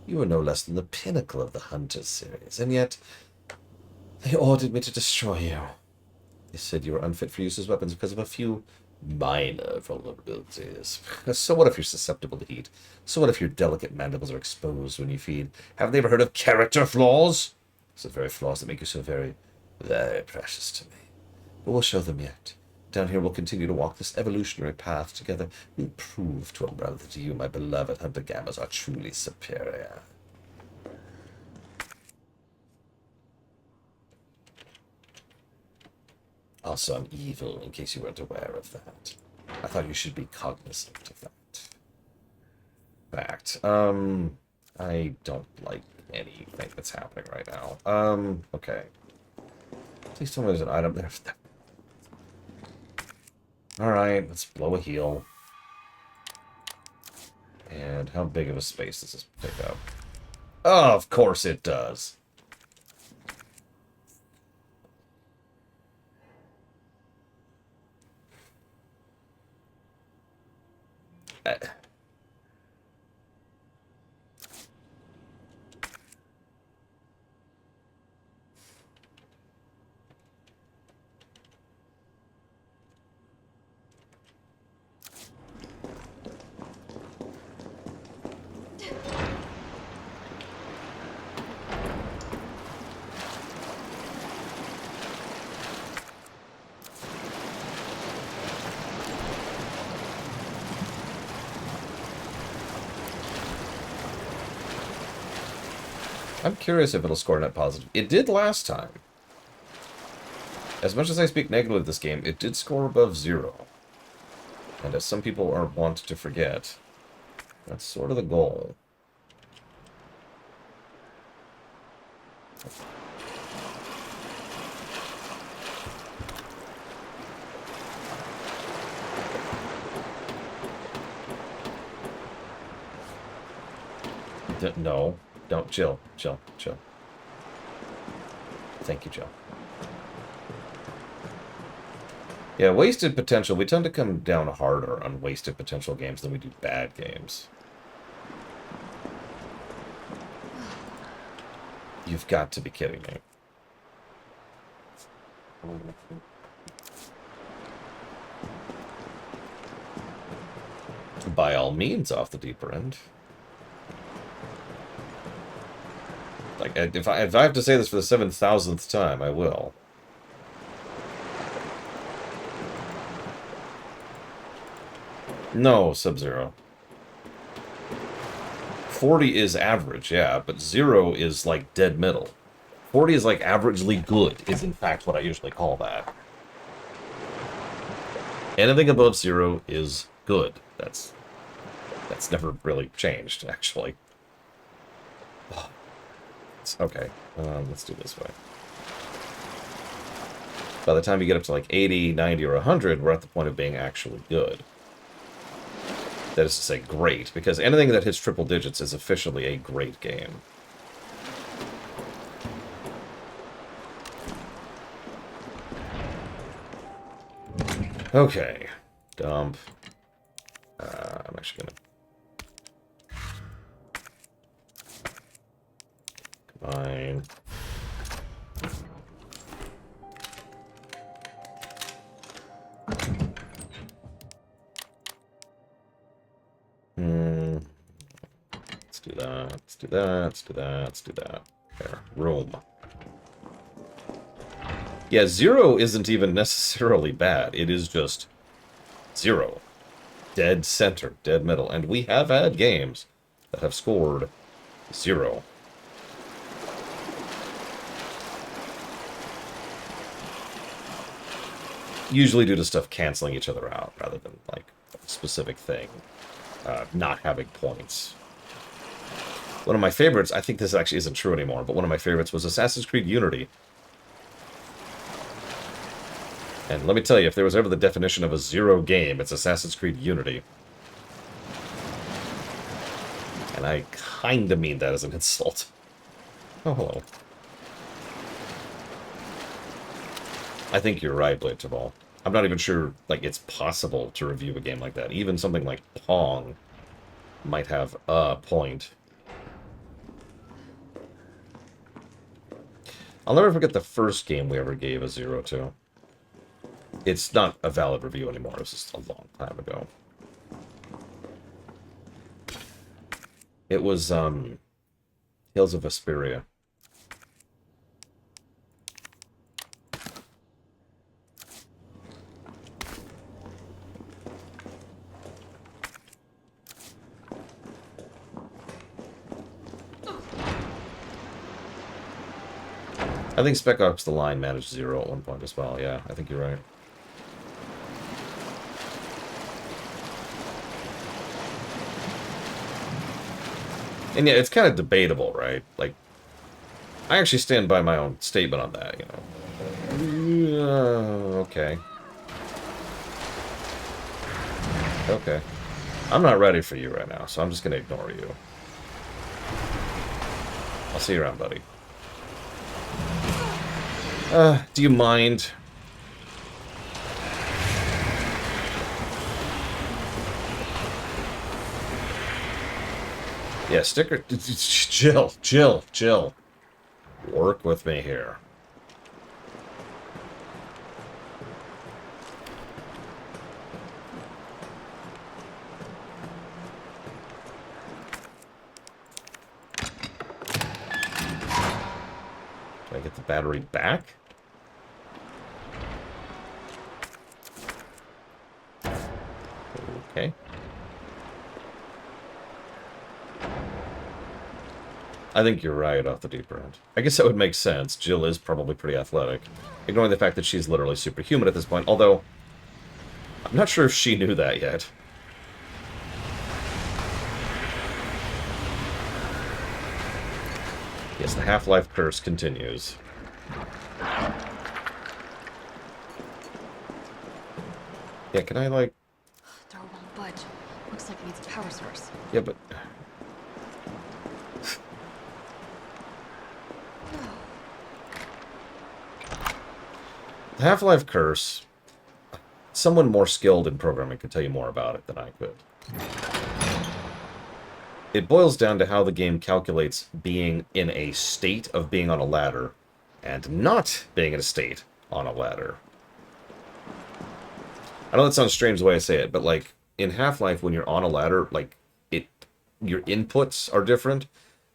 S1: You were no less than the pinnacle of the Hunter series, and yet they ordered me to destroy you. They said you were unfit for use as weapons because of a few minor vulnerabilities. So what if you're susceptible to heat? So what if your delicate mandibles are exposed when you feed? Have they ever heard of character flaws? It's the very flaws that make you so very, very precious to me. But we'll show them yet. Down here we'll continue to walk this evolutionary path together. We'll prove to Umbrella that you, my beloved Hunter Gammas, are truly superior. Also, I'm evil, in case you weren't aware of that. I thought you should be cognizant of that fact. I don't like anything that's happening right now. Okay. Please tell me there's an item there. Alright, let's blow a heel. And how big of a space does this take up? Oh, of course it does. I'm curious if it'll score net positive. It did last time. As much as I speak negatively of this game, it did score above 0. And as some people are wont to forget, that's sort of the goal. No, don't. Chill. Thank you, Jill. Yeah, wasted potential. We tend to come down harder on wasted potential games than we do bad games. You've got to be kidding me. By all means, off the deeper end. Like, if I have to say this for the 7,000th time, I will. No, Sub-Zero. 40 is average, yeah, but 0 is like dead middle. 40 is like averagely good, is in fact what I usually call that. Anything above 0 is good. That's never really changed, actually. Okay, let's do it this way. By the time you get up to like 80, 90, or 100, we're at the point of being actually good. That is to say, great, because anything that hits triple digits is officially a great game. Okay, dump. I'm actually gonna combine. Let's do that. Let's do that. Let's do that. Let's do that. There. Room. Yeah, 0 isn't even necessarily bad. It is just 0. Dead center, dead middle. And we have had games that have scored 0. Usually due to stuff canceling each other out, rather than, like, a specific thing not having points. One of my favorites, I think this actually isn't true anymore, but one of my favorites was Assassin's Creed Unity. And let me tell you, if there was ever the definition of a 0 game, it's Assassin's Creed Unity. And I kinda mean that as an insult. Oh, hello. I think you're right, Blade Tabal. I'm not even sure, like, it's possible to review a game like that. Even something like Pong might have a point. I'll never forget the first game we ever gave a 0 to. It's not a valid review anymore. It was just a long time ago. It was, Tales of Vesperia. I think Spec Ops The Line managed 0 at one point as well. Yeah, I think you're right. And yeah, it's kind of debatable, right? Like, I actually stand by my own statement on that, you know. Okay. Okay. I'm not ready for you right now, so I'm just going to ignore you. I'll see you around, buddy. Do you mind? Yeah, sticker... Jill. Work with me here. Can I get the battery back? Okay. I think you're right off the deeper end. I guess that would make sense. Jill is probably pretty athletic. Ignoring the fact that she's literally superhuman at this point, although I'm not sure if she knew that yet. Yes, the Half-Life curse continues. Yeah, can I, like...
S5: Door won't budge. Looks like it needs a power source.
S1: Yeah, but... The Half-Life curse... Someone more skilled in programming could tell you more about it than I could. It boils down to how the game calculates being in a state of being on a ladder and not being in a state on a ladder. I know that sounds strange the way I say it, but like in Half-Life when you're on a ladder, like your inputs are different,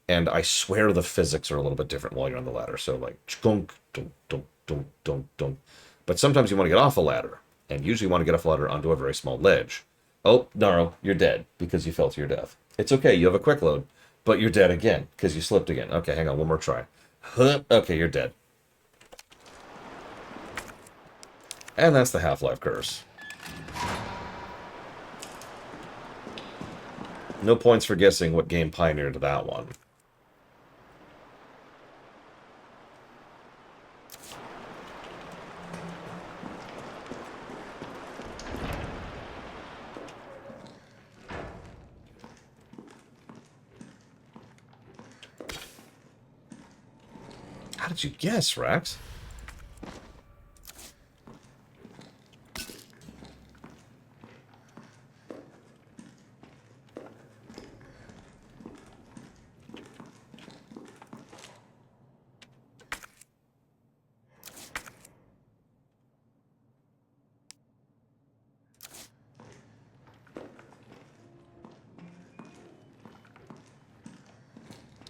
S1: and I swear the physics are a little bit different while you're on the ladder. So like dunk, dunk, dunk, dunk, dunk, dunk. But sometimes you want to get off a ladder, and usually you want to get off a ladder onto a very small ledge. Oh, Naro, you're dead because you fell to your death. It's okay, you have a quick load, but you're dead again because you slipped again. Okay, hang on, one more try. Okay, you're dead. And that's the Half-Life curse. No points for guessing what game pioneered that one. How did you guess, Rex?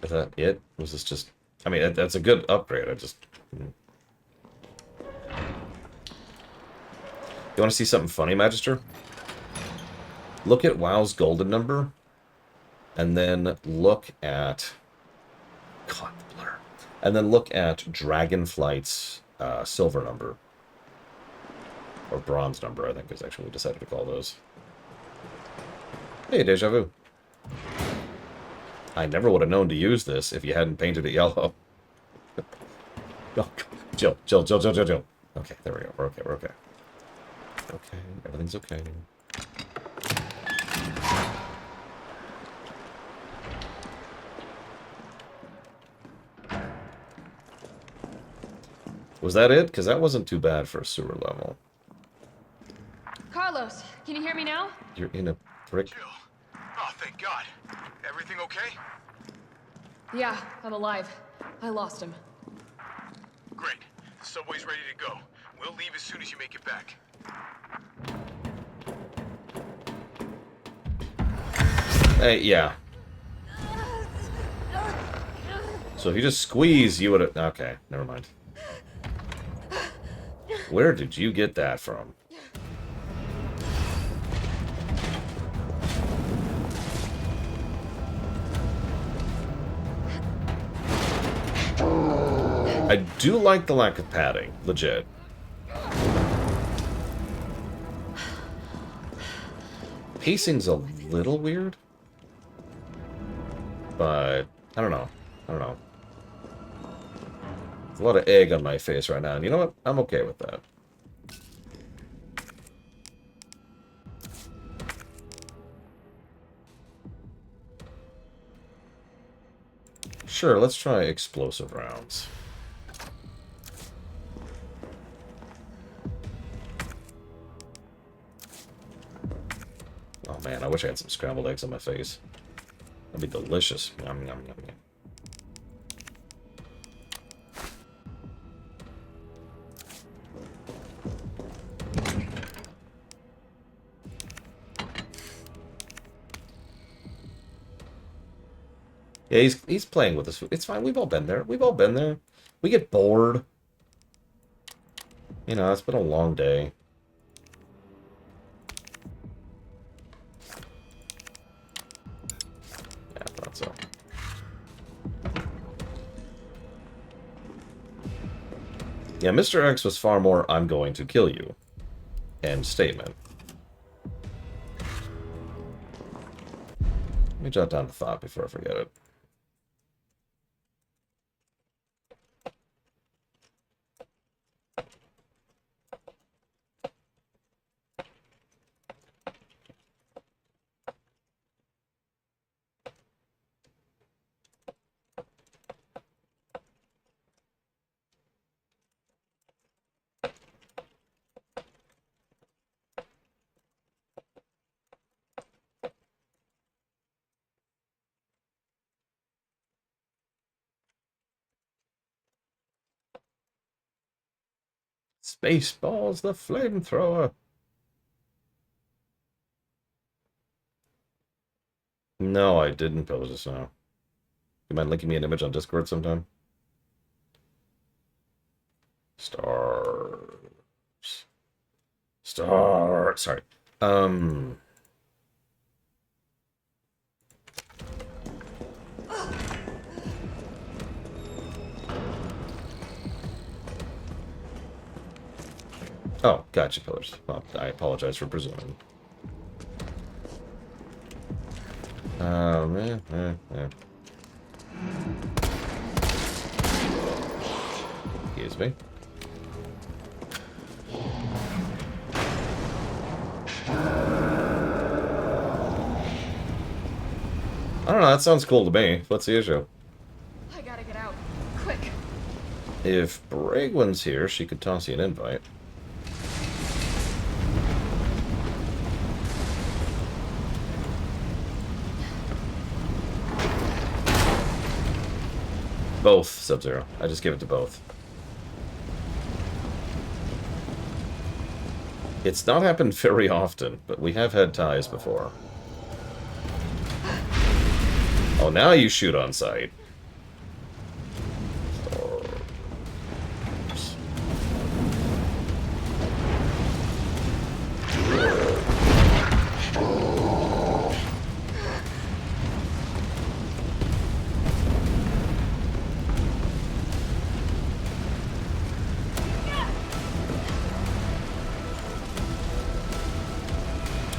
S1: Is that it? Was this just... I mean, that's a good upgrade. I just... You want to see something funny, Magister? Look at WoW's golden number, and then look at... God, the blur. And then look at Dragonflight's silver number. Or bronze number, I think, is actually what we decided to call those. Hey, Deja Vu. I never would have known to use this if you hadn't painted it yellow. Oh, Jill. Okay, there we go. We're okay, we're okay. Okay, everything's okay. Was that it? Because that wasn't too bad for a sewer level.
S5: Carlos, can you hear me now?
S1: You're in a brick...
S7: Jill. Oh, thank God. Everything okay?
S5: Yeah, I'm alive. I lost him.
S7: Great. The subway's ready to go. We'll leave as soon as you make it back.
S1: Hey, yeah. So if you just squeeze, you would have... Okay, never mind. Where did you get that from? I do like the lack of padding, legit. Pacing's a little weird, but I don't know. There's a lot of egg on my face right now, and you know what? I'm okay with that. Sure, let's try explosive rounds. Oh man, I wish I had some scrambled eggs on my face. That'd be delicious. Yum, yum, yum, yum. Yeah, he's playing with us. It's fine. We've all been there. We've all been there. We get bored. You know, it's been a long day. Yeah, I thought so. Yeah, Mr. X was far more, I'm going to kill you. End statement. Let me jot down the thought before I forget it. Spaceballs the flamethrower. No, I didn't pose just now. You mind linking me an image on Discord sometime? Stars. Sorry. Oh, gotcha, pillars. Well, I apologize for presuming. Excuse me. I don't know, that sounds cool to me. What's the issue?
S5: I gotta get out. Quick.
S1: If Bragwin's here, she could toss you an invite. Both, Sub-Zero. I just give it to both. It's not happened very often, but we have had ties before. Oh, now you shoot on sight.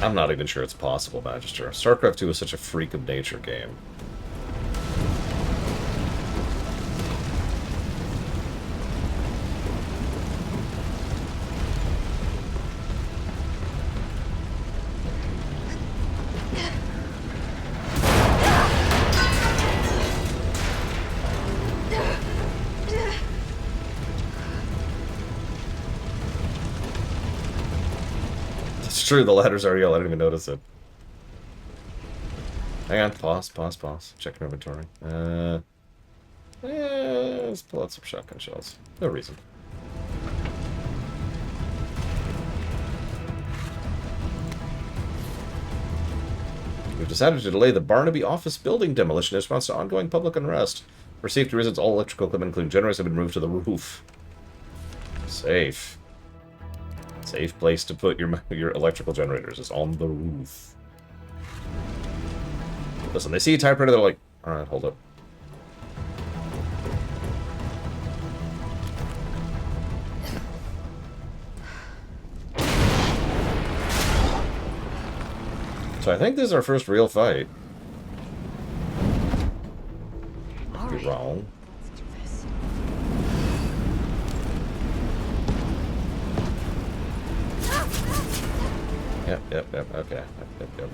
S1: I'm not even sure it's possible, Magister. StarCraft 2 is such a freak of nature game. It's true, the ladder's already out. I didn't even notice it. Hang on, pause. Check your inventory. Let's pull out some shotgun shells. No reason. We've decided to delay the Barnaby office building demolition in response to ongoing public unrest. For safety reasons, all electrical equipment, including generators, have been moved to the roof. Safe. Safe place to put your electrical generators is on the roof. Listen, they see a typewriter, they're like, alright, hold up. So I think this is our first real fight. Could be wrong. Yep, okay. Yep.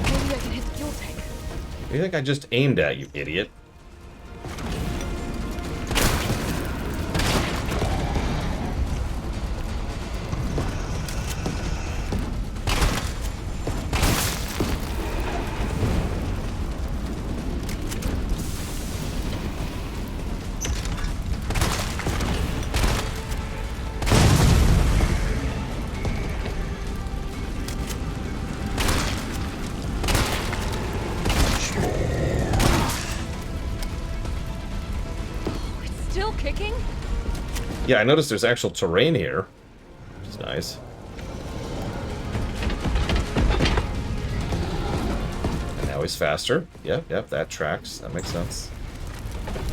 S5: Maybe I can hit the fuel tank.
S1: What do you think I just aimed at, you idiot?
S5: still kicking?
S1: Yeah, I noticed there's actual terrain here, which is nice. And now he's faster. Yep, that tracks. That makes sense.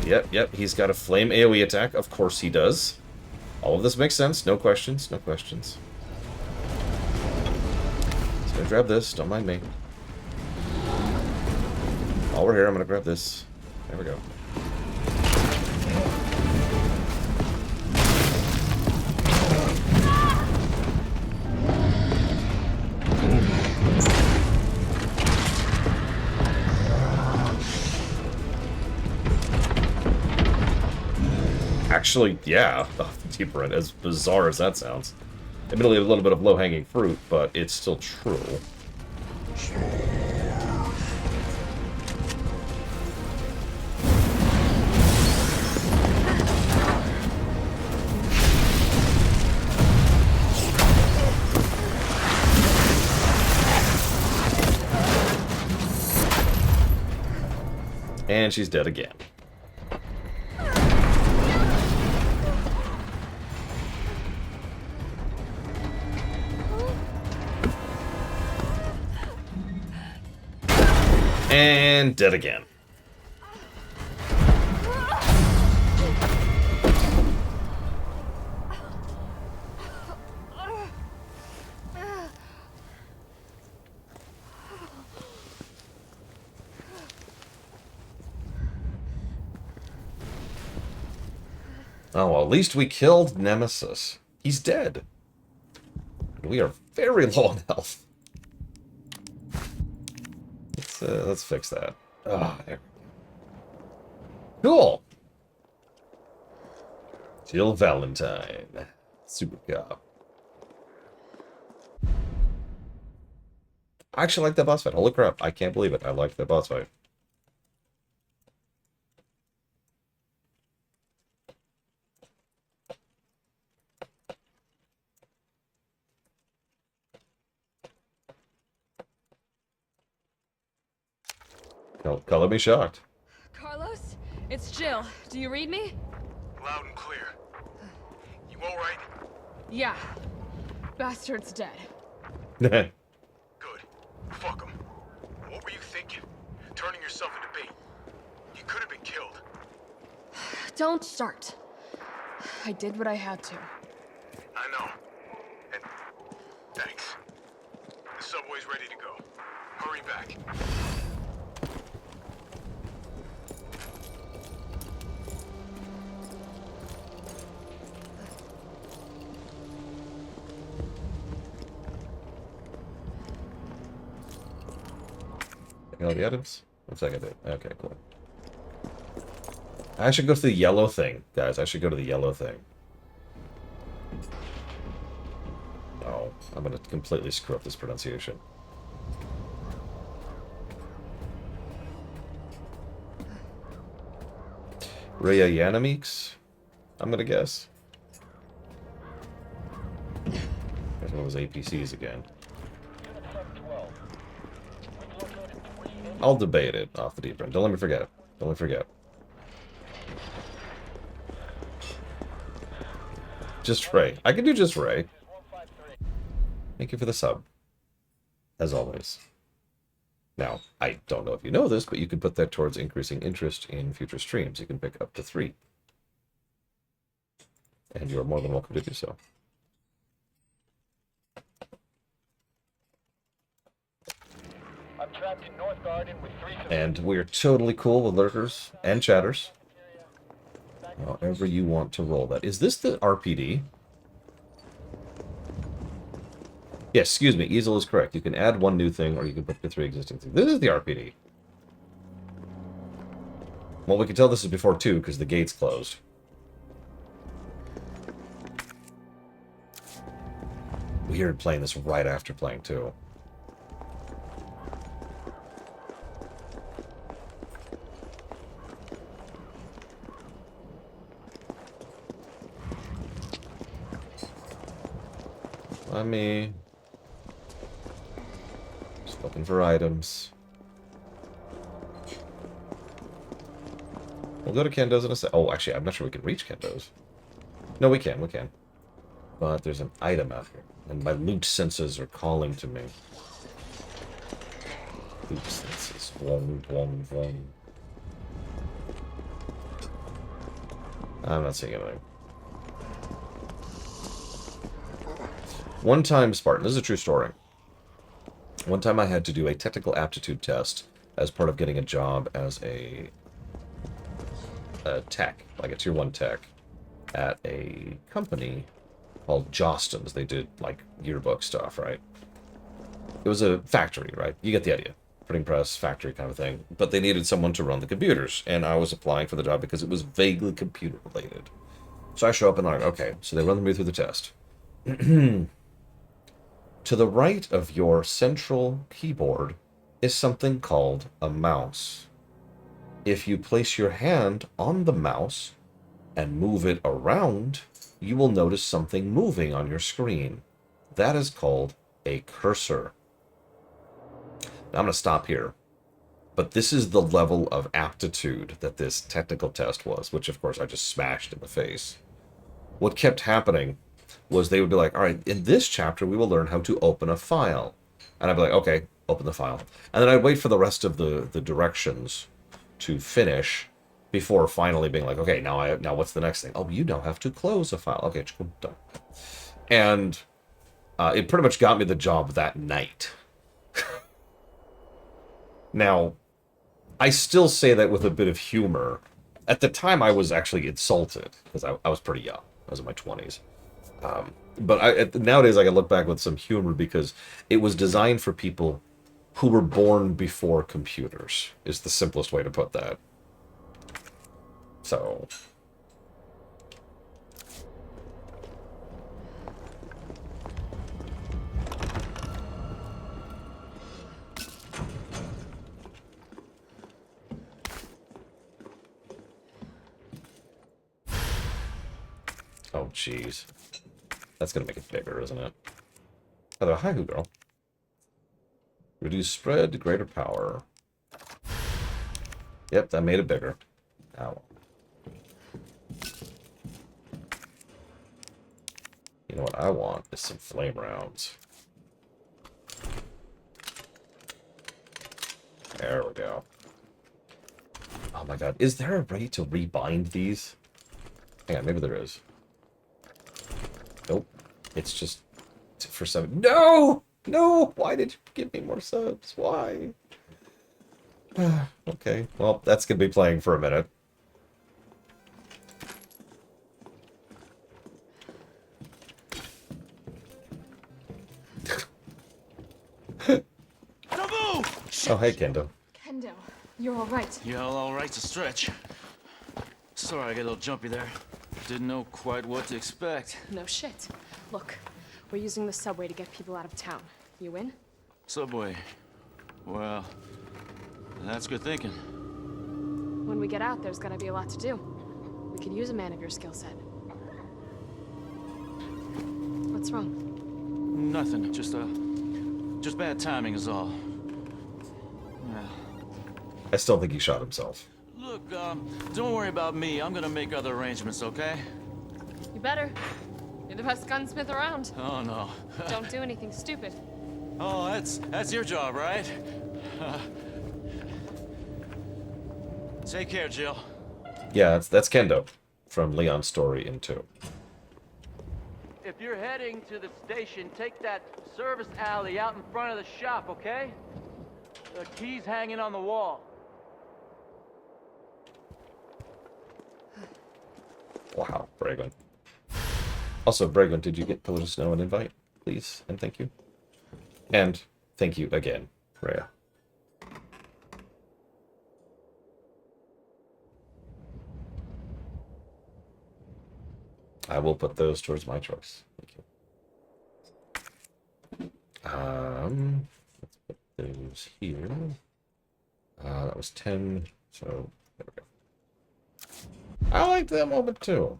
S1: Yep, he's got a flame AoE attack. Of course he does. All of this makes sense. No questions, no questions. Just gonna grab this. Don't mind me. While we're here, I'm gonna grab this. There we go. Actually, yeah, deeper end, as bizarre as that sounds. Admittedly, a little bit of low-hanging fruit, but it's still true. And she's dead again. And dead again. Oh, well, at least we killed Nemesis. He's dead. We are very low on health. Let's fix that. Ah, there. Cool. Jill Valentine. Super cop. I actually like that boss fight. Holy crap. I can't believe it. I like that boss fight. Color me shocked.
S5: Carlos, it's Jill. Do you read me?
S7: Loud and clear. You alright?
S5: Yeah. Bastard's dead.
S7: Good. Fuck him. What were you thinking? Turning yourself into bait. You could have been killed.
S5: Don't start. I did what I had to.
S7: I know. And thanks. The subway's ready to go. Hurry back.
S1: All the items? Looks like I did. Okay, cool. I should go to the yellow thing, guys. I should go to the yellow thing. Oh, I'm gonna completely screw up this pronunciation. Rhea Yanamix? I'm gonna guess. There's one of those APCs again. I'll debate it off the deep end. Don't let me forget. Don't let me forget. Just Ray. I can do just Ray. Thank you for the sub. As always. Now, I don't know if you know this, but you can put that towards increasing interest in future streams. You can pick up to 3. And you're more than welcome to do so. And we're totally cool with lurkers and chatters. However you want to roll that. Is this the RPD? Yes, excuse me. Easel is correct. You can add 1 new thing, or you can put the 3 existing things. This is the RPD. Well, we can tell this is before 2, because the gate's closed. Weird playing this right after playing 2. Let me... Just looking for items. We'll go to Kendo's in a sec. Oh, actually, I'm not sure we can reach Kendo's. No, we can. But there's an item out here. And my loot senses are calling to me. Loot senses. Wong, wong, wong. I'm not seeing anything. One time, Spartan, this is a true story. One time I had to do a technical aptitude test as part of getting a job as a tech, like a tier 1 tech, at a company called Jostens. They did, like, yearbook stuff, right? It was a factory, right? You get the idea. Printing press, factory kind of thing. But they needed someone to run the computers, and I was applying for the job because it was vaguely computer-related. So I show up and I'm like, okay, so they run me through the test. To the right of your central keyboard is something called a mouse. If you place your hand on the mouse and move it around, you will notice something moving on your screen. That is called a cursor. Now I'm going to stop here. But this is the level of aptitude that this technical test was, which of course I just smashed in the face. What kept happening was they would be like, all right, in this chapter we will learn how to open a file. And I'd be like, okay, open the file. And then I'd wait for the rest of the directions to finish before finally being like, okay, now what's the next thing? Oh, you now have to close a file. Okay, done. And it pretty much got me the job that night. Now, I still say that with a bit of humor. At the time, I was actually insulted because I was pretty young. I was in my 20s. But nowadays, I can look back with some humor because it was designed for people who were born before computers, is the simplest way to put that. So... oh, jeez. That's gonna make it bigger, isn't it? Hello, hi, Who Girl. Reduce spread, greater power. Yep, that made it bigger. Ow. You know what I want is some flame rounds. There we go. Oh my god, is there a way to rebind these? Hang on, maybe there is. Nope. It's just for 7. No! No! Why did you give me more subs? Why? Okay. Well, that's going to be playing for a minute. Oh, hey, Kendo.
S5: Kendo, you're all right.
S4: Yeah, all right's a stretch. Sorry, I got a little jumpy there. Didn't know quite what to expect.
S5: No shit. Look, we're using the subway to get people out of town. You in?
S4: Subway. Well, that's good thinking.
S5: When we get out, there's gonna be a lot to do. We could use a man of your skill set. What's wrong?
S4: Nothing. Just bad timing is all. Yeah.
S1: I still think he shot himself.
S4: Look, don't worry about me. I'm gonna make other arrangements, okay?
S5: You better. You're the best gunsmith around.
S4: Oh, no.
S5: Don't do anything stupid.
S4: Oh, that's your job, right? Take care, Jill.
S1: Yeah, that's Kendo from Leon's story in 2.
S13: If you're heading to the station, take that service alley out in front of the shop, okay? The key's hanging on the wall.
S1: Wow, Braglin. Also, Braglin, did you get to let us know an invite, please? And thank you. And thank you again, Rhea. I will put those towards my choice. Thank you. Let's put those here. That was 10, so there we go. I liked that moment too.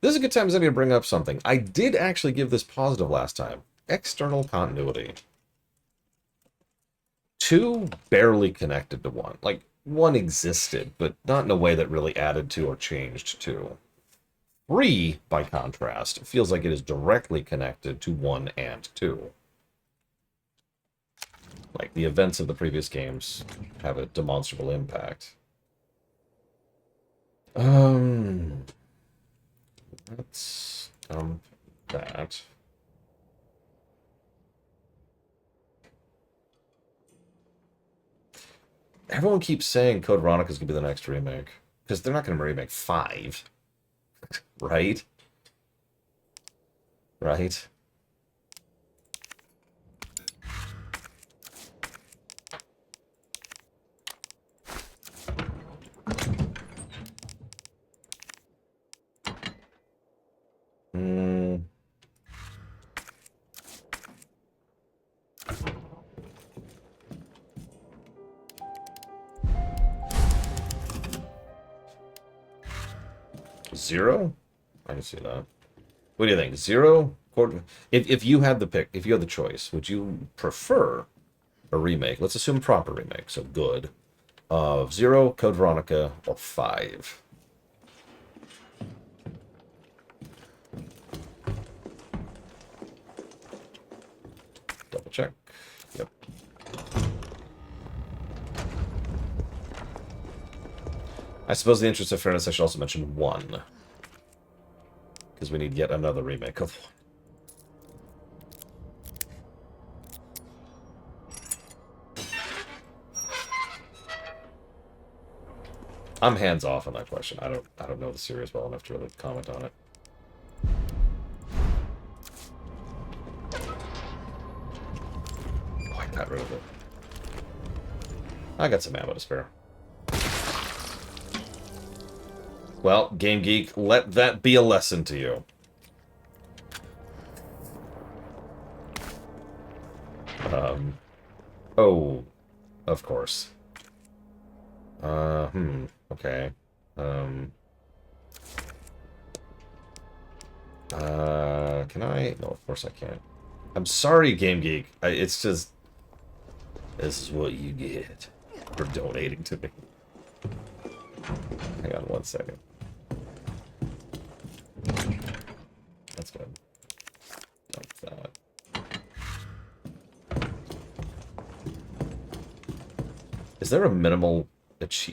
S1: This is a good time as any to bring up something. I did actually give this positive last time. External continuity. 2 barely connected to 1. Like, 1 existed, but not in a way that really added to or changed 2. 3, by contrast, feels like it is directly connected to 1 and 2. Like, the events of the previous games have a demonstrable impact. Let's dump that. Everyone keeps saying Code Veronica's gonna be the next remake. Because they're not gonna remake 5. Right? Right? Hmm. Zero? I can see that. What do you think? 0? If you had the pick, if you had the choice, would you prefer a remake? Let's assume proper remake, so good. Of 0, Code Veronica, or 5? Double check. Yep. I suppose in the interest of fairness, I should also mention 1. Because we need yet another remake of 1. I'm hands off on that question. I don't know the series well enough to really comment on it. Oh, I got rid of it. I got some ammo to spare. Well, Game Geek, let that be a lesson to you. Oh, of course. Okay. Can I? No, of course I can't. I'm sorry, Game Geek. It's just... This is what you get for donating to me. Hang on 1 second. That's good. Dump that. Is there a minimal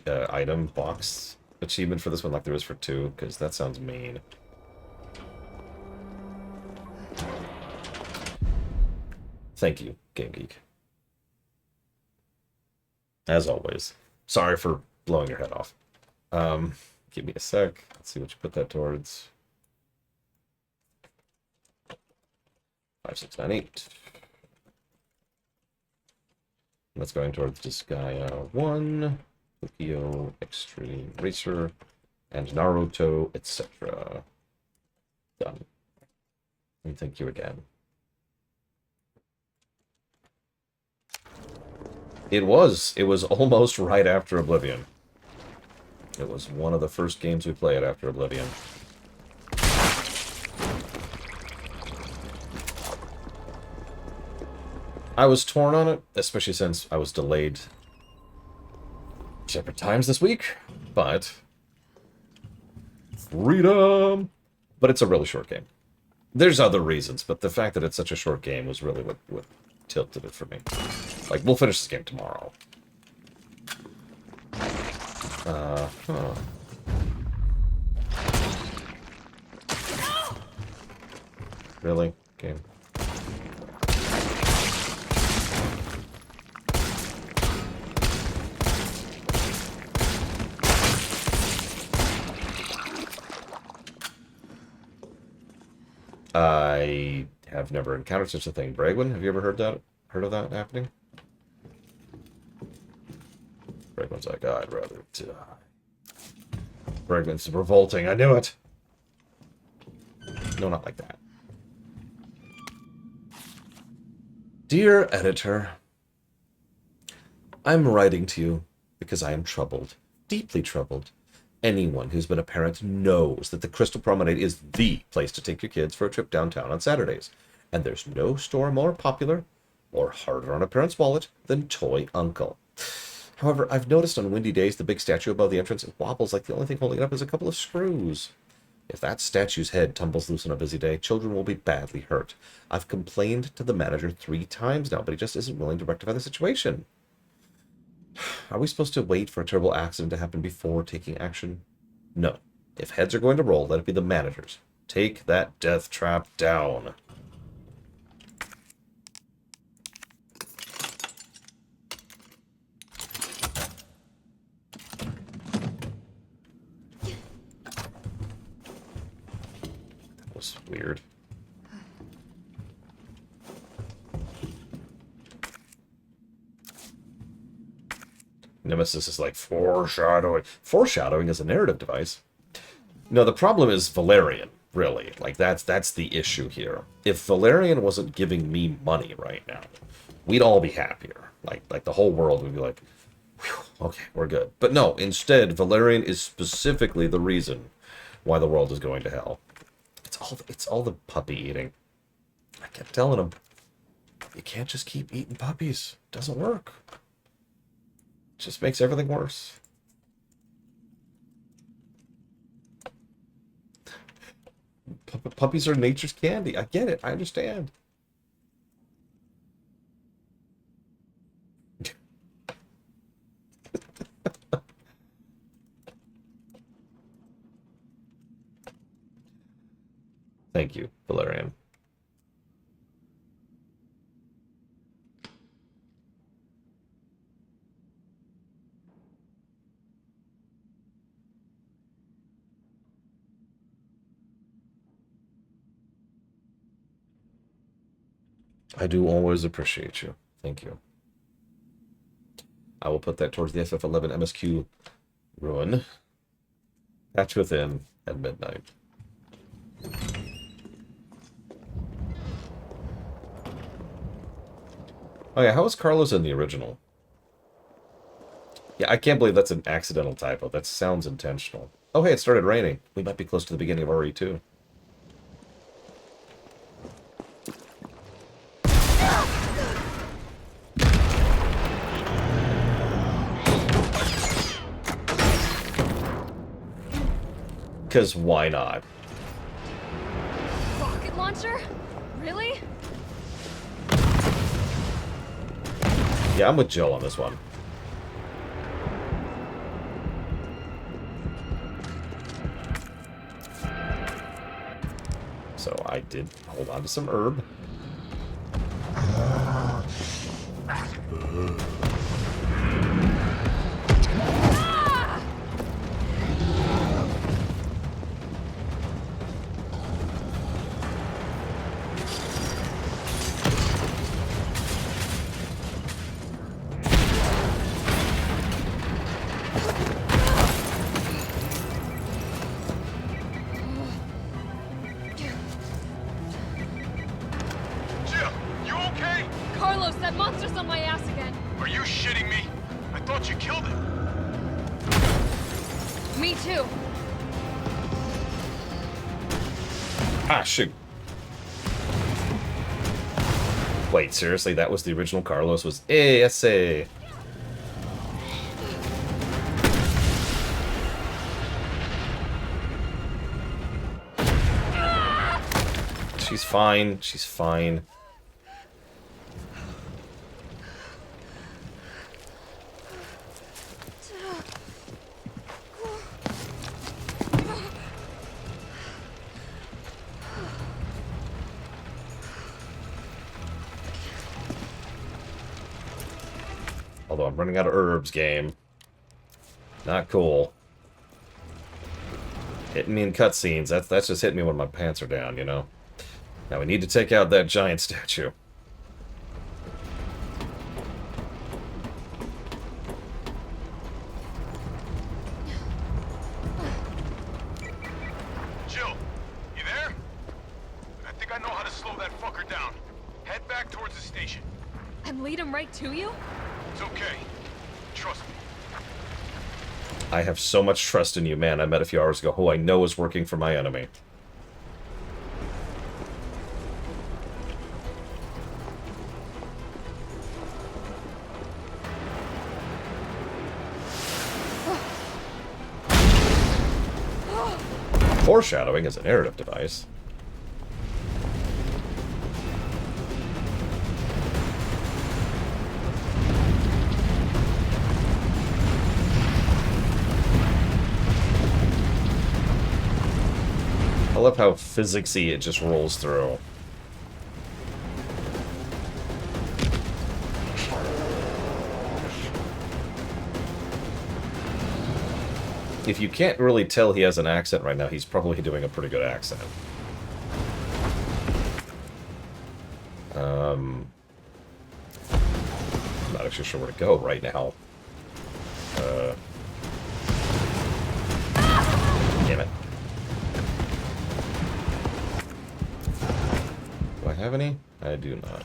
S1: item box achievement for this one like there is for 2? Because that sounds mean. Thank you, Game Geek. As always. Sorry for blowing your head off. Give me a sec. Let's see what you put that towards. 5698. That's going towards Disgaea 1, Tokyo Extreme Racer, and Naruto, etc. Done. And thank you again. It was almost right after Oblivion. It was one of the first games we played after Oblivion. I was torn on it, especially since I was delayed separate times this week, but freedom! But it's a really short game. There's other reasons, but the fact that it's such a short game was really what tilted it for me. Like, we'll finish this game tomorrow. Really? Game. I have never encountered such a thing. Bragwin, have you ever heard of that happening? Bragwin's like, oh, I'd rather die. Bragwin's revolting, I knew it! No, not like that. Dear editor, I'm writing to you because I am troubled, deeply troubled. Anyone who's been a parent knows that the Crystal Promenade is the place to take your kids for a trip downtown on Saturdays. And there's no store more popular or harder on a parent's wallet than Toy Uncle. However, I've noticed on windy days the big statue above the entrance wobbles like the only thing holding it up is a couple of screws. If that statue's head tumbles loose on a busy day, children will be badly hurt. I've complained to the manager 3 times now, but he just isn't willing to rectify the situation. Are we supposed to wait for a terrible accident to happen before taking action? No. If heads are going to roll, let it be the managers. Take that death trap down. That was weird. Nemesis is like foreshadowing. Foreshadowing is a narrative device. No, the problem is Valerian, really. Like, that's the issue here. If Valerian wasn't giving me money right now, we'd all be happier. Like the whole world would be like, whew, okay, we're good. But no, instead, Valerian is specifically the reason why the world is going to hell. It's all the puppy eating. I kept telling him, you can't just keep eating puppies. It doesn't work. It just makes everything worse. Puppies are nature's candy. I get it. I understand. Thank you, Valerian. I do always appreciate you. Thank you. I will put that towards the FF11 MSQ ruin. Patch within at midnight. Oh yeah, how was Carlos in the original? Yeah, I can't believe that's an accidental typo. That sounds intentional. Oh hey, it started raining. We might be close to the beginning of RE2. Because why not?
S5: Rocket launcher? Really?
S1: Yeah, I'm with Jill on this one. So I did hold on to some herb. Shoot. Wait, seriously? That was the original Carlos? Was ASA? She's fine. She's fine. Although I'm running out of herbs, game. Not cool. Hitting me in cutscenes, that's just hitting me when my pants are down, you know? Now we need to take out that giant statue.
S7: Jill, you there? I think I know how to slow that fucker down. Head back towards the station.
S5: And lead him right to you?
S7: It's okay. Trust me.
S1: I have so much trust in you, man. I met a few hours ago who I know is working for my enemy. Foreshadowing is a narrative device. I love how physicsy it just rolls through. If you can't really tell he has an accent right now, he's probably doing a pretty good accent. I'm not actually sure where to go right now. Damn it. Do I have any? I do not.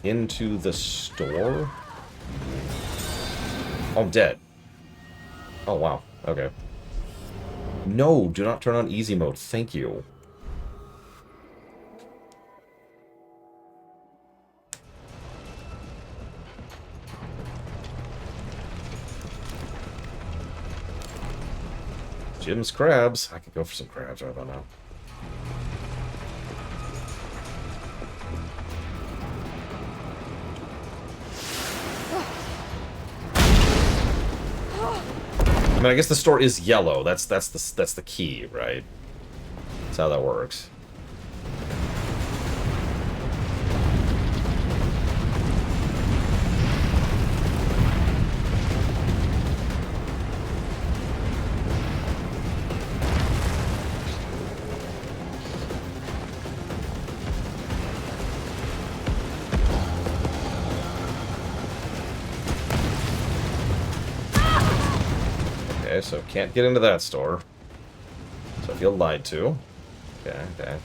S1: Into the store? Oh, I'm dead. Oh, wow. Okay. No, do not turn on easy mode. Thank you. Jim's crabs. I could go for some crabs right about now. I mean, I guess the store is yellow. That's the key, right? That's how that works. Okay, so can't get into that store. So I feel lied to. Okay, okay.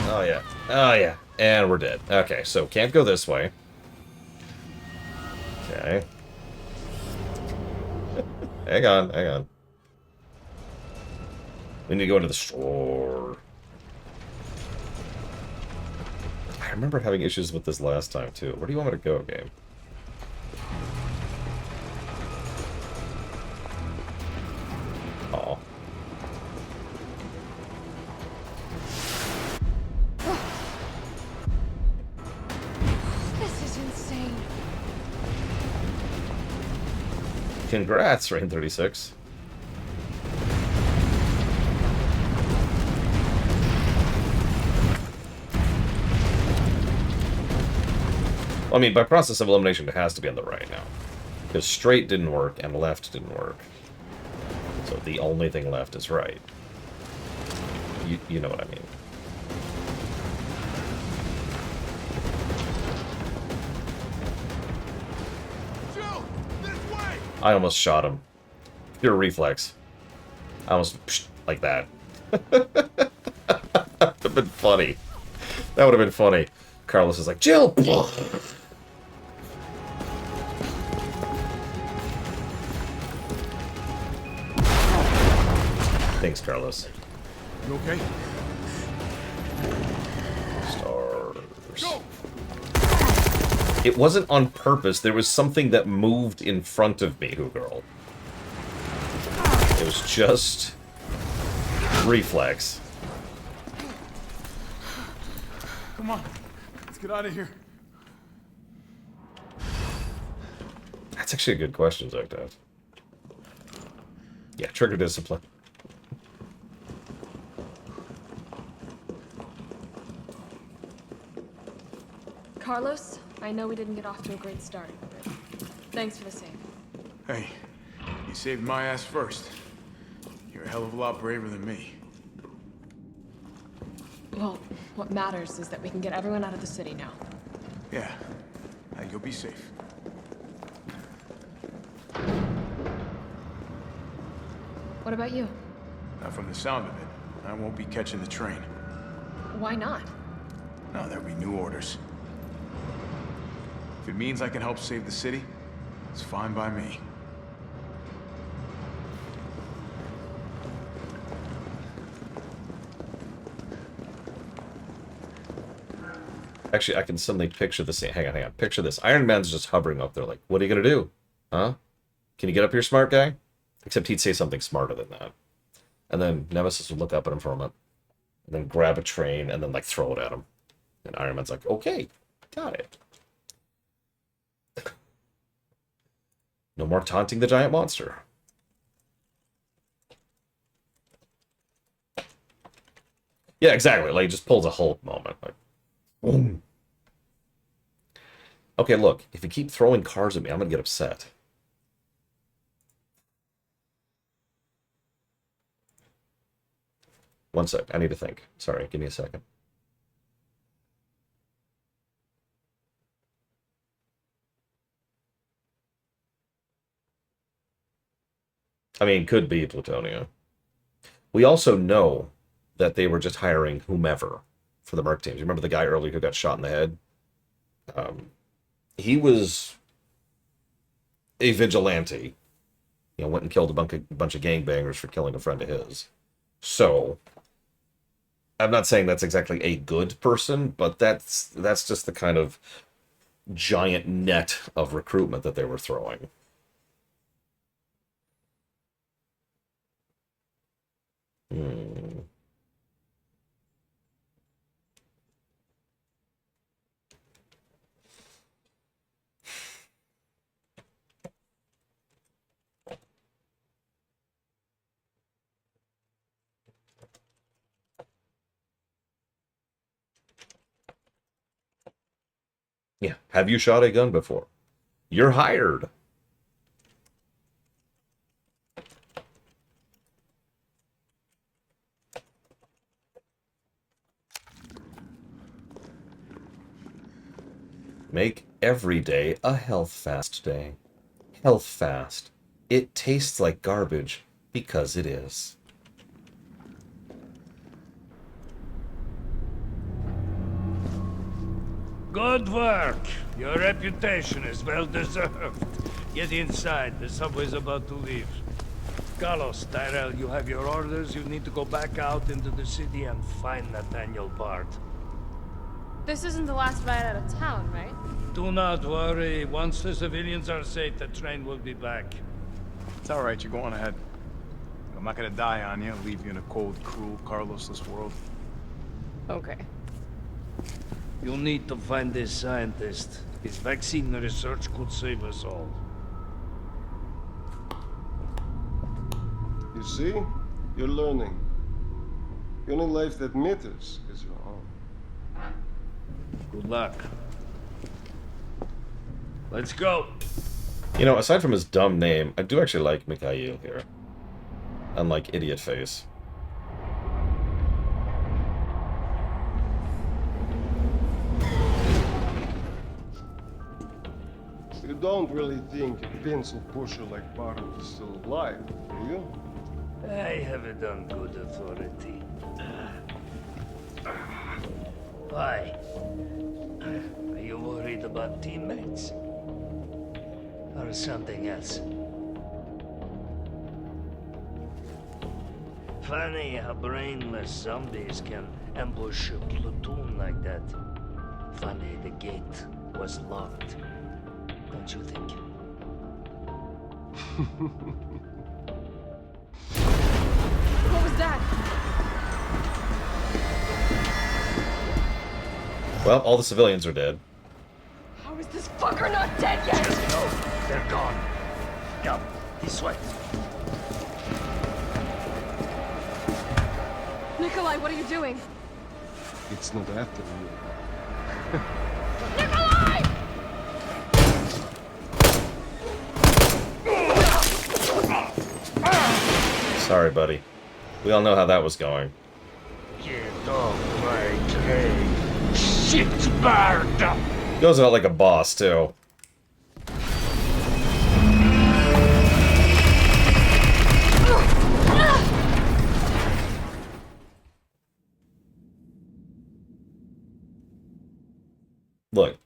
S1: Oh yeah. Oh yeah. And we're dead. Okay, so can't go this way. Okay. Hang on, hang on. We need to go into the store. I remember having issues with this last time too. Where do you want me to go, game? Oh.
S5: This is insane.
S1: Congrats, Rain 36. Well, I mean, by process of elimination, it has to be on the right now. Because straight didn't work, and left didn't work. So the only thing left is right. You know what I mean.
S6: Joe, this way!
S1: I almost shot him. Pure reflex. I almost psh, like that. That would have been funny. That would have been funny. Carlos is like, Jill! Thanks, Carlos.
S12: You okay?
S1: Stars. Go. It wasn't on purpose. There was something that moved in front of me, Who Girl. It was just reflex.
S12: Come on. Let's get out of here.
S1: That's actually a good question, Zoctave. Yeah, trigger discipline.
S5: Carlos, I know we didn't get off to a great start, but thanks for the save.
S12: Hey, you saved my ass first. You're a hell of a lot braver than me.
S5: Well, what matters is that we can get everyone out of the city now.
S12: Yeah. You'll be safe.
S5: What about you?
S12: Not from the sound of it. I won't be catching the train.
S5: Why not?
S12: No, there'll be new orders. If it means I can help save the city, it's fine by me.
S1: Actually, I can suddenly picture the scene. Hang on. Picture this. Iron Man's just hovering up there like, what are you going to do? Huh? Can you get up here, smart guy? Except he'd say something smarter than that. And then Nemesis would look up at him for a moment. And then grab a train and then, like, throw it at him. And Iron Man's like, okay, got it. No more taunting the giant monster. Yeah, exactly. Like, he just pulls a Hulk moment. Like, boom. Okay, look. If you keep throwing cars at me, I'm going to get upset. One sec. I need to think. Sorry, give me a second. I mean, could be Plutonia. We also know that they were just hiring whomever for the merc teams. You remember the guy earlier who got shot in the head? He was a vigilante. You know, went and killed a bunch of gangbangers for killing a friend of his. So, I'm not saying that's exactly a good person, but that's just the kind of giant net of recruitment that they were throwing. Yeah. Have you shot a gun before? You're hired. Make every day a health fast day. Health fast. It tastes like garbage because it is.
S8: Good work. Your reputation is well deserved. Get inside. The subway's about to leave. Carlos, Tyrell, you have your orders. You need to go back out into the city and find Nathaniel Bard.
S5: This isn't the last ride out of town, right?
S8: Do not worry. Once the civilians are safe, the train will be back.
S12: It's all right. You're going ahead. I'm not gonna die on you. Leave you in a cold, cruel, Carlosless world.
S5: Okay.
S8: You need to find this scientist. His vaccine research could save us all.
S10: You see? You're learning. The only life that matters is your own.
S8: Good luck. Let's go.
S1: You know, aside from his dumb name, I do actually like Mikhail here. Unlike Idiot Face.
S10: You don't really think a pencil pusher like Bard is still alive, do you?
S8: I have it on good authority. Why? Are you worried about teammates? Or something else? Funny how brainless zombies can ambush a platoon like that. Funny the gate was locked. Don't you think?
S5: What was that?
S1: Well, all the civilians are dead.
S5: How is this fucker not dead yet?
S8: Just know they're gone. Come, this way.
S5: Nikolai, what are you doing?
S10: It's not after you.
S5: Nikolai!
S1: Sorry, buddy. We all know how that was going.
S8: Get off my train. Shit, Bard!
S1: Goes out like a boss, too. Look,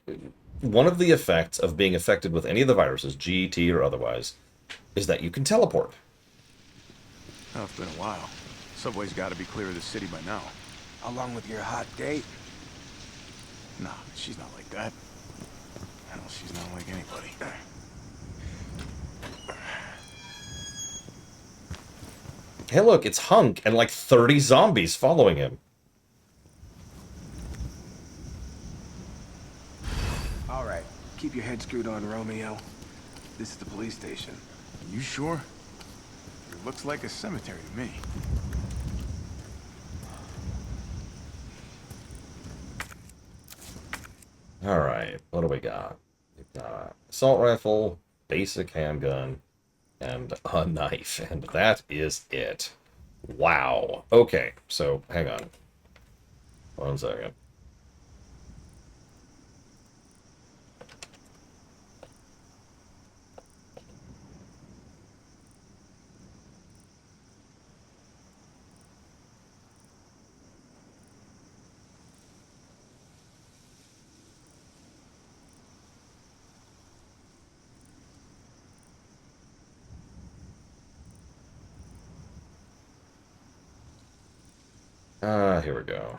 S1: one of the effects of being affected with any of the viruses, G, T, or otherwise, is that you can teleport.
S12: Oh, it's been a while. Subway's got to be clear of the city by now.
S6: Along with your hot date.
S12: Nah, she's not like that. Hell, she's not like anybody.
S1: Hey, look, it's Hunk and like 30 zombies following him.
S14: All right, keep your head screwed on, Romeo. This is the police station.
S12: You sure? It looks like a cemetery to me.
S1: All right, what do we got? We've got assault rifle, basic handgun, and a knife, and that is it. Wow. Okay, so hang on. 1 second. Here we go.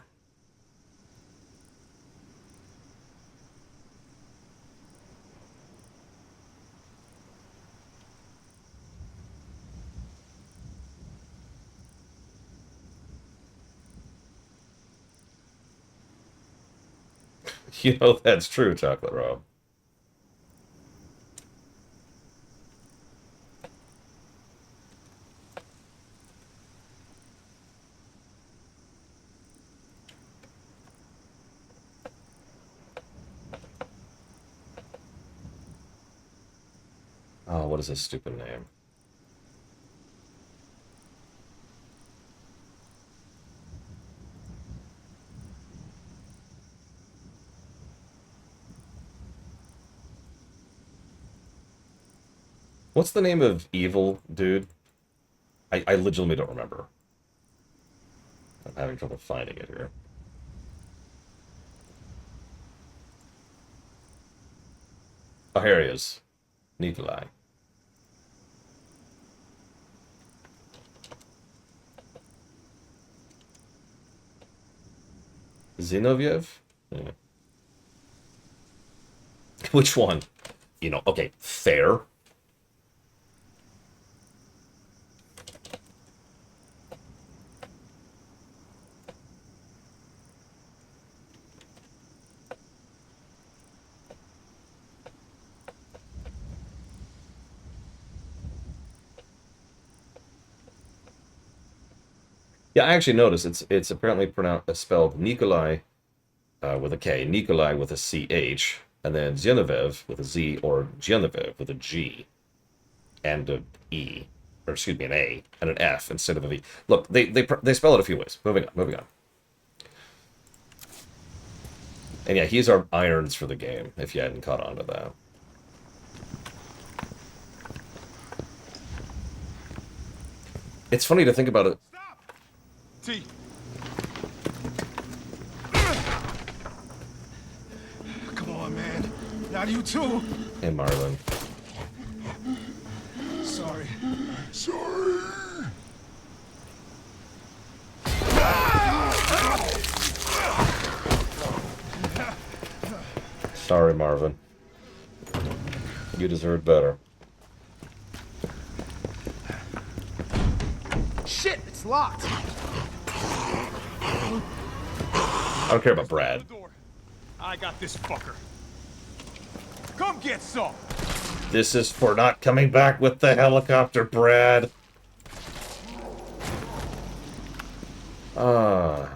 S1: You know that's true, Chocolate Rob. Oh, what is his stupid name? What's the name of evil dude? I legitimately don't remember. I'm having trouble finding it here. Oh, here he is. Nikolai. Zinoviev? Yeah. Which one? You know, okay, fair. Yeah, I actually noticed it's apparently spelled Nikolai with a K, Nikolai with a CH, and then Zinoviev with a Z, or Genevieve with a G, and an E, or excuse me, an A, and an F instead of a V. Look, they spell it a few ways. Moving on. And yeah, he's our irons for the game, if you hadn't caught on to that. It's funny to think about it.
S12: T.
S14: Come on, man. Not you too.
S1: Hey, Marlon.
S14: Sorry.
S1: Sorry, Marvin. You deserved better.
S14: Shit, it's locked.
S1: I don't care about Brad.
S12: I got this fucker. Come get some.
S1: This is for not coming back with the helicopter, Brad. You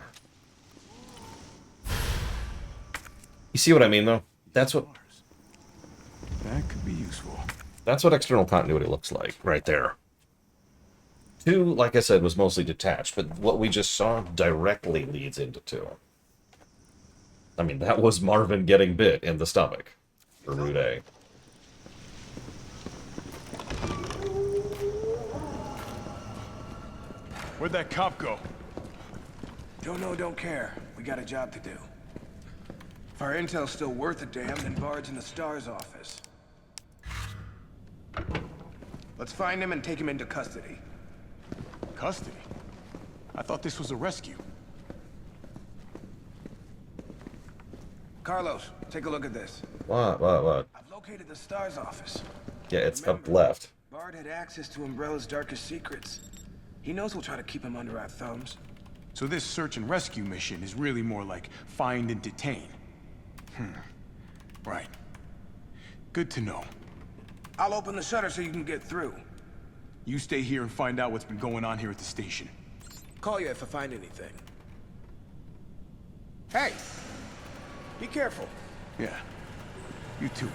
S1: see what I mean, though? That's what...
S12: That could be useful.
S1: That's what external continuity looks like, right there. 2, like I said, was mostly detached, but what we just saw directly leads into 2. I mean, that was Marvin getting bit in the stomach for Route A.
S12: Where'd that cop go?
S14: Don't know, don't care. We got a job to do. If our intel's still worth a damn, then Bard's in the STARS office. Let's find him and take him into custody.
S12: Custody? I thought this was a rescue.
S14: Carlos, take a look at this.
S1: What?
S14: I've located the STARS office.
S1: Yeah, it's up left.
S14: Bard had access to Umbrella's darkest secrets. He knows we'll try to keep him under our thumbs.
S12: So this search and rescue mission is really more like find and detain. Right. Good to know.
S14: I'll open the shutter so you can get through.
S12: You stay here and find out what's been going on here at the station.
S14: Call you if I find anything. Hey! Be careful.
S12: Yeah. You too, man.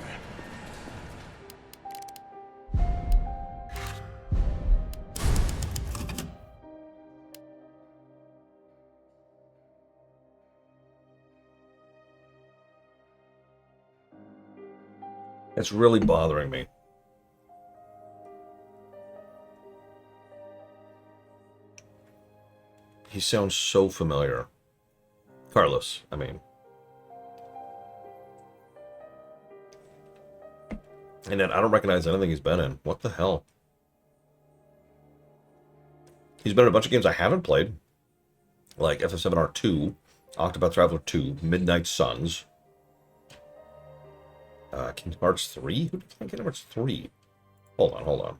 S1: It's really bothering me. He sounds so familiar. Carlos, I mean. And then I don't recognize anything he's been in. What the hell? He's been in a bunch of games I haven't played. Like FF7R2, Octopath Traveler 2, Midnight Suns. Kingdom Hearts 3? Who did Kingdom Hearts 3? Hold on.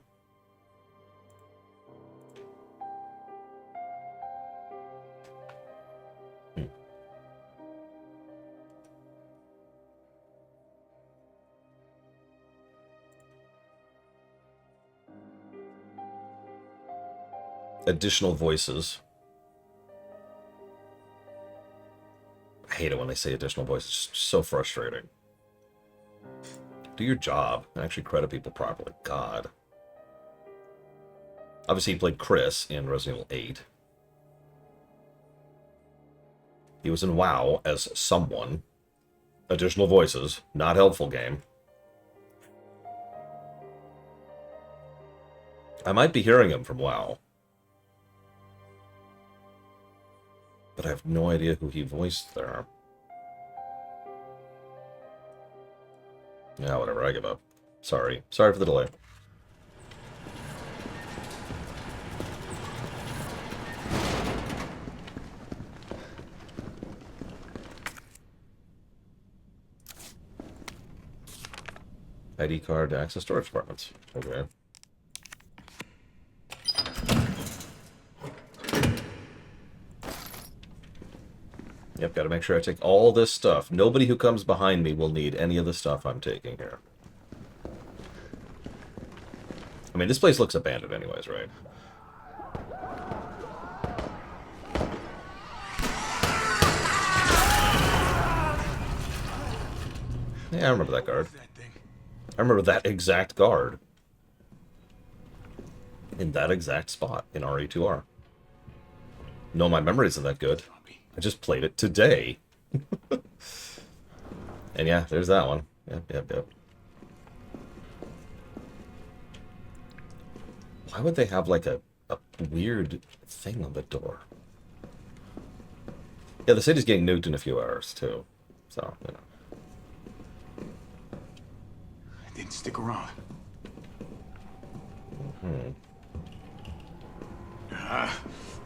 S1: Additional voices. I hate it when they say additional voices. It's just so frustrating. Do your job and actually credit people properly. God. Obviously, he played Chris in Resident Evil 8. He was in WoW as someone. Additional voices. Not helpful game. I might be hearing him from WoW. But I have no idea who he voiced there. Yeah, whatever, I give up. Sorry for the delay. ID card to access storage departments. Okay. Yep, gotta make sure I take all this stuff. Nobody who comes behind me will need any of the stuff I'm taking here. I mean, this place looks abandoned anyways, right? Yeah, I remember that guard. I remember that exact guard. In that exact spot in RE2R. No, my memory isn't that good. I just played it today. And yeah, there's that one. Yep. Why would they have like a weird thing on the door? Yeah, the city's getting nuked in a few hours too. So, you know.
S12: I didn't stick around.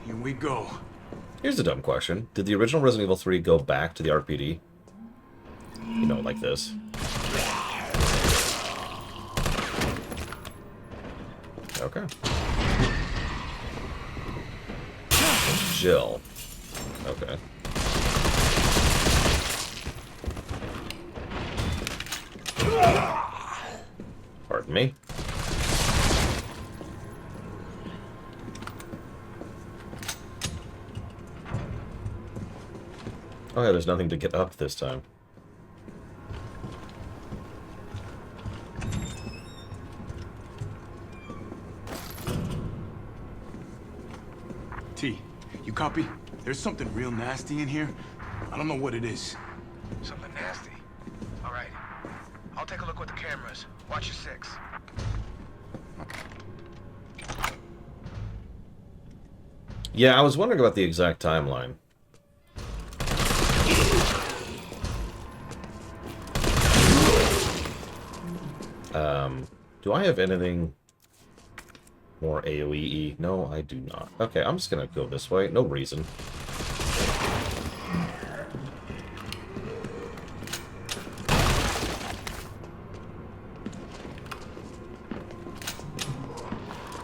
S12: Here we go.
S1: Here's a dumb question. Did the original Resident Evil 3 go back to the RPD? You know, like this. Okay. Jill. Okay. Pardon me. Oh yeah, there's nothing to get up this time.
S12: T, you copy? There's something real nasty in here. I don't know what it is.
S14: Something nasty. All right. I'll take a look with the cameras. Watch your six.
S1: Yeah, I was wondering about the exact timeline. Do I have anything more AoE? No, I do not. Okay, I'm just gonna go this way. No reason.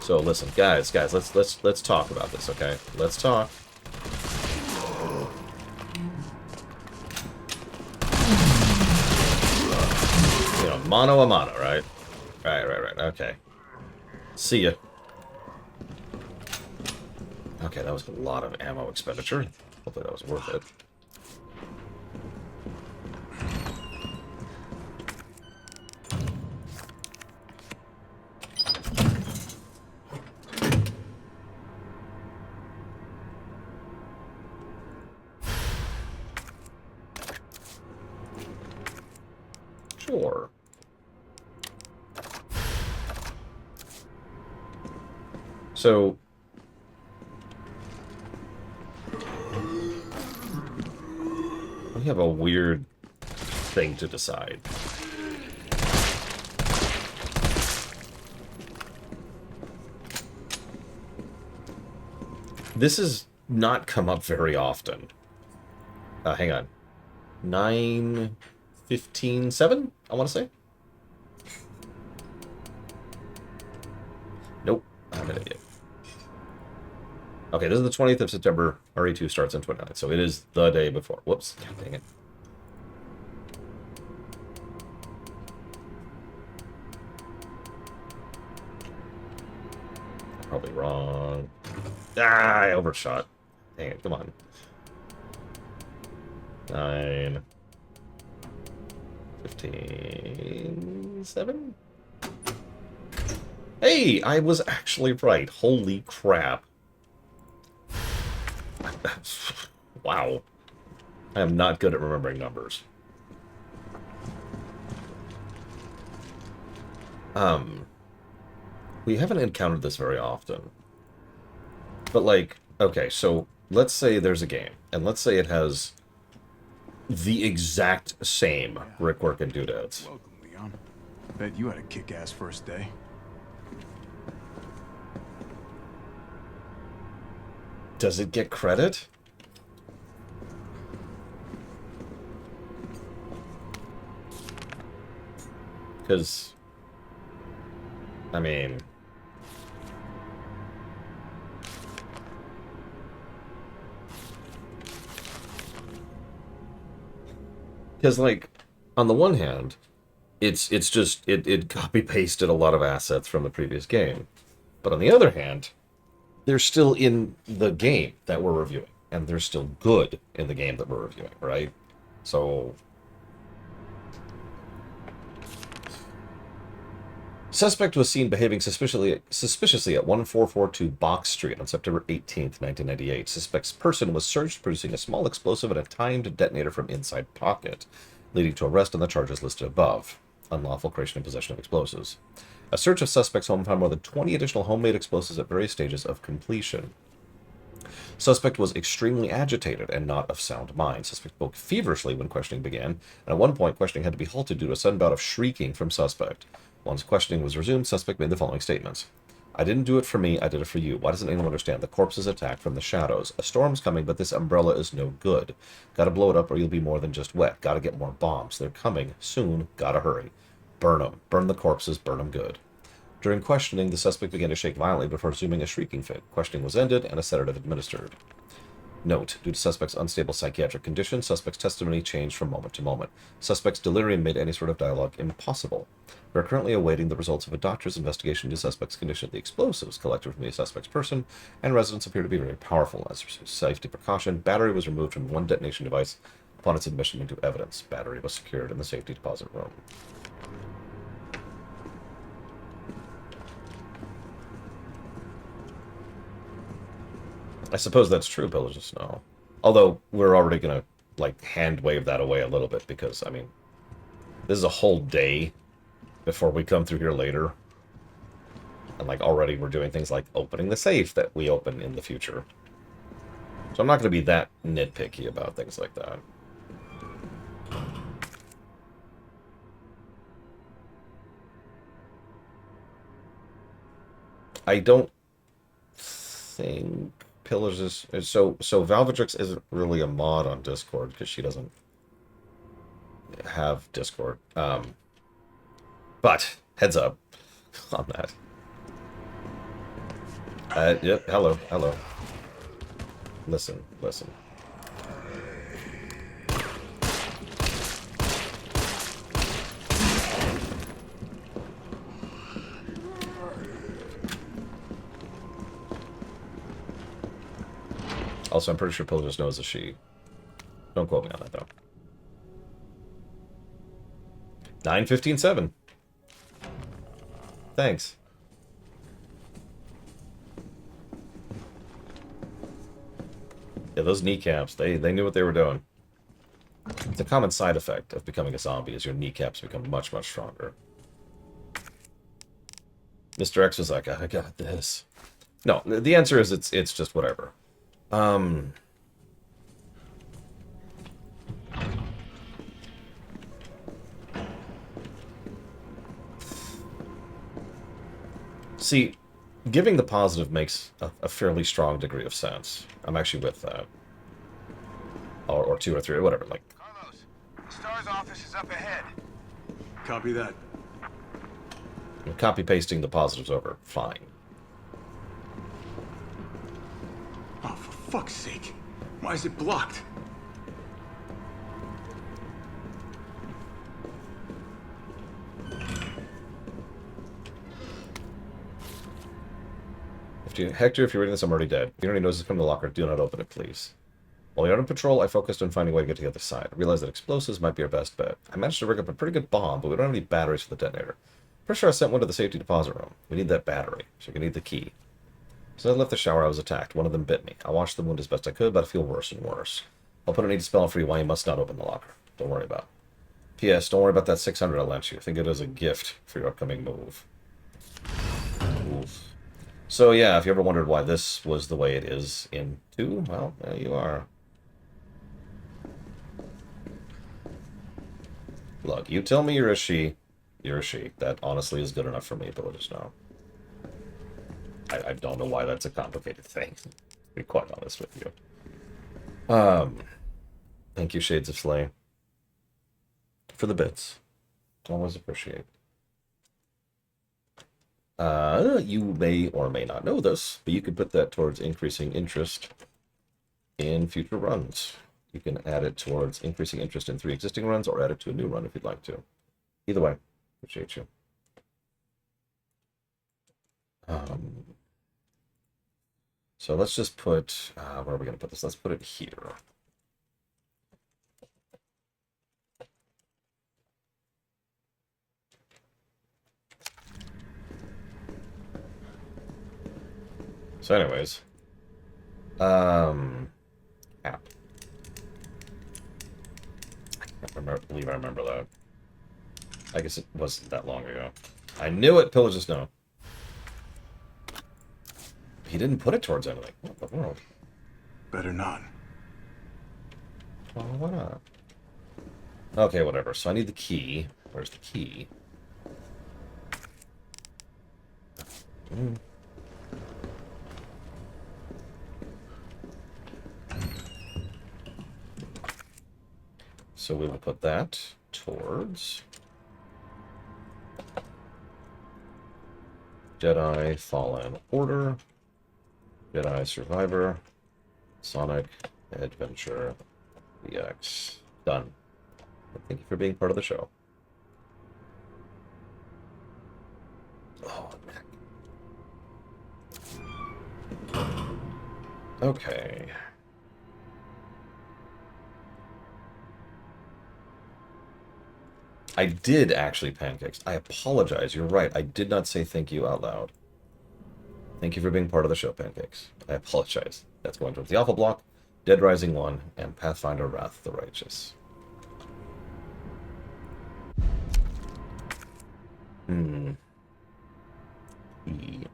S1: So listen, guys, let's talk about this, okay? Let's talk. You know, mano a mano, right? Right. Okay. See ya. Okay, that was a lot of ammo expenditure. Hopefully that was worth it. Sure. So we have a weird thing to decide. This has not come up very often. Hang on. 9:15:7, I want to say. Nope, I'm an idiot. Okay, this is the 20th of September. RE2 starts on 29th, so it is the day before. Whoops, God dang it. Probably wrong. Ah, I overshot. Dang it, come on. 9:15:7. Hey, I was actually right. Holy crap. Wow. I am not good at remembering numbers. We haven't encountered this very often. But, like, okay, so let's say there's a game, and let's say it has the exact same brickwork and doodads.
S12: Welcome, Leon. Bet you had a kick-ass first day.
S1: Does it get credit? Because, I mean, because, like, on the one hand, it's just it copy pasted a lot of assets from the previous game, but on the other hand, they're still in the game that we're reviewing, and they're still good in the game that we're reviewing, right? So, suspect was seen behaving suspiciously at 1442 Box Street on September 18th, 1998. Suspect's person was searched, producing a small explosive and a timed detonator from inside pocket, leading to arrest on the charges listed above. Unlawful creation and possession of explosives. A search of suspect's home found more than 20 additional homemade explosives at various stages of completion. Suspect was extremely agitated and not of sound mind. Suspect spoke feverishly when questioning began, and at one point questioning had to be halted due to a sudden bout of shrieking from suspect. Once questioning was resumed, suspect made the following statements. I didn't do it for me, I did it for you. Why doesn't anyone understand? The corpse is attacked from the shadows. A storm's coming, but this umbrella is no good. Gotta blow it up or you'll be more than just wet. Gotta get more bombs. They're coming. Soon. Gotta hurry. Burn them. Burn the corpses. Burn them good. During questioning, the suspect began to shake violently before resuming a shrieking fit. Questioning was ended and a sedative administered. Note, due to suspect's unstable psychiatric condition, suspect's testimony changed from moment to moment. Suspect's delirium made any sort of dialogue impossible. We are currently awaiting the results of a doctor's investigation into suspect's condition. The explosives collected from the suspect's person and residence appear to be very powerful. As a safety precaution, battery was removed from one detonation device upon its admission into evidence. Battery was secured in the safety deposit room. I suppose that's true, Pillars of Snow. Although, we're already going to, like, hand-wave that away a little bit, because, I mean, this is a whole day before we come through here later. And, like, already we're doing things like opening the safe that we open in the future. So I'm not going to be that nitpicky about things like that. I don't think Pillars is so Valvatrix isn't really a mod on Discord because she doesn't have Discord. But heads up on that. Yep, hello, hello. Listen, listen. Also, I'm pretty sure Pill just knows a she. Don't quote me on that, though. 9:15:7. Thanks. Yeah, those kneecaps, they knew what they were doing. It's a common side effect of becoming a zombie, is your kneecaps become much, much stronger. Mr. X was like, I got this. No, the answer is it's just whatever. See, giving the positive makes a fairly strong degree of sense. I'm actually with that. Or 2 or 3, or whatever. Like,
S14: Carlos, the STAR's office is up ahead.
S7: Copy that.
S1: copy-pasting the positives over, fine.
S7: Oh, for fuck's sake. Why is it blocked?
S1: Hector, if you're reading this, I'm already dead. If you already knows it's coming to the locker, do not open it, please. While you're on patrol, I focused on finding a way to get to the other side. I realized that explosives might be our best bet. I managed to rig up a pretty good bomb, but we don't have any batteries for the detonator. Pretty sure I sent one to the safety deposit room. We need that battery, so we need the key. So I left the shower, I was attacked. One of them bit me. I washed the wound as best I could, but I feel worse and worse. I'll put a need to spell for you why you must not open the locker. Don't worry about it. P.S. Don't worry about that 600 I lent you. Think it as a gift for your upcoming move. Oof. So yeah, if you ever wondered why this was the way it is in 2, well, there you are. Look, you tell me you're a she, you're a she. That honestly is good enough for me, but we'll just know. I don't know why that's a complicated thing, to be quite honest with you. Thank you, Shades of Slay, for the bits. Always appreciate. You may or may not know this, but you could put that towards increasing interest in future runs. You can add it towards increasing interest in 3 existing runs, or add it to a new run if you'd like to. Either way, appreciate you. So let's just put, where are we going to put this? Let's put it here. So anyways, app. I believe I remember that. I guess it wasn't that long ago. I knew it, Pillagers know. He didn't put it towards anything. What the world?
S7: Better not.
S1: Well, why not? Okay, whatever. So I need the key. Where's the key? So we will put that towards Jedi Fallen Order, Jedi Survivor, Sonic Adventure VX. Done. Thank you for being part of the show. Oh, neck. Okay. I did actually pancakes. I apologize. You're right. I did not say thank you out loud. Thank you for being part of the show, Pancakes. I apologize. That's going towards the Alpha Block, Dead Rising 1, and Pathfinder Wrath of the Righteous. E.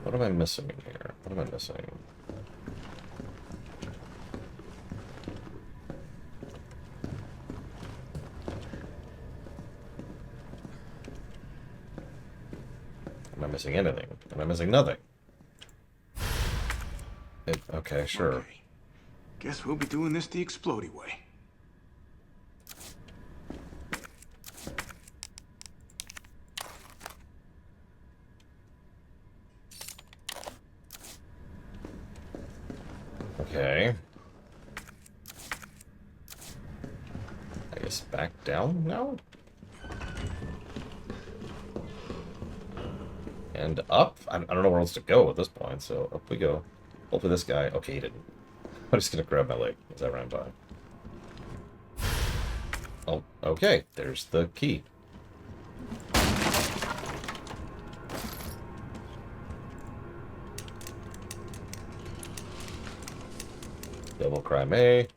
S1: What am I missing in here? What am I missing? Am I missing anything? Am I missing nothing? Okay, sure.
S7: Okay. Guess we'll be doing this the explodey way.
S1: Okay. I guess back down now? And up? I don't know where else to go at this point, so up we go. Hopefully this guy... Okay, he didn't. I'm just gonna grab my leg as I ran by. Oh, okay. There's the key. Double crime A.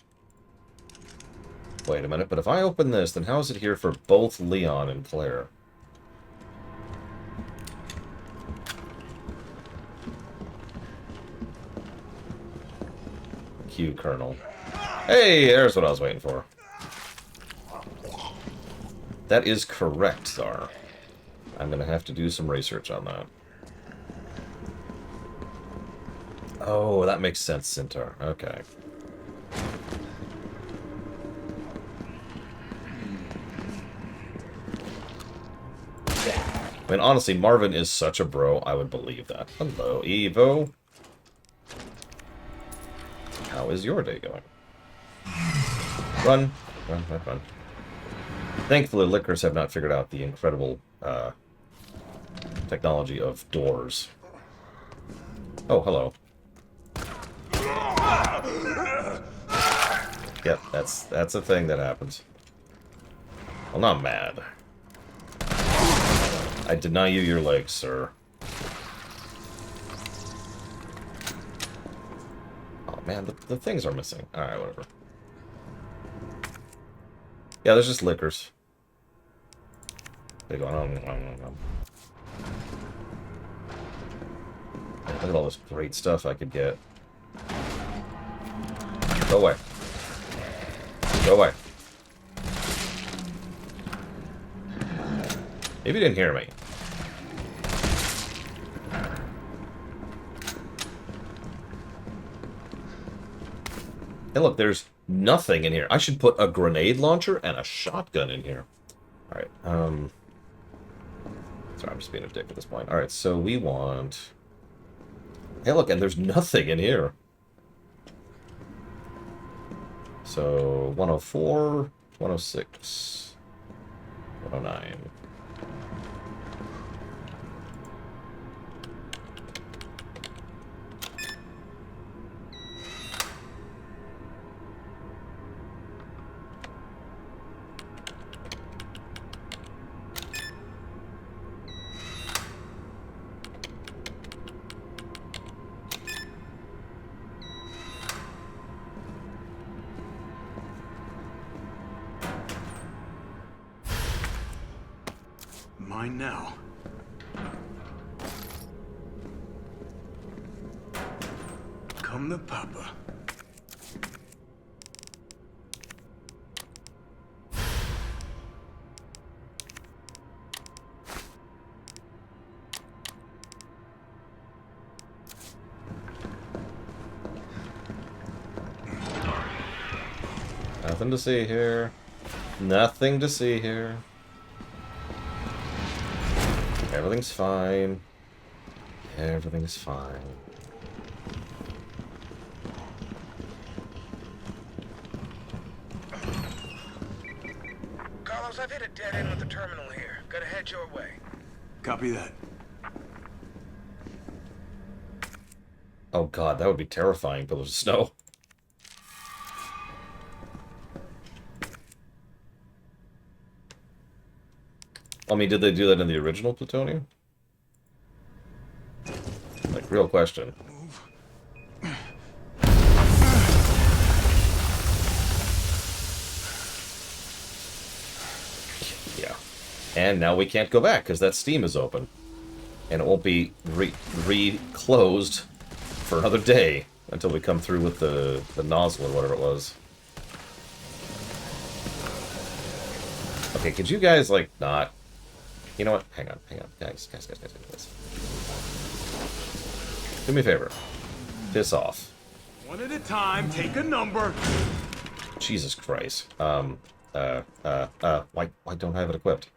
S1: Wait a minute, but if I open this, then how is it here for both Leon and Claire? Q, Colonel. Hey, there's what I was waiting for. That is correct, Czar. I'm gonna have to do some research on that. Oh, that makes sense, Centaur. Okay. I mean, honestly, Marvin is such a bro, I would believe that. Hello, Evo. How is your day going? Run. Run, run, run. Thankfully, Lickers have not figured out the incredible technology of doors. Oh, hello. Yep, that's a thing that happens. Well, not mad. I deny you your legs, sir. Oh man, the things are missing. Alright, whatever. Yeah, there's just Lickers. They go on. Look at all this great stuff I could get. Go away. Go away. Maybe you didn't hear me. Hey, look, there's nothing in here. I should put a grenade launcher and a shotgun in here. Alright, sorry, I'm just being a dick at this point. Alright, so we want... Hey, look, and there's nothing in here. So, 104, 106, 109.
S14: Mine now. Come to Papa.
S1: Nothing to see here. Nothing to see here. Everything's fine. Everything's fine.
S14: Carlos, I've hit a dead end with the terminal here. Gotta head your way. Copy that.
S1: Oh god, that would be terrifying, pillars of snow. I mean, did they do that in the original Plutonium? Like, real question. Yeah. And now we can't go back, because that steam is open. And it won't be re-closed for another day, until we come through with the nozzle or whatever it was. Okay, could you guys, like, not... You know what? Hang on. Guys. Do me a favor. Piss off.
S14: One at a time, take a number.
S1: Jesus Christ. Why don't I have it equipped?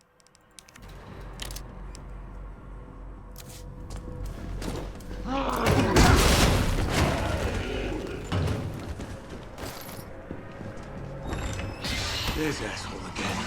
S14: this asshole again.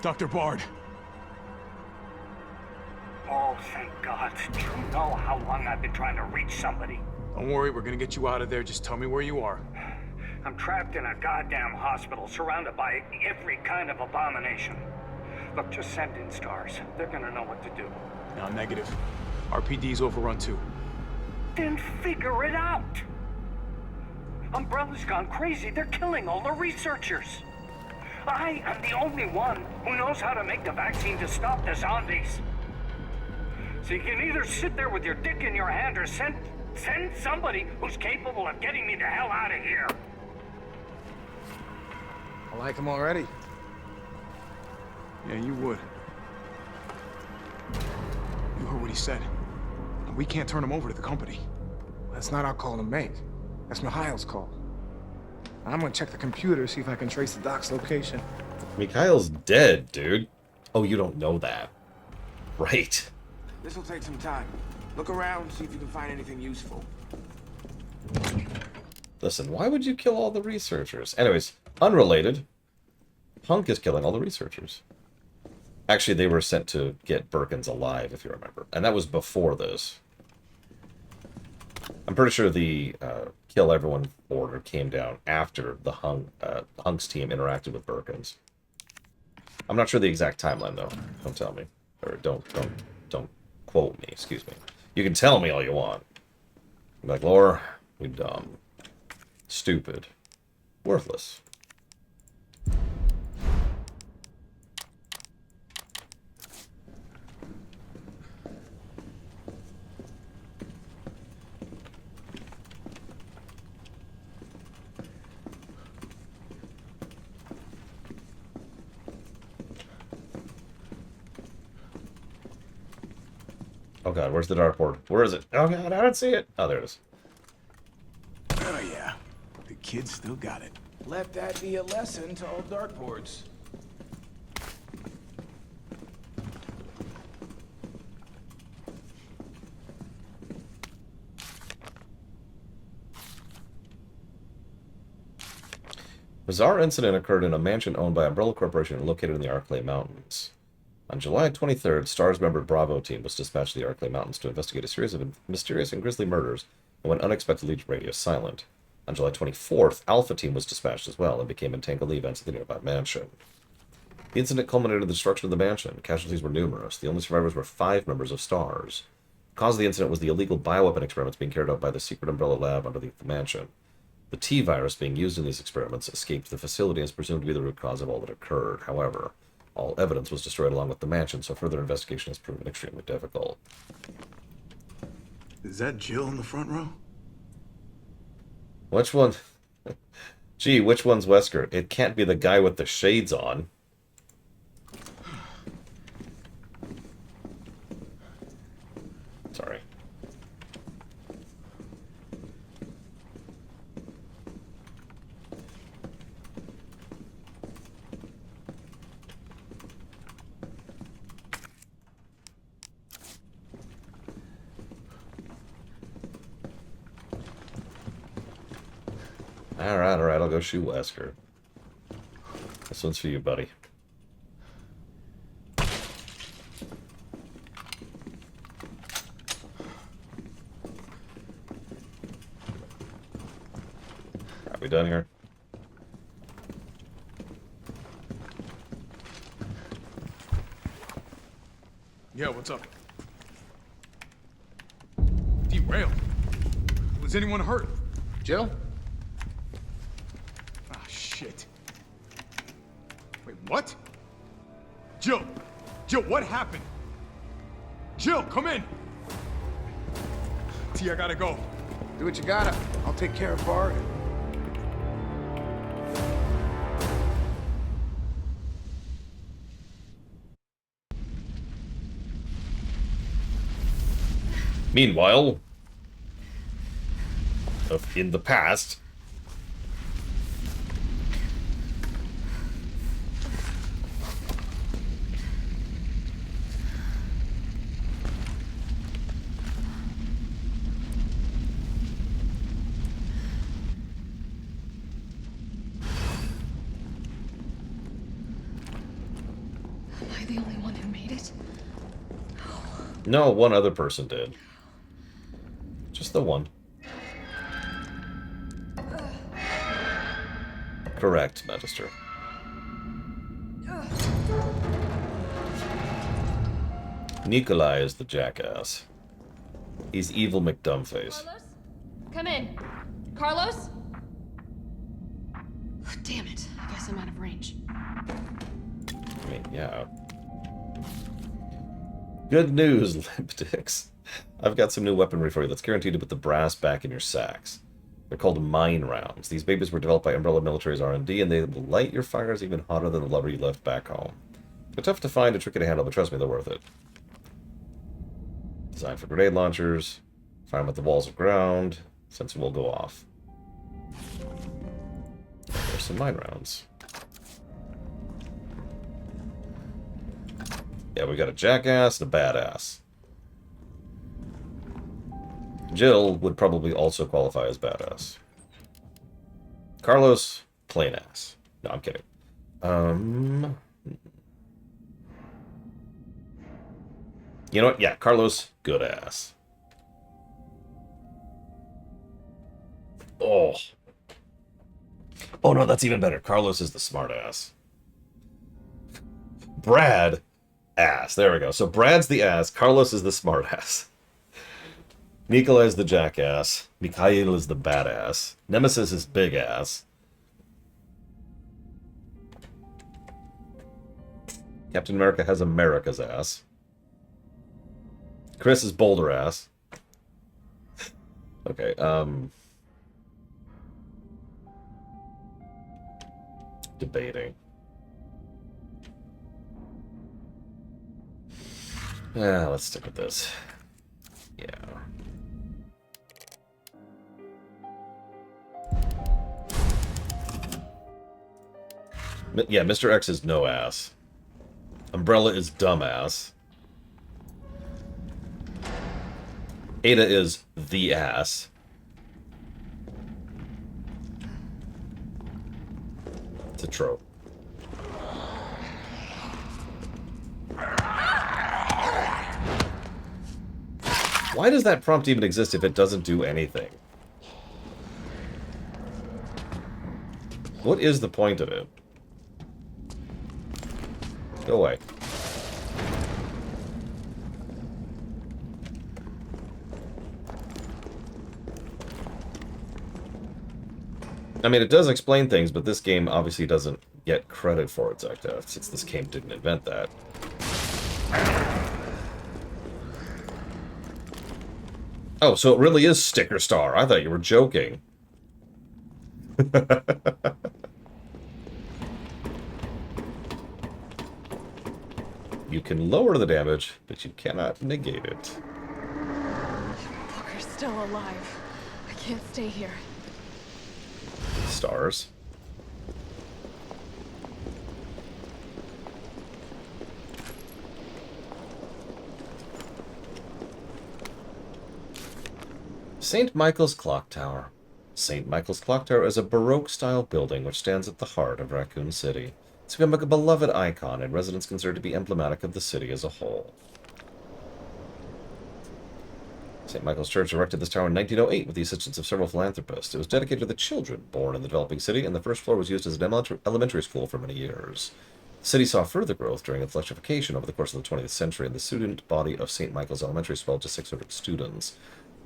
S12: Dr. Bard.
S8: Oh, thank God. Do you know how long I've been trying to reach somebody?
S12: Don't worry, we're gonna get you out of there. Just tell me where you are.
S8: I'm trapped in a goddamn hospital, surrounded by every kind of abomination. Look, just send in stars. They're gonna know what to do.
S12: No, negative. RPD's overrun too.
S8: Then figure it out! Umbrella's gone crazy. They're killing all the researchers. I am the only one who knows how to make the vaccine to stop the zombies. So you can either sit there with your dick in your hand or send somebody who's capable of getting me the hell out of here.
S14: I like him already.
S12: Yeah, you would. You heard what he said. We can't turn him over to the company.
S14: That's not our call to make. That's Mikhail's call. I'm gonna check the computer, see if I can trace the doc's location.
S1: Mikhail's dead, dude. Oh, you don't know that. Right.
S14: This'll take some time. Look around, see if you can find anything useful.
S1: Listen, why would you kill all the researchers? Anyways, unrelated. Hunk is killing all the researchers. Actually, they were sent to get Birkins alive, if you remember. And that was before this. I'm pretty sure the kill everyone order came down after the Hunk's team interacted with Birkins. I'm not sure the exact timeline, though. Don't tell me. Or don't quote me, excuse me. You can tell me all you want. I'm like, Laura, we dumb. Stupid. Worthless. Oh god, where's the dartboard? Where is it? Oh god, I don't see it. Oh, there it is.
S14: Oh yeah, the kid still got it. Let that be a lesson to all dartboards.
S1: Bizarre incident occurred in a mansion owned by Umbrella Corporation located in the Arklay Mountains. On July 23rd, STAR's member Bravo team was dispatched to the Arklay Mountains to investigate a series of mysterious and grisly murders and went unexpectedly radio silent. On July 24th, Alpha team was dispatched as well and became entangled in the events of the nearby mansion. The incident culminated in the destruction of the mansion. Casualties were numerous. The only survivors were 5 members of STARS. The cause of the incident was the illegal bioweapon experiments being carried out by the secret Umbrella lab underneath the mansion. The T-virus being used in these experiments escaped the facility and is presumed to be the root cause of all that occurred. However, all evidence was destroyed along with the mansion, so further investigation has proven extremely difficult.
S14: Is that Jill in the front row?
S1: Which one? Gee, which one's Wesker? It can't be the guy with the shades on. Sorry. Alright, I'll go shoot Wesker. This one's for you, buddy. Are we done here?
S12: Yeah, what's up? Derailed. Was anyone hurt?
S14: Jill?
S12: Ah, shit. Wait, what? Jill! Jill, what happened? Jill, come in! T, I gotta go.
S14: Do what you gotta. I'll take care of Bard.
S1: Meanwhile, in the past,
S5: Am I the only one who made it?
S1: no, one other person did. Just the one. Correct, Magister. Nikolai is the jackass. He's evil McDumbface.
S5: Carlos? Come in. Carlos? Damn it. I guess I'm out of range.
S1: I mean, yeah. Good news, Limpdicks. I've got some new weaponry for you that's guaranteed to put the brass back in your sacks. They're called mine rounds. These babies were developed by Umbrella Military's R&D, and they will light your fires even hotter than the blubber you left back home. They're tough to find and tricky to handle, but trust me, they're worth it. Designed for grenade launchers. Fire them at the walls of ground. Sensor will go off. There's some mine rounds. Yeah, we got a jackass and a badass. Jill would probably also qualify as badass. Carlos, plain ass. No, I'm kidding. You know what? Yeah, Carlos, good ass. Oh. Oh no, that's even better. Carlos is the smart ass. Brad, ass. There we go. So Brad's the ass. Carlos is the smart ass. Nikolai is the jackass. Mikhail is the badass. Nemesis is big ass. Captain America has America's ass. Chris is boulder ass. Okay, debating. Yeah, let's stick with this. Yeah. Yeah, Mr. X is no ass. Umbrella is dumbass. Ada is the ass. It's a trope. Why does that prompt even exist if it doesn't do anything? What is the point of it? Go away. I mean, it does explain things, but this game obviously doesn't get credit for its active, since this game didn't invent that. Oh, so it really is Sticker Star. I thought you were joking. You can lower the damage, but you cannot negate it.
S5: Booker's still alive. I can't stay here.
S1: Stars. St. Michael's Clock Tower. St. Michael's Clock Tower is a Baroque-style building which stands at the heart of Raccoon City. It's become a beloved icon, and residents consider it to be emblematic of the city as a whole. St. Michael's Church erected this tower in 1908 with the assistance of several philanthropists. It was dedicated to the children born in the developing city, and the first floor was used as an elementary school for many years. The city saw further growth during its electrification over the course of the 20th century, and the student body of St. Michael's Elementary swelled to 600 students.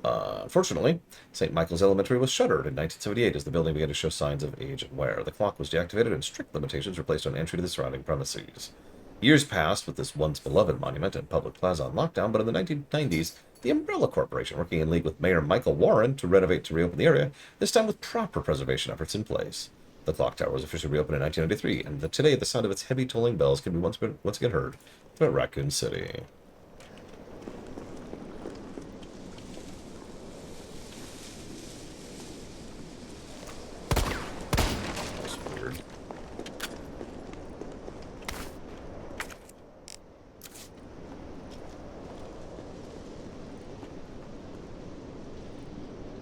S1: Unfortunately, St. Michael's Elementary was shuttered in 1978 as the building began to show signs of age and wear. The clock was deactivated and strict limitations were placed on entry to the surrounding premises. Years passed with this once beloved monument and public plaza on lockdown, but in the 1990s, the Umbrella Corporation, working in league with Mayor Michael Warren to renovate to reopen the area, this time with proper preservation efforts in place. The clock tower was officially reopened in 1993, and today the sound of its heavy tolling bells can be once again heard throughout Raccoon City.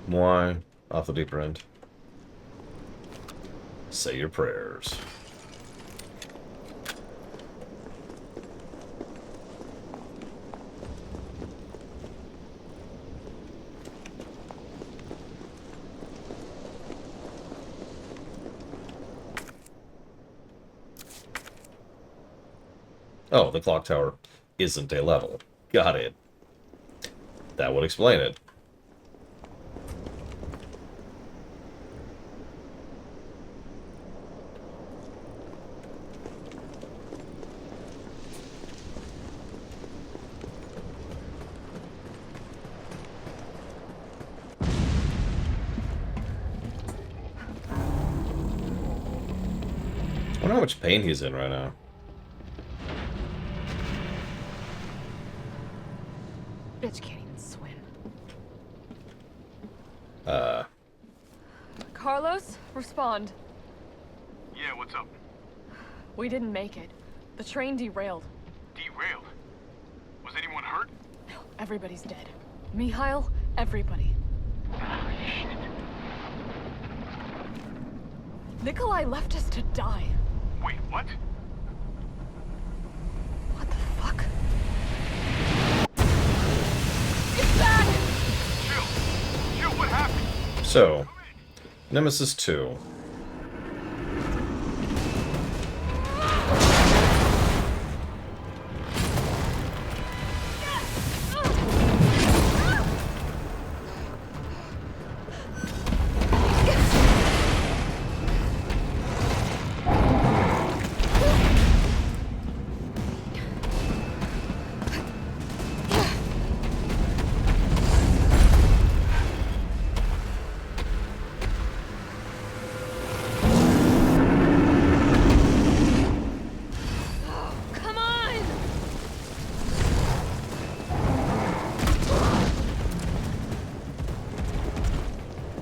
S1: Why? Off the deeper end. Say your prayers. Oh, the clock tower isn't a level. Got it. That would explain it. I wonder how much pain he's in right now.
S5: Bitch can't even swim. Carlos, respond.
S7: Yeah, what's up?
S5: We didn't make it. The train derailed.
S7: Derailed? Was anyone hurt?
S5: No, everybody's dead. Mikhail, everybody.
S7: Shit.
S5: Nikolai left us to die.
S7: Wait, what?
S5: What the fuck? Get back!
S7: Chill, what happened?
S1: So, Nemesis 2.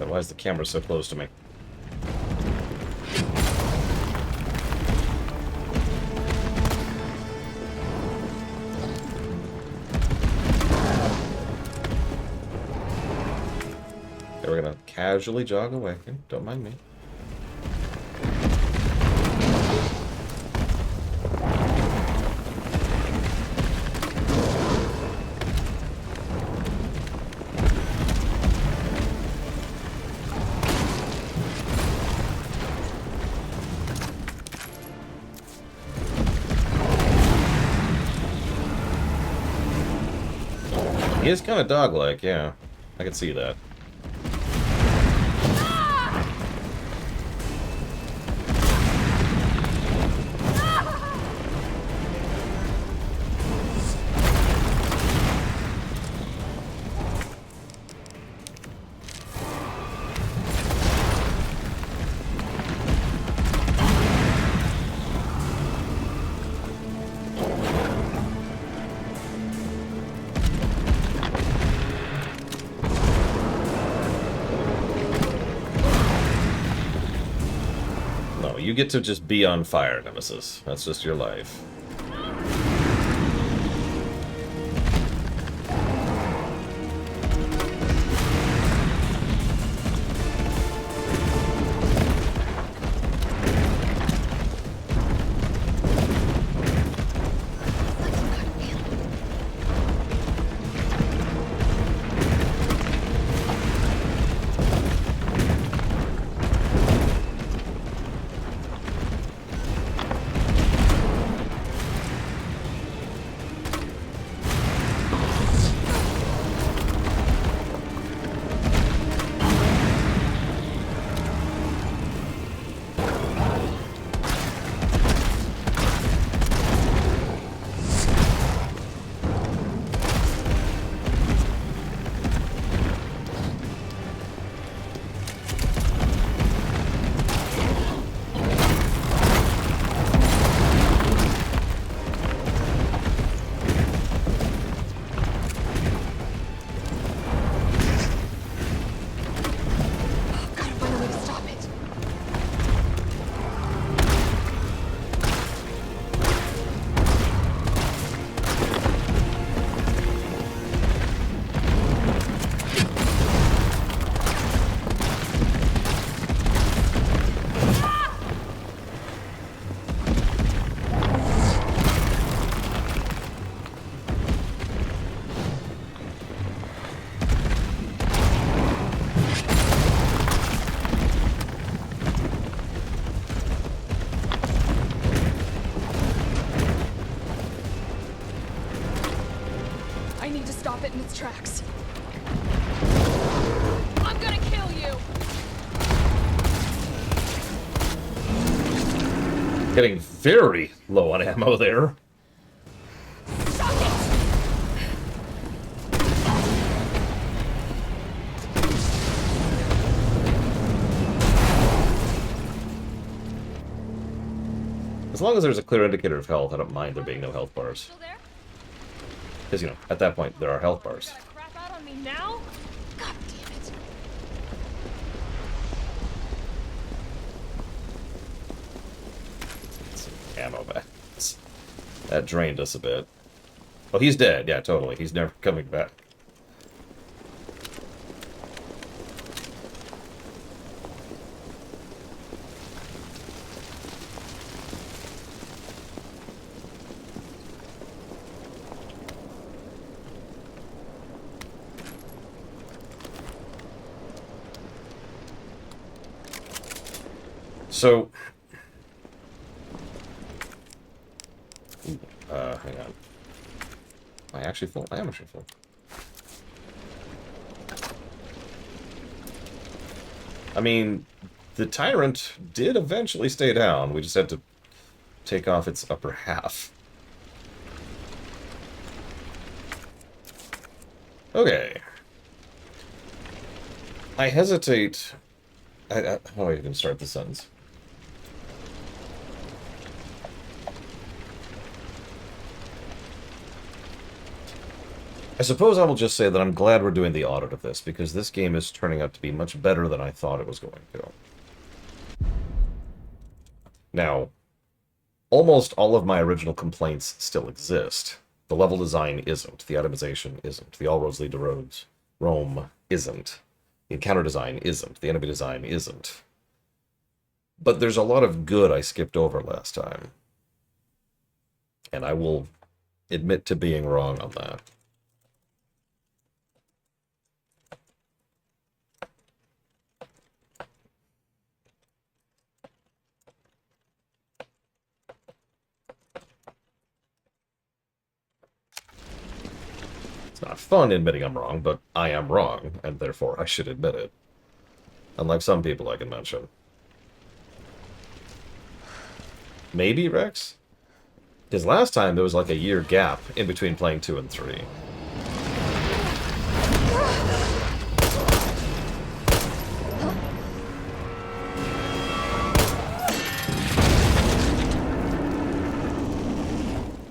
S1: Why is the camera so close to me? Okay, we're gonna casually jog away. Okay, don't mind me. He is kind of dog-like, yeah. I can see that. You get to just be on fire, Nemesis. That's just your life.
S5: stop it in its tracks. I'm gonna kill you!
S1: Getting very low on ammo there. As long as there's a clear indicator of health, I don't mind there being no health bars. Because, you know, at that point, there are health bars.
S5: Crap out on me now? God damn it.
S1: Ammo back. That drained us a bit. Oh, he's dead. Yeah, totally. He's never coming back. So, hang on. Am I actually full? I am actually full. I mean, the Tyrant did eventually stay down. We just had to take off its upper half. Okay. I hesitate. How do I even start the sentence? I suppose I will just say that I'm glad we're doing the audit of this, because this game is turning out to be much better than I thought it was going to. Now, almost all of my original complaints still exist. The level design isn't. The itemization isn't. The all roads lead to Rome isn't. The encounter design isn't. The enemy design isn't. But there's a lot of good I skipped over last time. And I will admit to being wrong on that. It's not fun admitting I'm wrong, but I am wrong, and therefore I should admit it. Unlike some people I can mention. Maybe, Rex? Because last time there was like a year gap in between playing 2 and 3.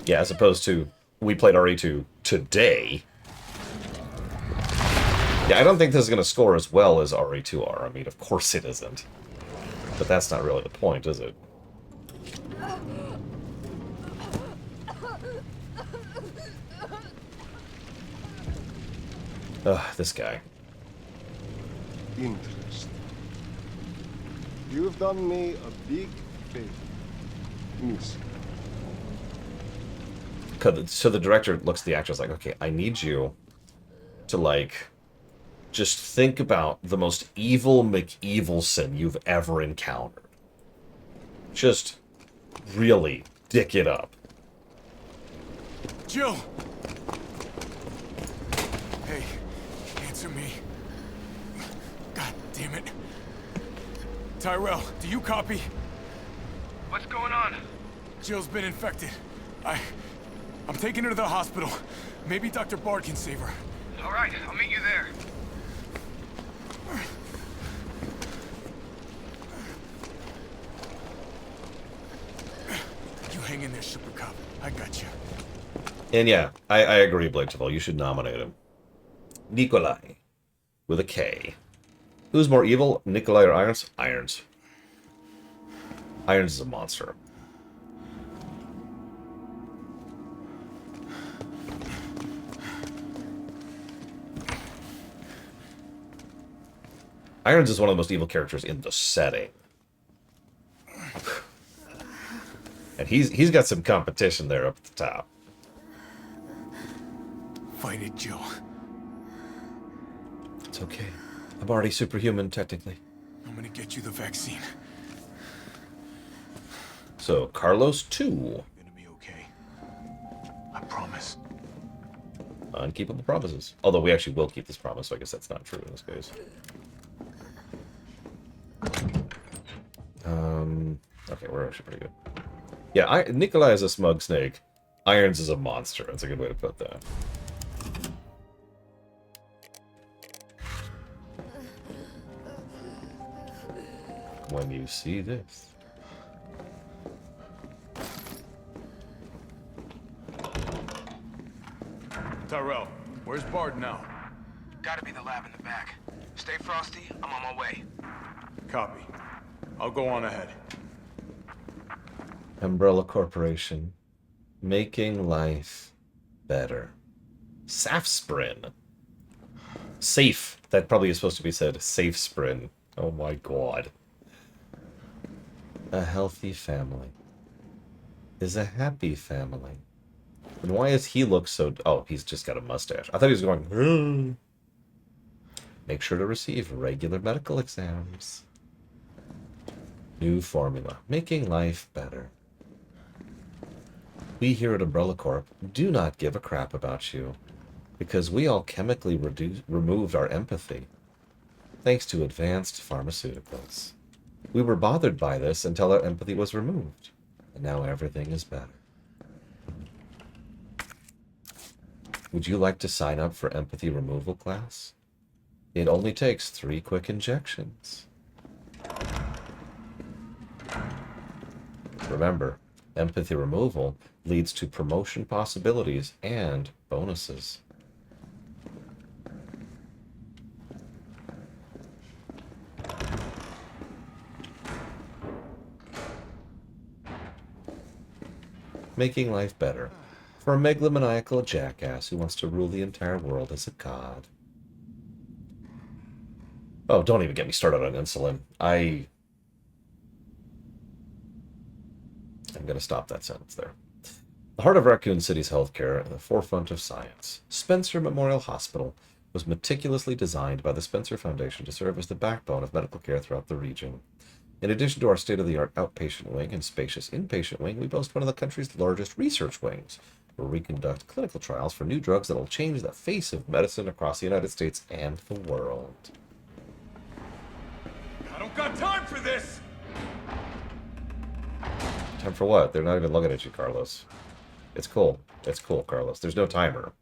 S1: Yeah, as opposed to, we played RE2 today. Yeah, I don't think this is going to score as well as RE2R. I mean, of course it isn't. But that's not really the point, is it? Ugh, this guy.
S10: Interesting. You've done me a big favor, miss.
S1: So the director looks at the actors like, okay, I need you to, like, just think about the most evil McEvilson you've ever encountered. Just really dick it up.
S14: Jill! Hey, answer me. God damn it. Tyrell, do you copy?
S7: What's going on?
S14: Jill's been infected. I'm taking her to the hospital. Maybe Dr. Bard can save her.
S7: All right, I'll meet you there.
S14: You hang in there, Super Cop. I got you.
S1: And yeah, I agree, Blake Tavell. You should nominate him. Nikolai. With a K. Who's more evil, Nikolai or Irons? Irons. Irons is a monster. Irons is one of the most evil characters in the setting. And he's got some competition there up at the top.
S14: Fight it, Jill.
S1: It's okay. I'm already superhuman, technically.
S14: I'm gonna get you the vaccine.
S1: So, Carlos 2.
S14: You're gonna be okay. I promise.
S1: unkeepable promises. Although we actually will keep this promise, so I guess that's not true in this case. Okay, we're actually pretty good. Yeah, Nikolai is a smug snake. Irons is a monster. That's a good way to put that. When you see this.
S14: Tyrell, where's Bard now?
S6: Gotta be the lab in the back. Stay frosty, I'm on my way.
S14: Copy. I'll go on ahead.
S1: Umbrella Corporation. Making life better. Safsprin. Safe. That probably is supposed to be said Safe Sprin. Oh my god. A healthy family is a happy family. And why does he look so... Oh, he's just got a mustache. I thought he was going... Make sure to receive regular medical exams. New formula. Making life better. We here at Umbrella Corp do not give a crap about you, because we all chemically removed our empathy, thanks to advanced pharmaceuticals. We were bothered by this until our empathy was removed, and now everything is better. Would you like to sign up for empathy removal class? It only takes 3 quick injections. Remember, empathy removal leads to promotion possibilities and bonuses. Making life better for a megalomaniacal jackass who wants to rule the entire world as a god. Oh, don't even get me started on insulin. I'm going to stop that sentence there. The heart of Raccoon City's healthcare and the forefront of science, Spencer Memorial Hospital was meticulously designed by the Spencer Foundation to serve as the backbone of medical care throughout the region. In addition to our state-of-the-art outpatient wing and spacious inpatient wing, we boast one of the country's largest research wings, where we conduct clinical trials for new drugs that will change the face of medicine across the United States and the world.
S14: I don't got time for this!
S1: Time for what? They're not even looking at you, Carlos. It's cool. It's cool, Carlos. There's no timer.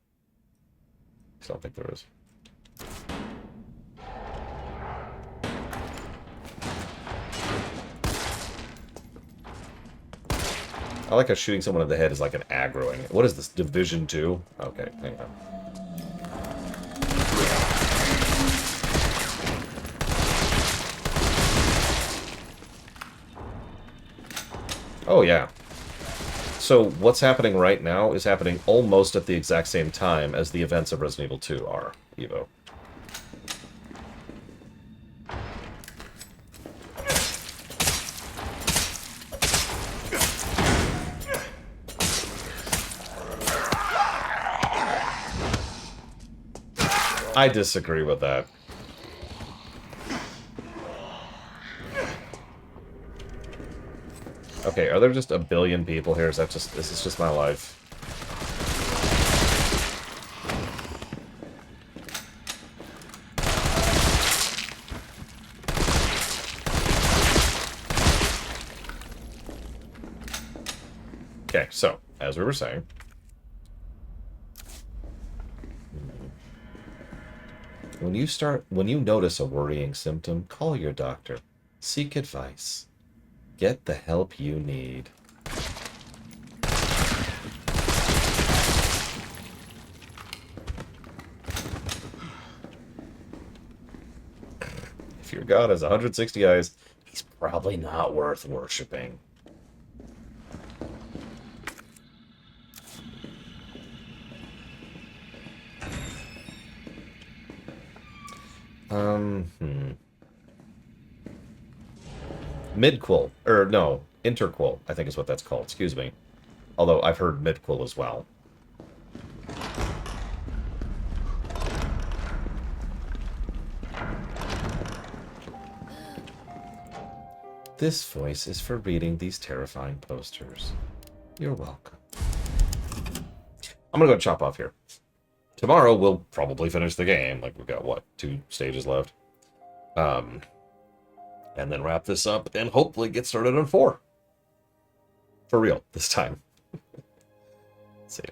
S1: I don't think there is. I like how shooting someone in the head is like an aggroing. What is this? Division 2? Okay, hang on. Oh, yeah. So what's happening right now is happening almost at the exact same time as the events of Resident Evil 2 are, Evo. I disagree with that. Okay, are there just a billion people here? Is that just... This is just my life. Okay, so, as we were saying... When you notice a worrying symptom, call your doctor. Seek advice. Get the help you need. If your god has 160 eyes, he's probably not worth worshipping. Midquel, or no, Interquel, I think is what that's called, excuse me. Although I've heard Midquel as well. This voice is for reading these terrifying posters. You're welcome. I'm gonna go chop off here. tomorrow we'll probably finish the game. Like, we've got, what, 2 stages left? And then wrap this up and hopefully get started on 4. For real, this time. Let's see.